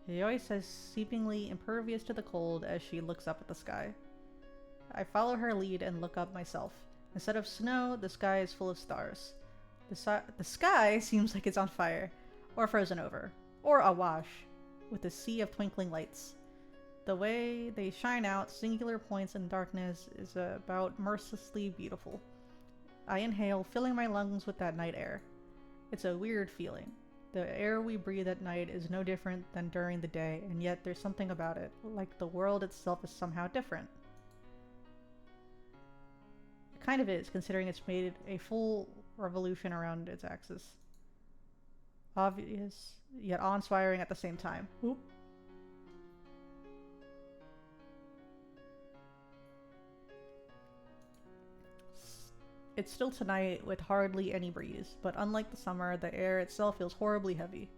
ね Yayoi says seemingly impervious to the cold as she looks up at the sky. I follow her lead and look up myself. Instead of snow, the sky is full of stars. The sky seems like it's on fire, or frozen over, or awash, with a sea of twinkling lights. The way they shine out singular points in darkness is about mercilessly beautiful. I inhale, filling my lungs with that night air. It's a weird feeling. The air we breathe at night is no different than during the day, and yet there's something about it, like the world itself is somehow different. It kind of is, considering it's made a full revolution around its axis. obvious yet awe-inspiring at the same time. Oop. It's still tonight with hardly any breeze, but unlike the summer, the air itself feels horribly heavy.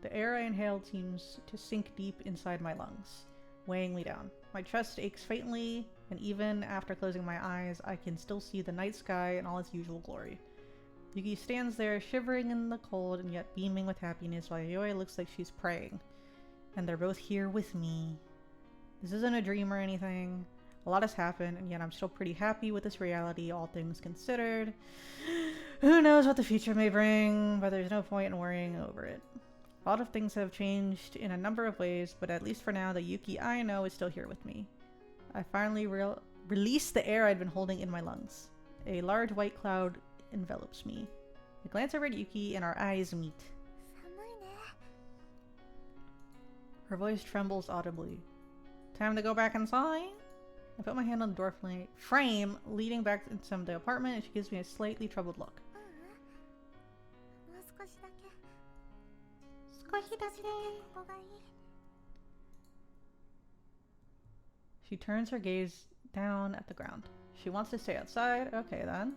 The air I inhaled seems to sink deep inside my lungs, weighing me down. My chest aches faintly, and even after closing my eyes, I can still see the night sky in all its usual glory. Yuki stands there, shivering in the cold and yet beaming with happiness, while Yayoi looks like she's praying. And they're both here with me. This isn't a dream or anything. A lot has happened, and yet I'm still pretty happy with this reality, all things considered. Who knows what the future may bring, but there's no point in worrying over it. A lot of things have changed in a number of ways, but at least for now, the Yuki I know is still here with me. I finally released the air I'd been holding in my lungs. A large white cloud envelops me. I glance over at Yuki, and our eyes meet. Her voice trembles audibly. Time to go back inside? I put my hand on the door frame, leading back into the apartment, and she gives me a slightly troubled look. She turns her gaze down at the ground. She wants to stay outside? Okay then.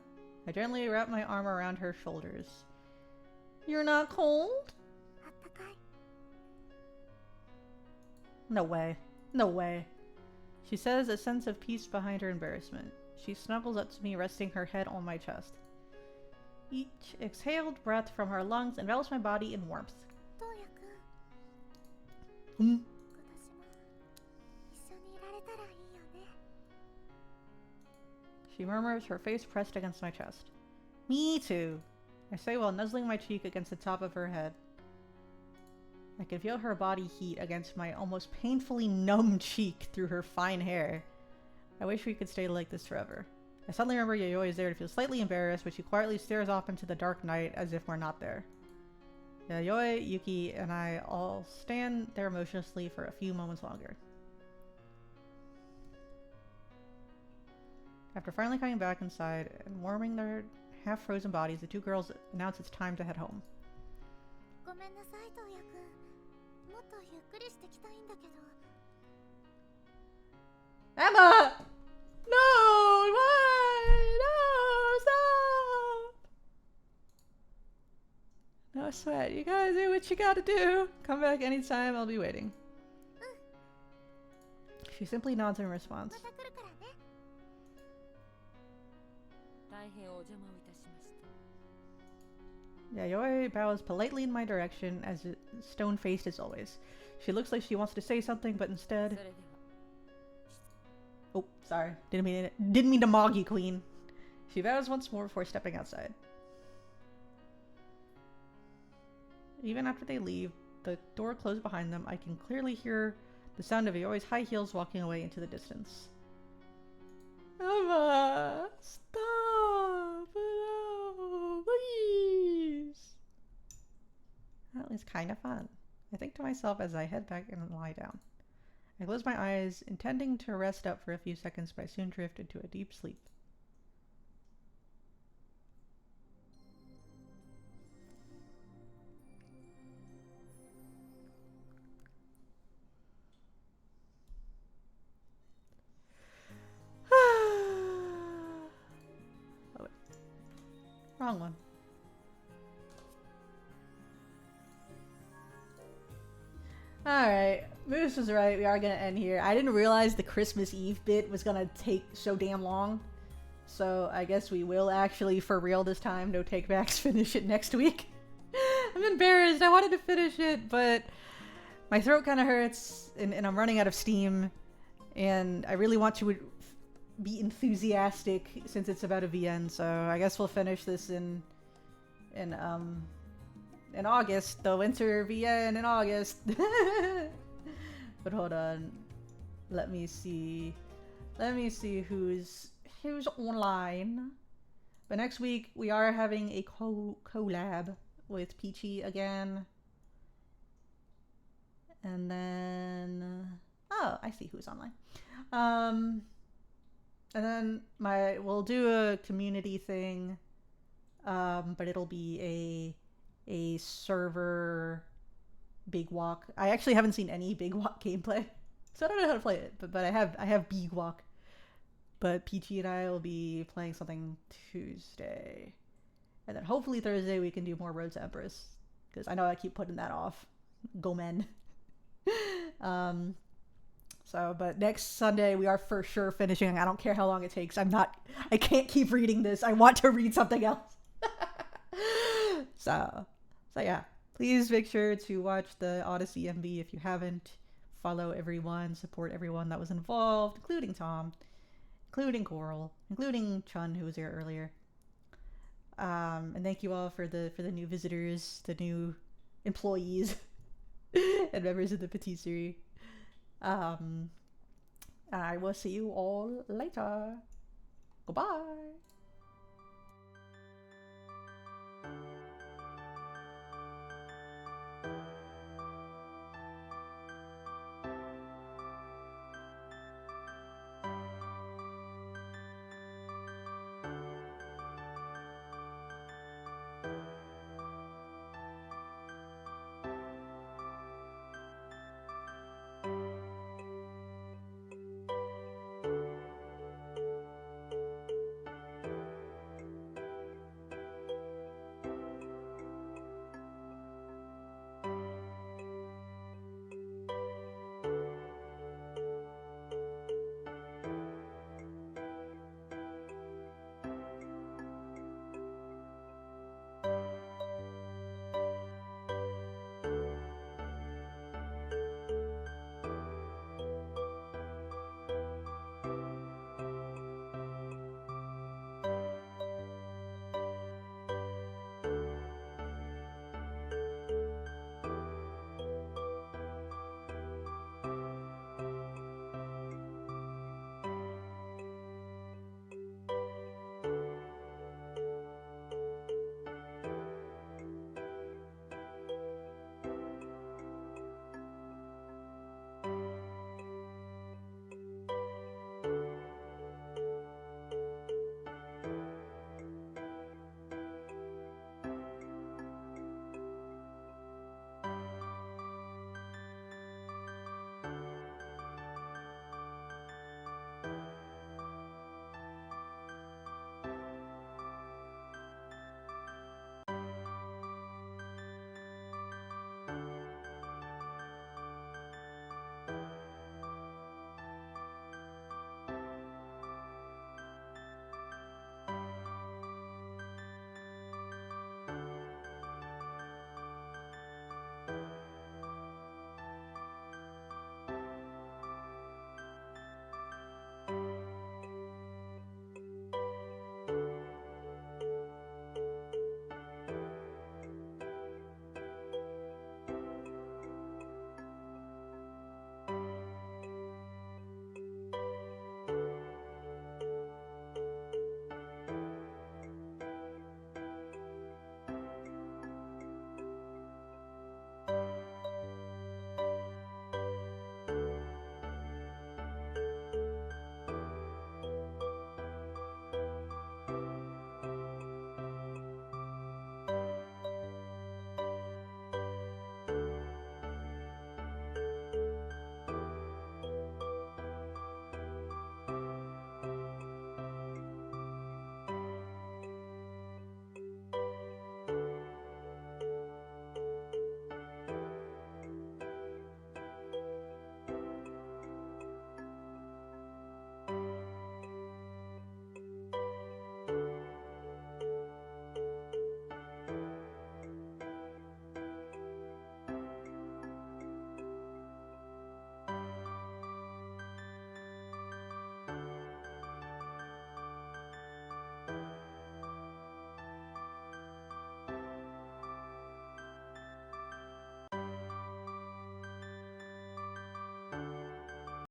I gently wrap my arm around her shoulders. You're not cold? No way. No way. She says, a sense of peace behind her embarrassment. She snuggles up to me, resting her head on my chest. Each exhaled breath from her lungs envelops my body in warmth. She murmurs, her face pressed against my chest. Me too, I say while nuzzling my cheek against the top of her head. I can feel her body heat against my almost painfully numb cheek through her fine hair. I wish we could stay like this forever. I suddenly remember Yayoi is there to feel slightly embarrassed, but she quietly stares off into the dark night as if we're not there. Yayoi, Yuki, and I all stand there motionlessly for a few moments longer. After finally coming back inside and warming their half-frozen bodies, the two girls announce it's time to head home. Emma! No! Why? No! Stop! No sweat. You gotta do what you gotta do. Come back anytime. I'll be waiting. She simply nods in response. Yayoi bows politely in my direction, as stone-faced as always. She looks like she wants to say something, but instead... Oh, sorry. Didn't mean to mog you, queen. She bows once more before stepping outside. Even after they leave, the door closed behind them, I can clearly hear the sound of Yayoi's high heels walking away into the distance. Emma! Stop! No! Please! That was kind of fun. I think to myself as I head back and lie down. I close my eyes, intending to rest up for a few seconds, but I soon drift into a deep sleep. Oh, wait. Wrong one. Alright, Moose was right, we are gonna end here. I didn't realize the Christmas Eve bit was gonna take so damn long. So I guess we will actually, for real this time, no takebacks, finish it next week. I'm embarrassed, I wanted to finish it, but my throat kinda hurts, and I'm running out of steam. And I really want to be enthusiastic since it's about a VN, so I guess we'll finish this in August, the winter VN in August. But hold on, let me see who's online. But next week we are having a collab with Peachy again, and then oh, I see who's online. And then we'll do a community thing, but it'll be a server Big Walk. I actually haven't seen any Big Walk gameplay, so I don't know how to play it. But I have Big Walk. But Peachy and I will be playing something Tuesday, and then hopefully Thursday we can do more Road to Empress, because I know I keep putting that off. Go men. But next Sunday we are for sure finishing. I don't care how long it takes. I can't keep reading this. I want to read something else. So yeah. Please make sure to watch the Odyssey MV if you haven't. Follow everyone, support everyone that was involved, including Tom, including Coral, including Chun, who was here earlier. And thank you all for the new visitors, the new employees, and members of the patisserie. I will see you all later. Goodbye.